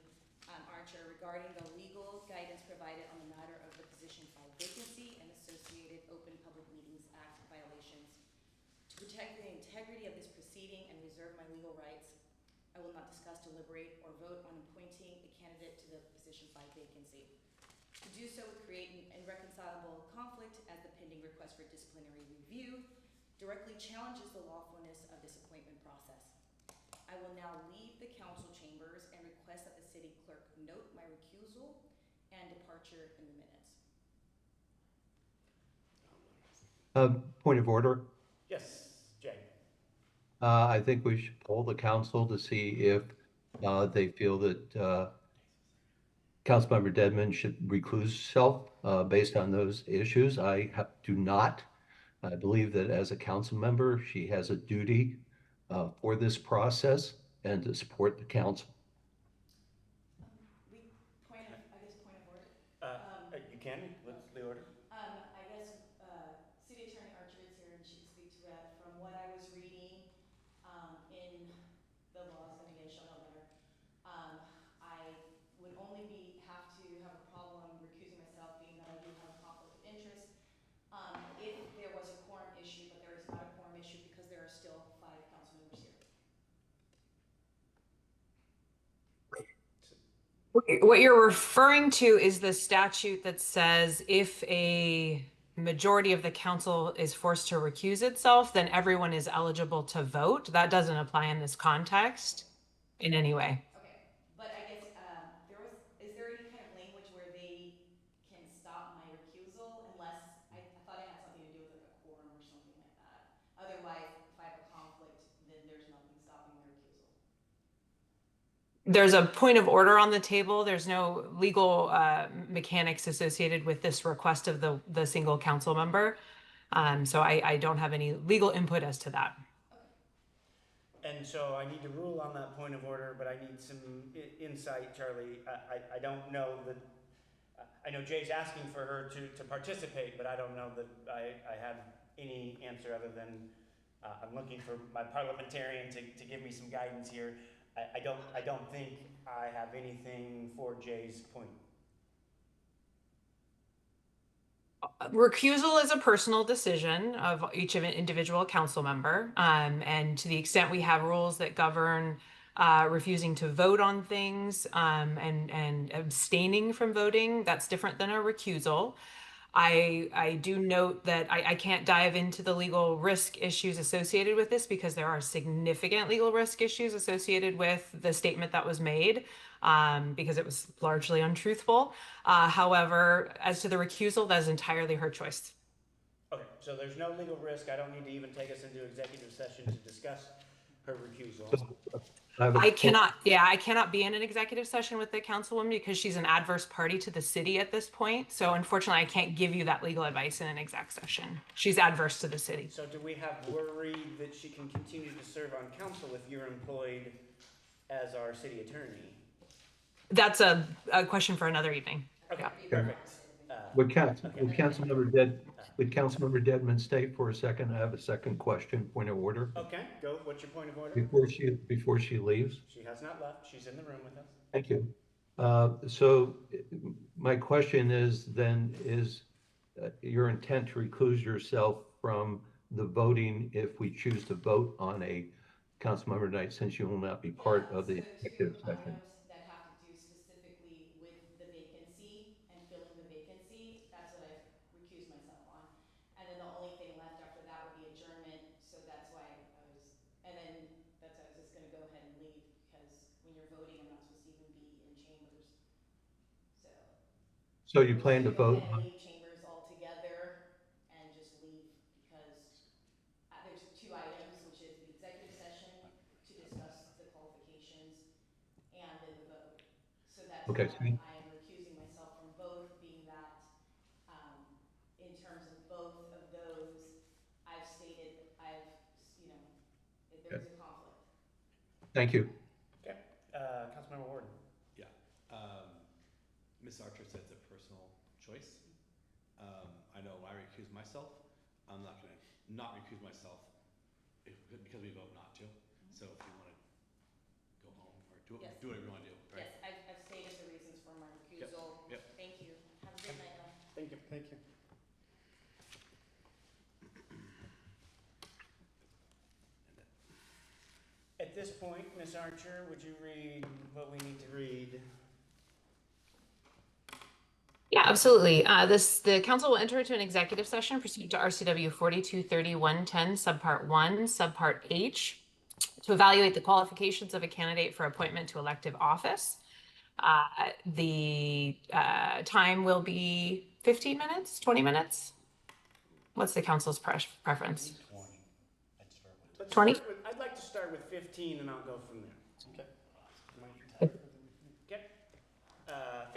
Archer regarding the legal guidance provided on the matter of the Position 5 vacancy and associated Open Public Meetings Act violations. To protect the integrity of this proceeding and reserve my legal rights, I will not discuss, deliberate, or vote on appointing a candidate to the Position 5 vacancy. To do so would create an irreconcilable conflict, as the pending request for disciplinary review directly challenges the lawfulness of this appointment process. I will now leave the council chambers and request that the city clerk note my recusal and departure in the minutes. Point of order. Yes, Jay. I think we should poll the council to see if they feel that Councilmember Dedman should recluse herself based on those issues. Do not. I believe that as a council member, she has a duty for this process and to support the council. Point of order. You can, what's the order? I guess, City Attorney Archer is here and she can speak to that. From what I was reading, in the laws, I mean, she'll know better. I would only have to have a problem recusing myself, being that I do have a conflict of interest, if there was a quorum issue, but there is not a quorum issue because there are still 5 council members here. What you're referring to is the statute that says if a majority of the council is forced to recuse itself, then everyone is eligible to vote. That doesn't apply in this context in any way. Okay, but I guess, is there any kind of language where they can stop my recusal unless, I thought it had something to do with like a quorum or something like that. Otherwise, if I have a conflict, then there's nothing stopping my recusal. There's a point of order on the table. There's no legal mechanics associated with this request of the single council member. So I don't have any legal input as to that. And so I need to rule on that point of order, but I need some insight, Charlie. I don't know that, I know Jay's asking for her to participate, but I don't know that I have any answer other than I'm looking for my parliamentarian to give me some guidance here. I don't think I have anything for Jay's point. Recusal is a personal decision of each of an individual council member. And to the extent we have rules that govern refusing to vote on things and abstaining from voting, that's different than a recusal. I do note that I can't dive into the legal risk issues associated with this because there are significant legal risk issues associated with the statement that was made because it was largely untruthful. However, as to the recusal, that is entirely her choice. Okay, so there's no legal risk. I don't need to even take us into executive session to discuss her recusal. have a I que- cannot, yeah, I cannot be in an executive session with the councilwoman because she's an adverse party to the city at this point. So unfortunately, I can't give you that legal advice in an exec session. She's adverse to the city. So do we have worry that she can continue to serve on council if you're employed as our city attorney? That's a question for another evening. Okay, Yeah. perfect. Would Councilmember Dedman stay for a second? I have a second question, point of order, Okay, go. What's your point of order? before she leaves. She has not left. She's in the room with us. Thank you. So my question is then, is your intent to recluse yourself from the voting if we choose to vote on a councilmember tonight, since you will not be part of the executive session? Items that have to do specifically with the vacancy and filling the vacancy, that's what I've recused myself on. And then the only thing left after that would be adjournment, so that's why I was, and then that's why I was just gonna go ahead and leave, because when you're voting, I'm not supposed to even be in chambers, so. So you plan to I'm gonna vote go ahead on, and leave chambers altogether and just leave, because there's two items, which is the executive session to discuss the qualifications and then the vote. So that's Okay, why so I am recusing myself from both, being that, in terms of both of those, I've stated, there's a conflict. thank you. Okay, Councilmember Warden. Yeah. Ms. Archer said it's a personal choice. I know I recuse myself. I'm not gonna not recuse myself because we vote not to. So if you wanna go home or do Yes. whatever you wanna do, right? Yes, I've stated the reasons for my recusal. Yep. Thank you. Have a good night, all. Thank you. Thank you. At this point, Ms. Archer, would you read what we need to read? Yeah, absolutely. The council will enter into an executive session pursuant to RCW 423110, subpart 1, subpart H, to evaluate the qualifications of a candidate for appointment to elective office. The time will be 15 minutes, 20 minutes? What's the council's preference? 20. I'd start with. Let's 20? start with- I'd like to start with 15 and I'll go from there. Okay. Okay.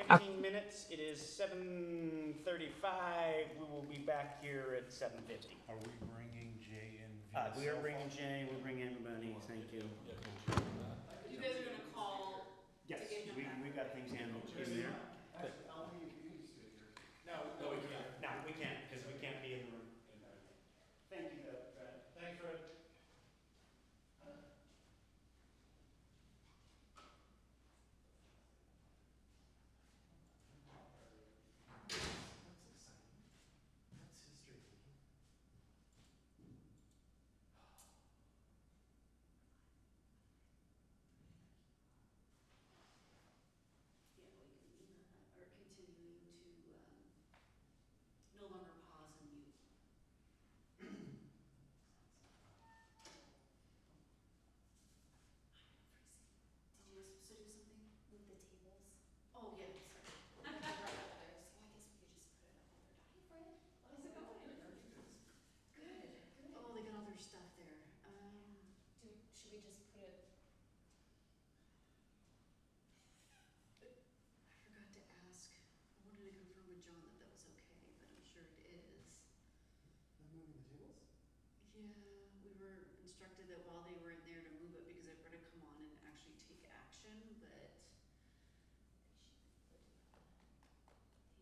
15 minutes. It is 7:35. We will be back here at 7:50. Are we bringing Jay in? via We are cell bringing phone? Jay, we're bringing everybody. Thank you. You guys are gonna call. Yes, we've got things handled in there. No, we can't. No, we can't, because we can't be in the room. Thank you, though, Fred. Thanks, Fred. Are continuing to, no longer pause and mute. Did you guys supposed to do something? Move the tables? Oh, yeah, sorry. Right up there, so I guess we could just put it up over. Hi, Fred. How's it going? Good, good. Oh, they got all their stuff there. Should we just put it? I forgot to ask. I wanted to confirm with John that that was okay, but I'm sure it is. Not moving the tables? Yeah, we were instructed that while they were in there to move it because they're gonna come on and actually take action, but.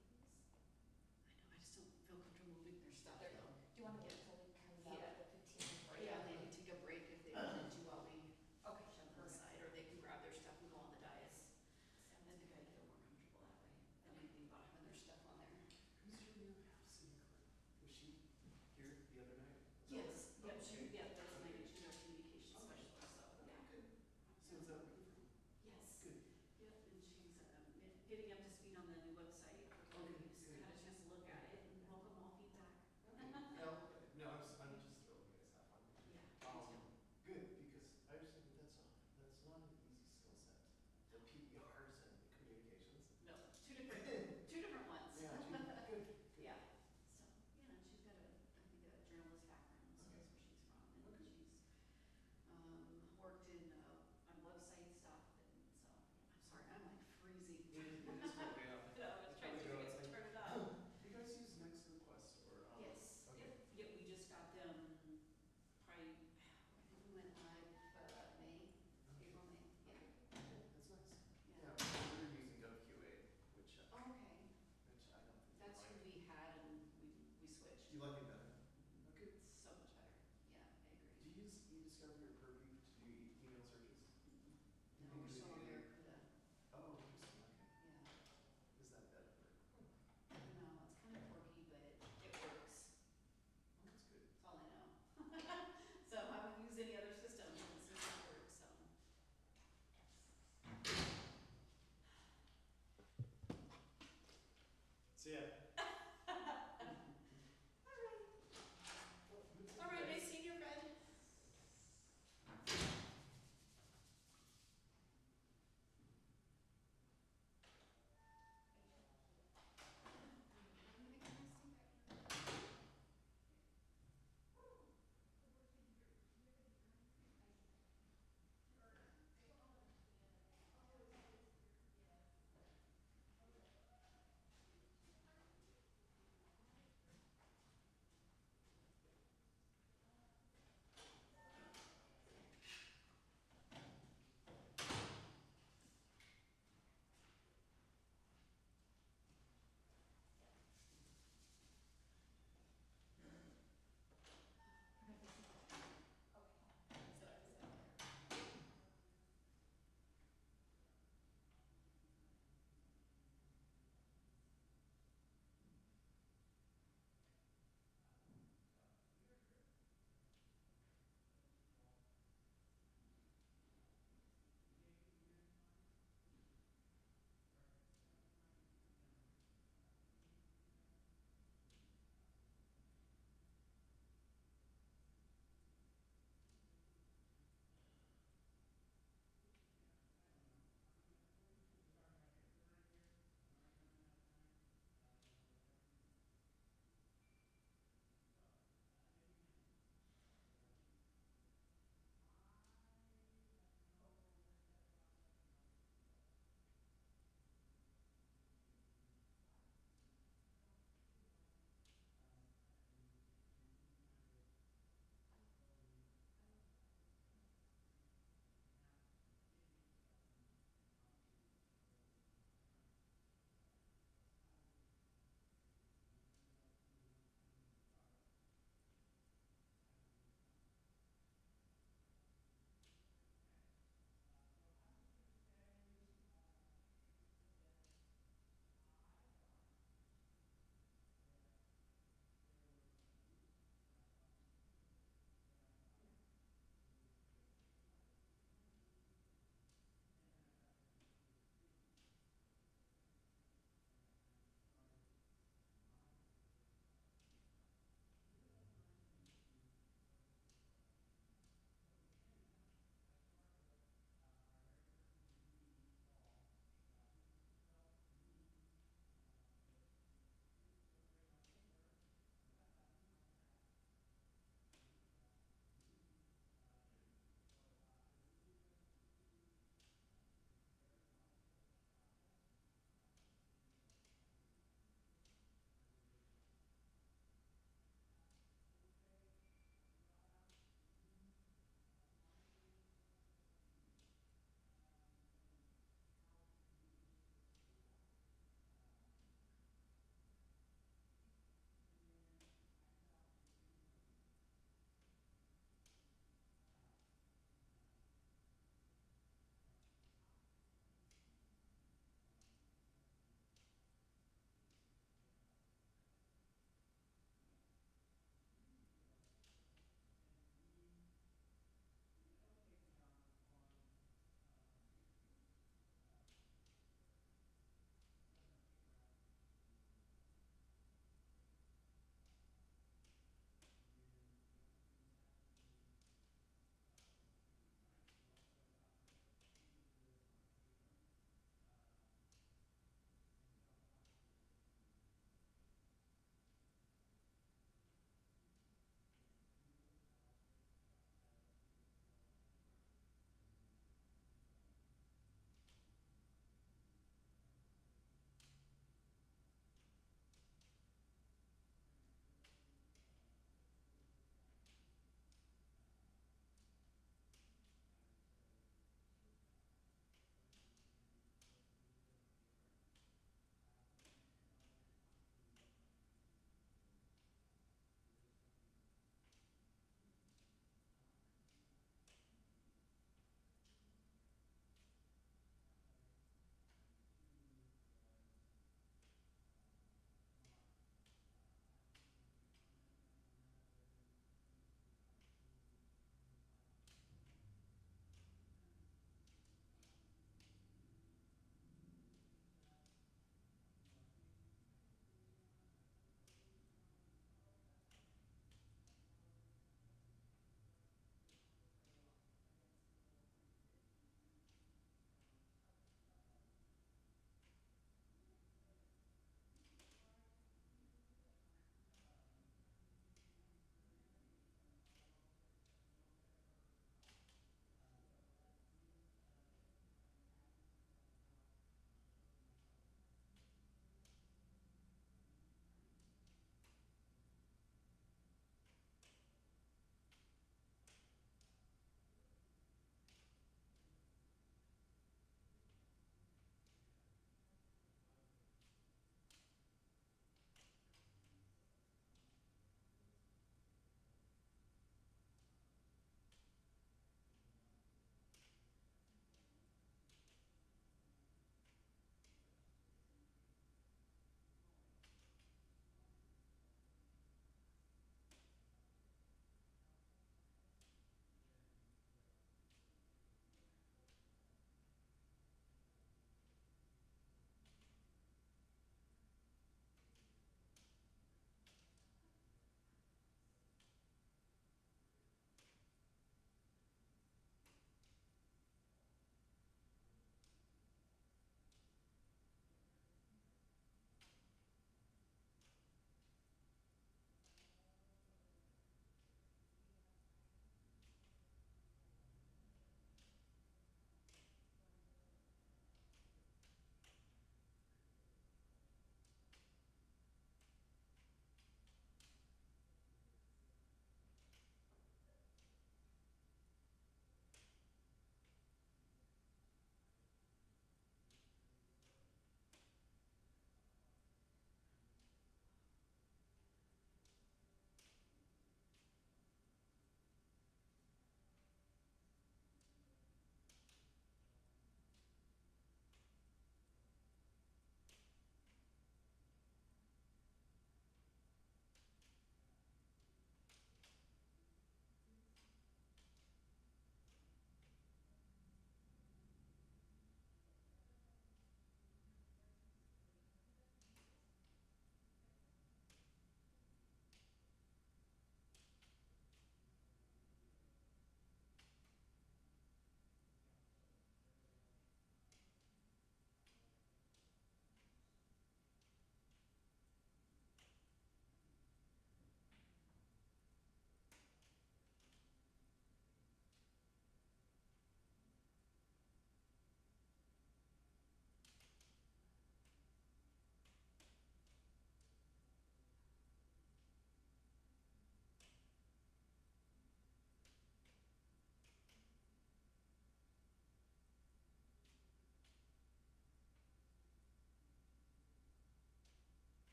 I know, I just don't feel comfortable moving their stuff though. Do you wanna wait till we come out of the 15 break? Yeah, maybe take a break if they wanted to while we jump inside, or they can grab their stuff and go on the dais. I think I'd feel more comfortable that way than anything about having their stuff on there. Who's your new house city clerk? Was she here the other night? Yes, yep, that's my, she's our communication specialist.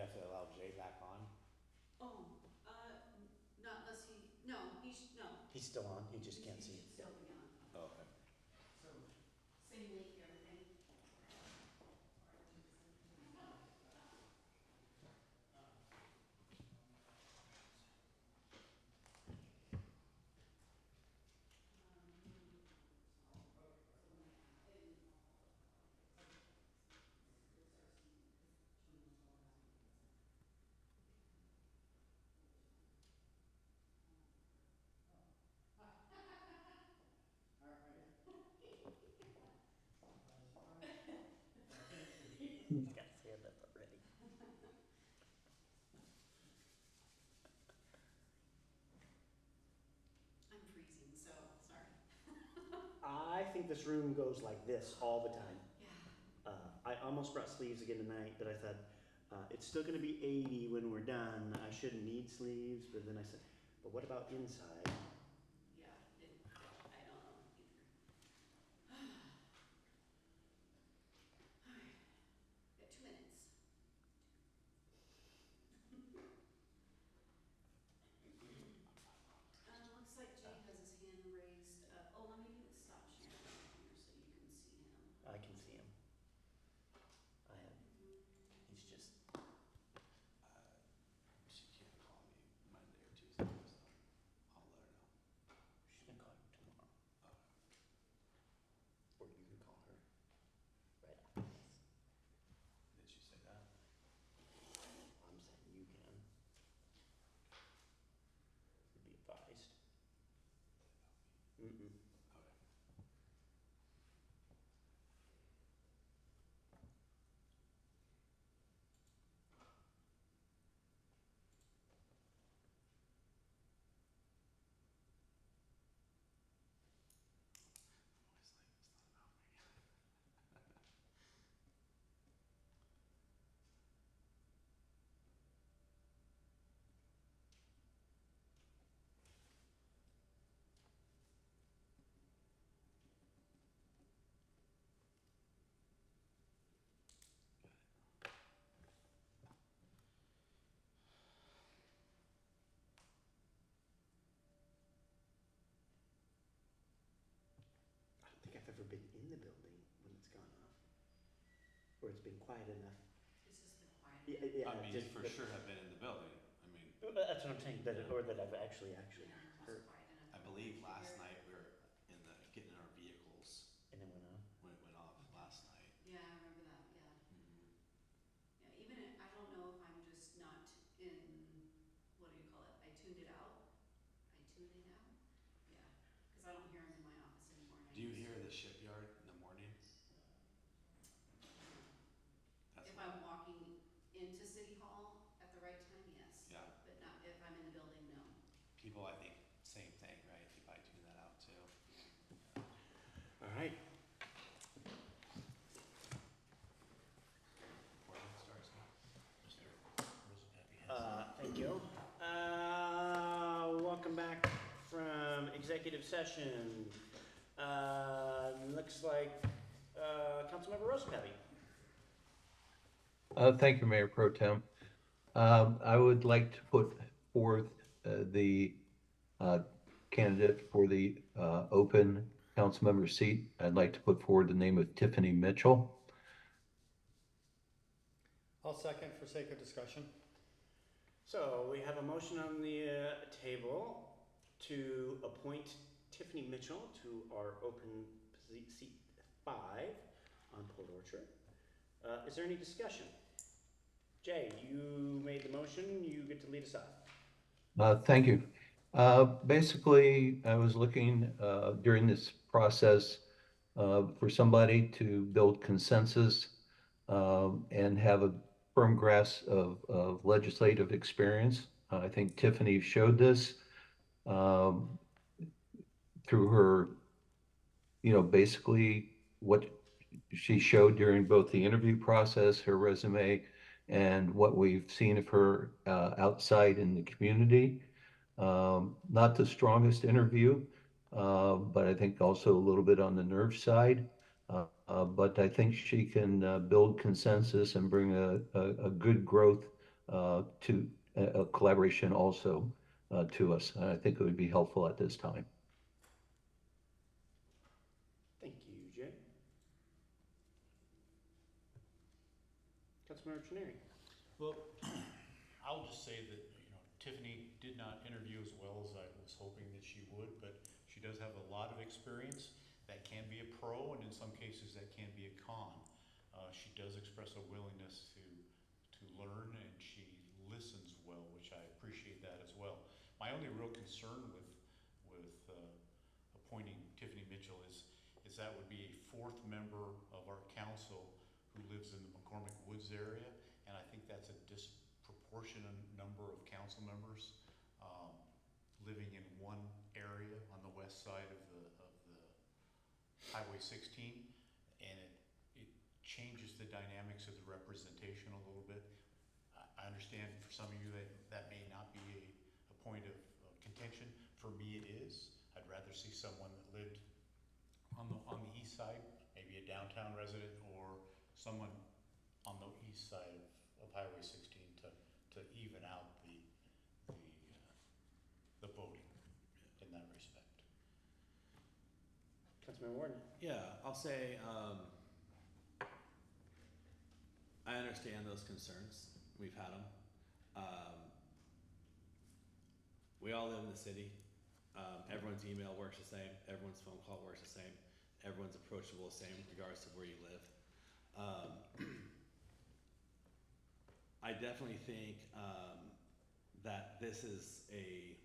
have to allow Jay back on? Oh, not unless he, no, no. He's still on, he just can't He see. should still be on. Oh, okay. So, same link, everything. He's got his hand up already. I'm freezing, so, sorry. I think this room goes like this all the time. Yeah. I almost brought sleeves again tonight, but I thought, it's still gonna be 80 when we're done. I shouldn't need sleeves, but then I said, but what about inside? Yeah, I don't know either. Alright, got 2 minutes. Looks like Jay has his hand raised. Oh, let me stop sharing here so you can see him. I can see him. I have, he's just, She can't call me Monday or Tuesday, so I'll let her know. she's gonna call you tomorrow. Or you can call her right after this. Did she say that? I'm saying you can. Be advised. Mm-mm. Okay. I'm always like, it's not about me. I don't think I've ever been in the building when it's gone off. Or it's been quiet enough. It's just been quiet. Yeah, I mean, you just, for but- sure have been in the building. I mean, That's what I'm saying, that, or that I've actually Yeah, heard, it's quiet enough. I believe last night we were in the, getting in our vehicles and then went off. when it went off last night. Yeah, I remember that, yeah. Yeah, even I don't know if I'm just not in, what do you call it? I tuned it out? I tuned it out? Yeah, because I don't hear them in my office anymore. And I Do you used hear to. the shipyard in the morning? That's If what, I'm walking into City Hall at the right time, yes. Yeah. But not, if I'm in the building, no. people, I think, same thing, right? They probably tune that out too. All right. Recording starts now. Mr. Rosenpappy has. Thank you. Welcome back from executive session. Looks like, Councilmember Rosenpappy. Thank you, Mayor Pro Tem. I would like to put forth the candidate for the open council member seat. I'd like to put forward the name of Tiffany Mitchell. I'll second for sake of discussion. So we have a motion on the table to appoint Tiffany Mitchell to our open seat 5 on Port Orchard. Is there any discussion? Jay, you made the motion, you get to lead us off. Thank you. Basically, I was looking during this process for somebody to build consensus and have a firm grasp of legislative experience. I think Tiffany showed this through her, basically what she showed during both the interview process, her resume, and what we've seen of her outside in the community. Not the strongest interview, but I think also a little bit on the nerve side. But I think she can build consensus and bring a good growth to a collaboration also to us. And I think it would be helpful at this time. Thank you, Jay. Councilmember Trenary. Well, I'll just say that, you know, Tiffany did not interview as well as I was hoping that she would, but she does have a lot of experience. That can be a pro, and in some cases that can be a con. She does express a willingness to learn, and she listens well, which I appreciate that as well. My only real concern with appointing Tiffany Mitchell is that would be a fourth member of our council who lives in the McCormick Woods area, and I think that's a disproportionate number of council members living in one area on the west side of the Highway 16, and it changes the dynamics of the representation a little bit. I understand for some of you that may not be a point of contention. For me, it is. I'd rather see someone that lived on the east side, maybe a downtown resident, or someone on the east side of Highway 16 to even out the voting in that respect. Councilmember Warden. Yeah, I'll say, I understand those concerns. We've had them. We all live in the city. Everyone's email works the same. Everyone's phone call works the same. Everyone's approachable the same regardless of where you live. I definitely think that this is a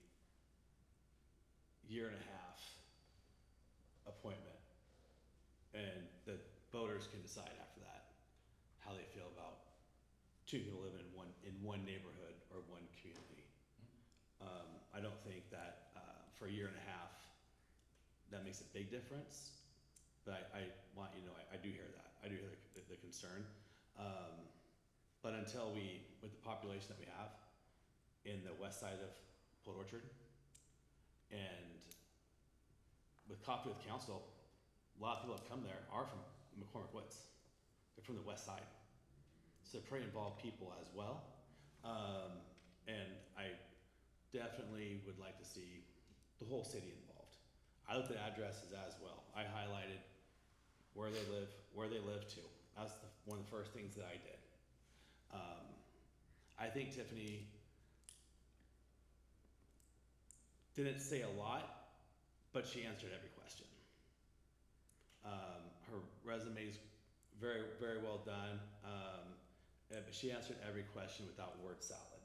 1.5 year appointment, and the voters can decide after that how they feel about two people living in one neighborhood or one community. I don't think that for a 1.5 years that makes a big difference, but I want you to know I do hear that. I do hear the concern. But until with the population that we have in the west side of Port Orchard, and with Coffee with Council, a lot of people that come there are from McCormick Woods. They're from the west side. So they're pretty involved people as well. And I definitely would like to see the whole city involved. I looked at addresses as well. I highlighted where they live to. That's one of the first things that I did. I think Tiffany didn't say a lot, but she answered every question. Her resume is very, very well done, but she answered every question without word salad.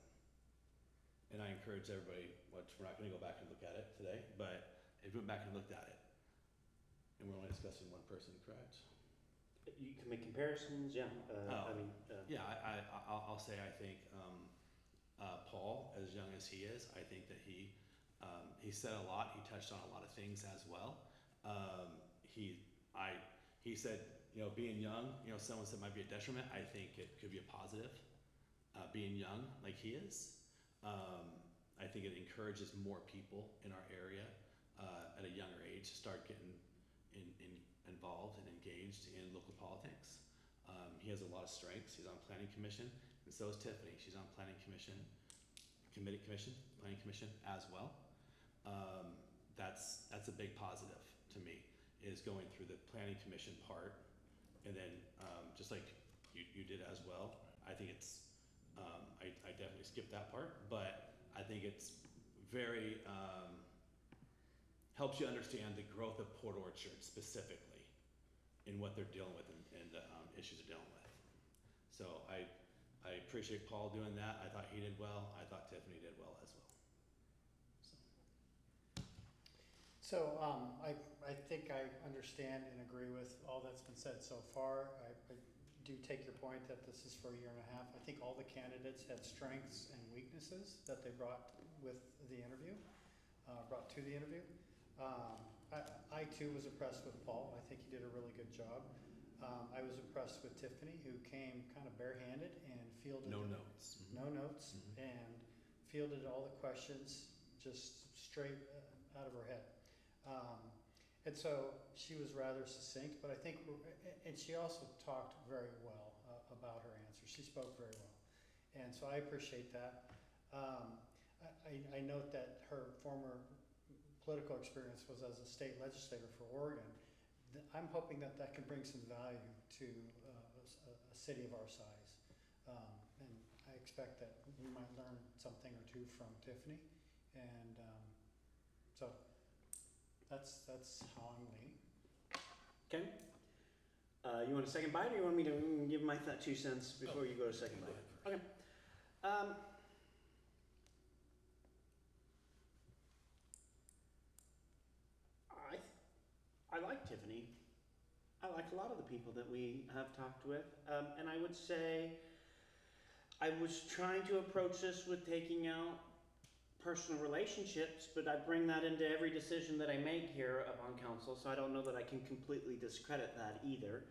And I encourage everybody, we're not going to go back and look at it today, but if we went back and looked at it, and we're only discussing one person, correct? You can make comparisons, yeah. I'll say I think Paul, as young as he is, I think that he said a lot. He touched on a lot of things as well. He said, you know, being young, you know, someone said might be a detriment. I think it could be a positive. Being young like he is, I think it encourages more people in our area at a younger age to start getting involved and engaged in local politics. He has a lot of strengths. He's on Planning Commission, and so is Tiffany. She's on Planning Commission, Planning Commission as well. That's a big positive to me, is going through the Planning Commission part, and then just like you did as well. I think it's I definitely skipped that part, but I think it's very helps you understand the growth of Port Orchard specifically in what they're dealing with and the issues they're dealing with. So I appreciate Paul doing that. I thought he did well. I thought Tiffany did well as well. So I think I understand and agree with all that's been said so far. I do take your point that this is for a 1.5 years. I think all the candidates had strengths and weaknesses that they brought with the interview, brought to the interview. I too was impressed with Paul. I think he did a really good job. I was impressed with Tiffany, who came kind of barehanded and fielded no notes, and fielded all the questions just straight out of her head. And so she was rather succinct, but I think, and she also talked very well about her answers. She spoke very well. And so I appreciate that. I note that her former political experience was as a state legislator for Oregon. I'm hoping that that can bring some value to a city of our size. And I expect that we might learn something or two from Tiffany. And so that's how I'm leaning. Okay. You want a second bite, or you want me to give my 2 cents before you go to second bite? Okay. I like Tiffany. I like a lot of the people that we have talked with, and I would say I was trying to approach this with taking out personal relationships, but I bring that into every decision that I make here on council, so I don't know that I can completely discredit that either.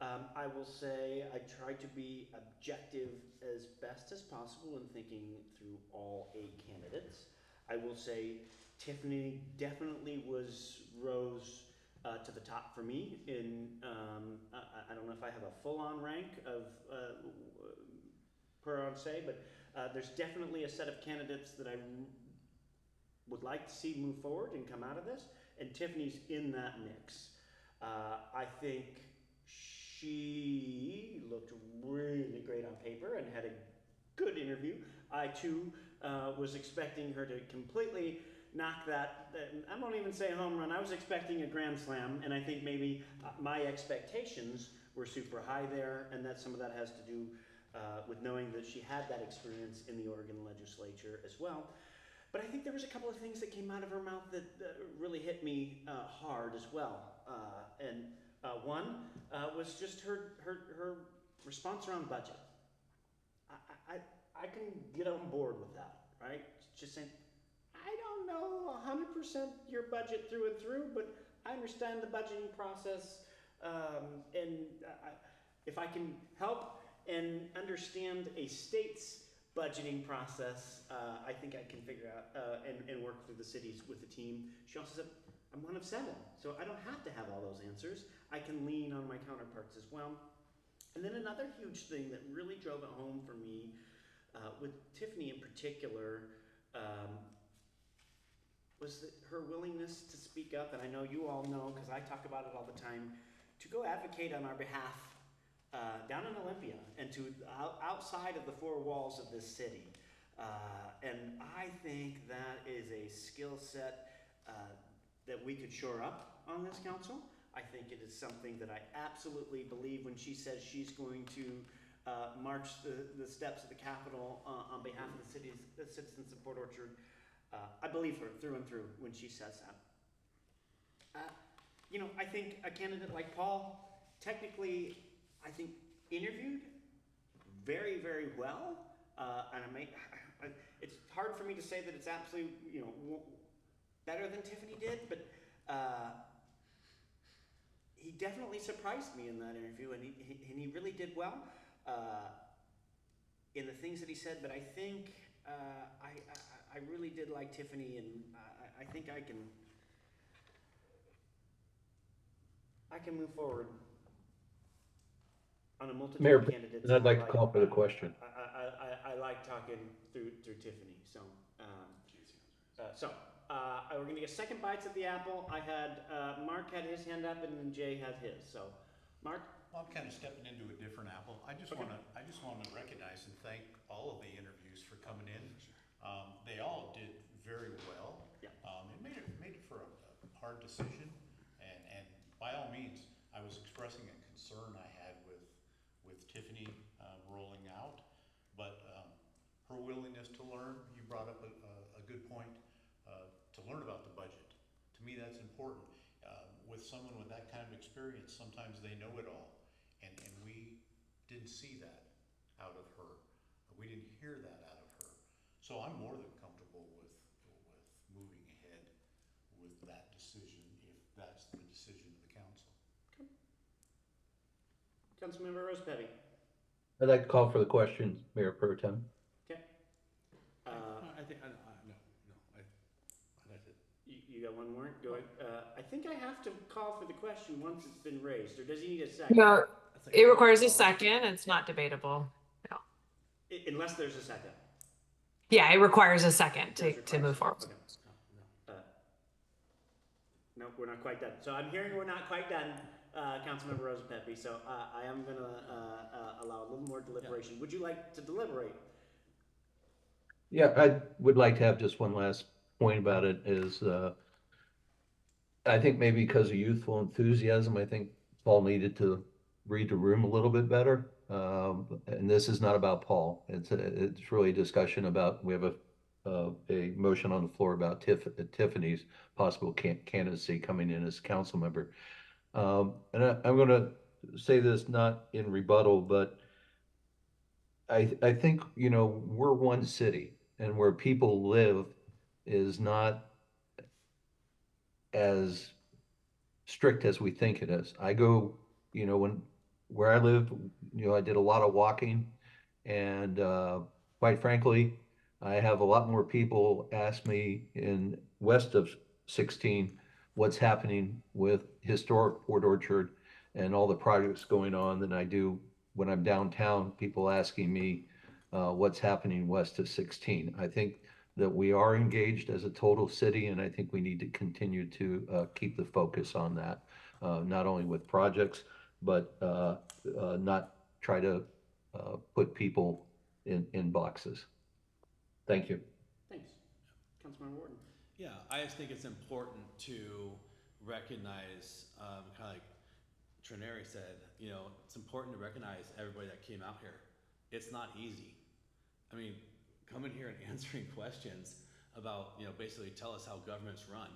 I will say I tried to be objective as best as possible in thinking through all 8 candidates. I will say Tiffany definitely rose to the top for me. I don't know if I have a full-on rank of per se, but there's definitely a set of candidates that I would like to see move forward and come out of this, and Tiffany's in that mix. I think she looked really great on paper and had a good interview. I too was expecting her to completely knock that, I won't even say a home run, I was expecting a grand slam, and I think maybe my expectations were super high there, and that some of that has to do with knowing that she had that experience in the Oregon legislature as well. But I think there was a couple of things that came out of her mouth that really hit me hard as well. One was just her response around budget. I can get on board with that, right? Just saying, I don't know 100% your budget through and through, but I understand the budgeting process, and if I can help and understand a state's budgeting process, I think I can figure out and work through the cities with the team. She also said, I'm one of 7, so I don't have to have all those answers. I can lean on my counterparts as well. And then another huge thing that really drove it home for me, with Tiffany in particular, was that her willingness to speak up, and I know you all know because I talk about it all the time, to go advocate on our behalf down in Olympia and to outside of the 4 walls of this city. And I think that is a skill set that we could shore up on this council. I think it is something that I absolutely believe when she says she's going to march the steps of the Capitol on behalf of the citizens of Port Orchard. I believe her through and through when she says that. I think a candidate like Paul, technically, I think interviewed very, very well. And it's hard for me to say that it's absolutely, better than Tiffany did, but he definitely surprised me in that interview, and he really did well in the things that he said. But I think I really did like Tiffany, and I think I can move forward on a multitude Mayor, of candidates. and I'd like to call for the question. I like talking through Tiffany. We're gonna get second bites at the apple. I had Mark had his hand up, and then Jay had his. So, Mark. Well, I'm kind of stepping into a different apple. I just want to recognize and thank all of the interviews for coming in. They all did very well. Yeah. It made it for a hard decision, and by all means, I was expressing a concern I had with Tiffany rolling out, but her willingness to learn. You brought up a good point. To learn about the budget. To me, that's important. With someone with that kind of experience, sometimes they know it all, and we didn't see that out of her. We didn't hear that out of her. So I'm more than comfortable with moving ahead with that decision, if that's the decision of the council. Councilmember Rosepelli. I'd like to call for the question, Mayor Pro Tem. Okay. I think, no, that's it. You got one more? Go ahead. I think I have to call for the question once it's been raised, or does he need a second? No, it requires a second. It's not debatable. No. Unless there's a second. Yeah, it requires a second to Does move require- forward. okay. No, we're not quite done. So I'm hearing we're not quite done, Councilmember Rosa Pepe, so I am gonna allow a little more deliberation. Would you like to deliberate? Yeah, I would like to have just one last point about it is, I think maybe because of youthful enthusiasm, I think Paul needed to read the room a little bit better. And this is not about Paul. It's really a discussion about, we have a motion on the floor about Tiffany's possible candidacy coming in as council member. And I'm gonna say this not in rebuttal, but I think, you know, we're one city and where people live is not as strict as we think it is. I go, you know, where I live, you know, I did a lot of walking and quite frankly, I have a lot more people ask me in west of 16 what's happening with historic Port Orchard and all the projects going on than I do when I'm downtown, people asking me what's happening west of 16. I think that we are engaged as a total city, and I think we need to continue to keep the focus on that, not only with projects, but not try to put people in boxes. Thank you. Thanks. Councilmember Wharton. Yeah, I just think it's important to recognize, kind of like Trineri said, you know, it's important to recognize everybody that came out here. It's not easy. I mean, coming here and answering questions about, you know, basically tell us how government's run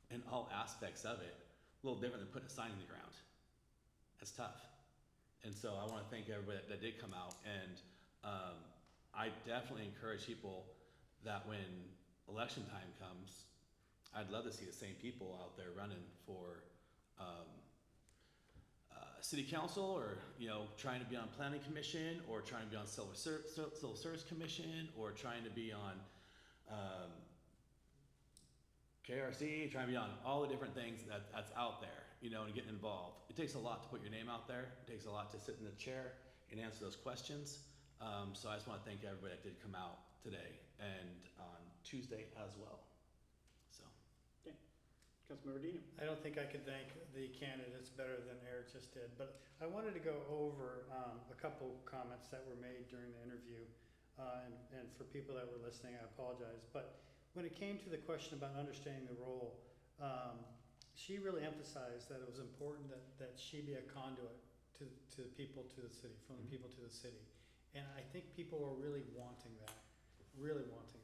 and all aspects of it, a little different than putting a sign in the ground. That's tough. And so I want to thank everybody that did come out, and I definitely encourage people that when election time comes, I'd love to see the same people out there running for city council, or, you know, trying to be on planning commission, or trying to be on civil service commission, or trying to be on KRC, trying to be on all the different things that's out there, you know, and getting involved. It takes a lot to put your name out there. It takes a lot to sit in the chair and answer those questions. So I just want to thank everybody that did come out today and on Tuesday as well. So. Councilmember Dino. I don't think I could thank the candidates better than Eric just did, but I wanted to go over a couple comments that were made during the interview. And for people that were listening, I apologize. But when it came to the question about understanding the role, she really emphasized that it was important that she be a conduit to the people, to the city, from the people to the city. And I think people are really wanting that, really wanting that.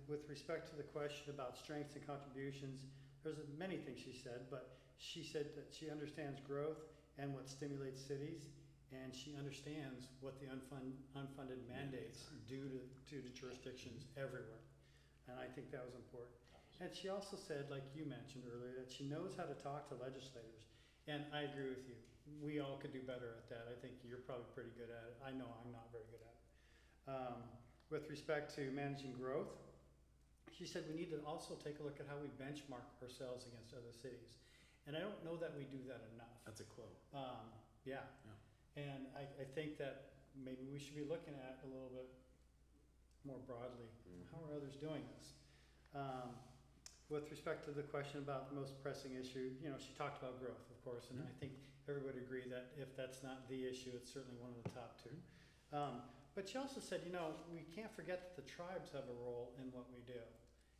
With respect to the question about strengths and contributions, there's many things she said, but she said that she understands growth and what stimulates cities, and she understands what the unfunded mandates do to jurisdictions everywhere. And I think that was important. And she also said, like you mentioned earlier, that she knows how to talk to legislators. And I agree with you. We all could do better at that. I think you're probably pretty good at it. I know I'm not very good at it. With respect to managing growth, she said we need to also take a look at how we benchmark ourselves against other cities. And I don't know that we do that enough. That's a quote. Yeah. And I think that maybe we should be looking at a little bit more broadly. How are others doing this? With respect to the question about the most pressing issue, you know, she talked about growth, of course, and I think everybody agree that if that's not the issue, it's certainly one of the top two. But she also said, you know, we can't forget that the tribes have a role in what we do.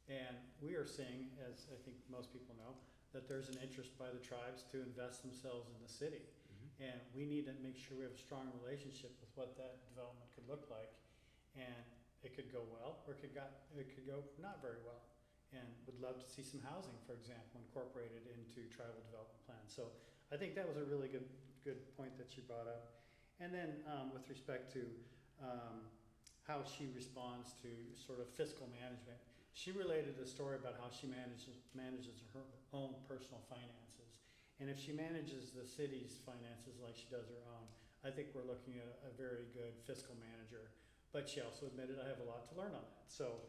And we are seeing, as I think most people know, that there's an interest by the tribes to invest themselves in the city. And we need to make sure we have a strong relationship with what that development could look like. And it could go well, or it could go not very well. And would love to see some housing, for example, incorporated into tribal development plans. So I think that was a really good point that she brought up. And then with respect to how she responds to sort of fiscal management, she related a story about how she manages her own personal finances. And if she manages the city's finances like she does her own, I think we're looking at a very good fiscal manager. But she also admitted I have a lot to learn on that. So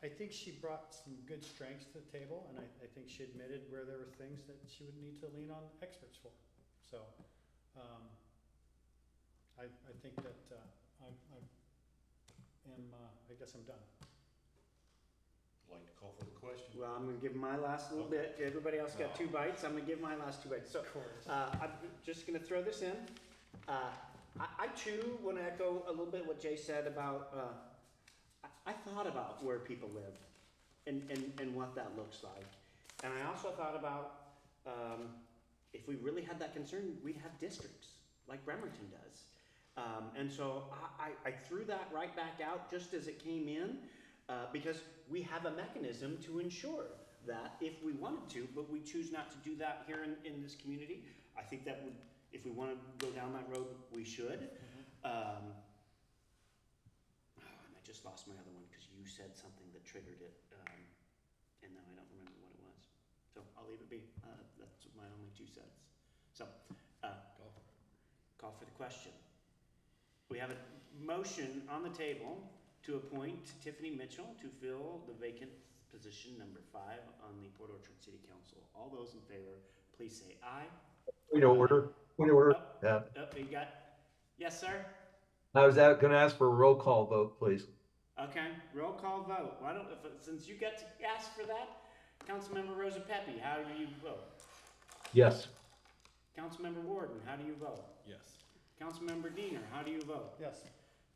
I think she brought some good strengths to the table, and I think she admitted where there were things that she would need to lean on experts for. So I think that, I guess I'm done. I'd like to call for the question. Well, I'm gonna give my last little bit. Everybody else got 2 bites. I'm gonna give my last 2 bites. So, Of course. I'm just gonna throw this in. I too want to echo a little bit what Jay said about, I thought about where people live and what that looks like. And I also thought about, if we really had that concern, we'd have districts like Bremerton does. And so I threw that right back out just as it came in, because we have a mechanism to ensure that if we wanted to, but we choose not to do that here in this community. I think that would, if we want to go down that road, we should. And I just lost my other one because you said something that triggered it, and now I don't remember what it was. So I'll leave it be. That's my only 2 cents. So, call for the question. We have a motion on the table to appoint Tiffany Mitchell to fill the vacant position number 5 on the Port Orchard City Council. All those in favor, please say aye. Point of order, point of order. Yeah. You got, yes, sir? I was gonna ask for a roll call vote, please. Okay, roll call vote. Why don't, since you got to ask for that, Councilmember Rosa Pepe, how do you vote? Yes. Councilmember Warden, how do you vote? Yes. Councilmember Diener, how do you vote? Yes.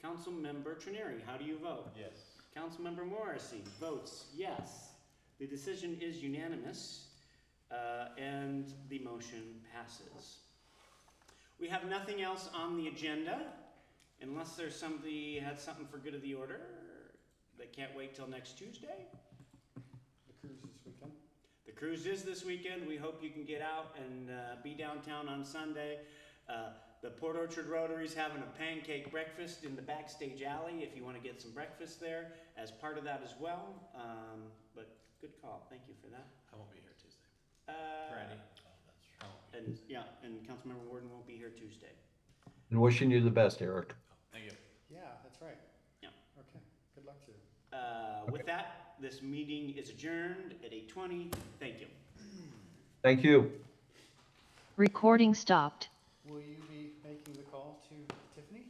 Councilmember Trineri, how do you vote? Yes. Councilmember Morrissey votes yes. The decision is unanimous, and the motion passes. We have nothing else on the agenda, unless there's somebody had something for good of the order that can't wait till next Tuesday. The cruise this weekend. The cruise is this weekend. We hope you can get out and be downtown on Sunday. The Port Orchard Rotary's having a pancake breakfast in the backstage alley if you want to get some breakfast there as part of that as well. But good call. Thank you for that. I won't be here Tuesday. Randy. Oh, that's true. And yeah, and Councilmember Warden won't be here Tuesday. And wishing you the best, Eric. Thank you. Yeah, that's right. Yeah. Okay, good luck to you. With that, this meeting is adjourned at 8:20. Thank you. Thank you. Recording stopped. Will you be making the call to Tiffany?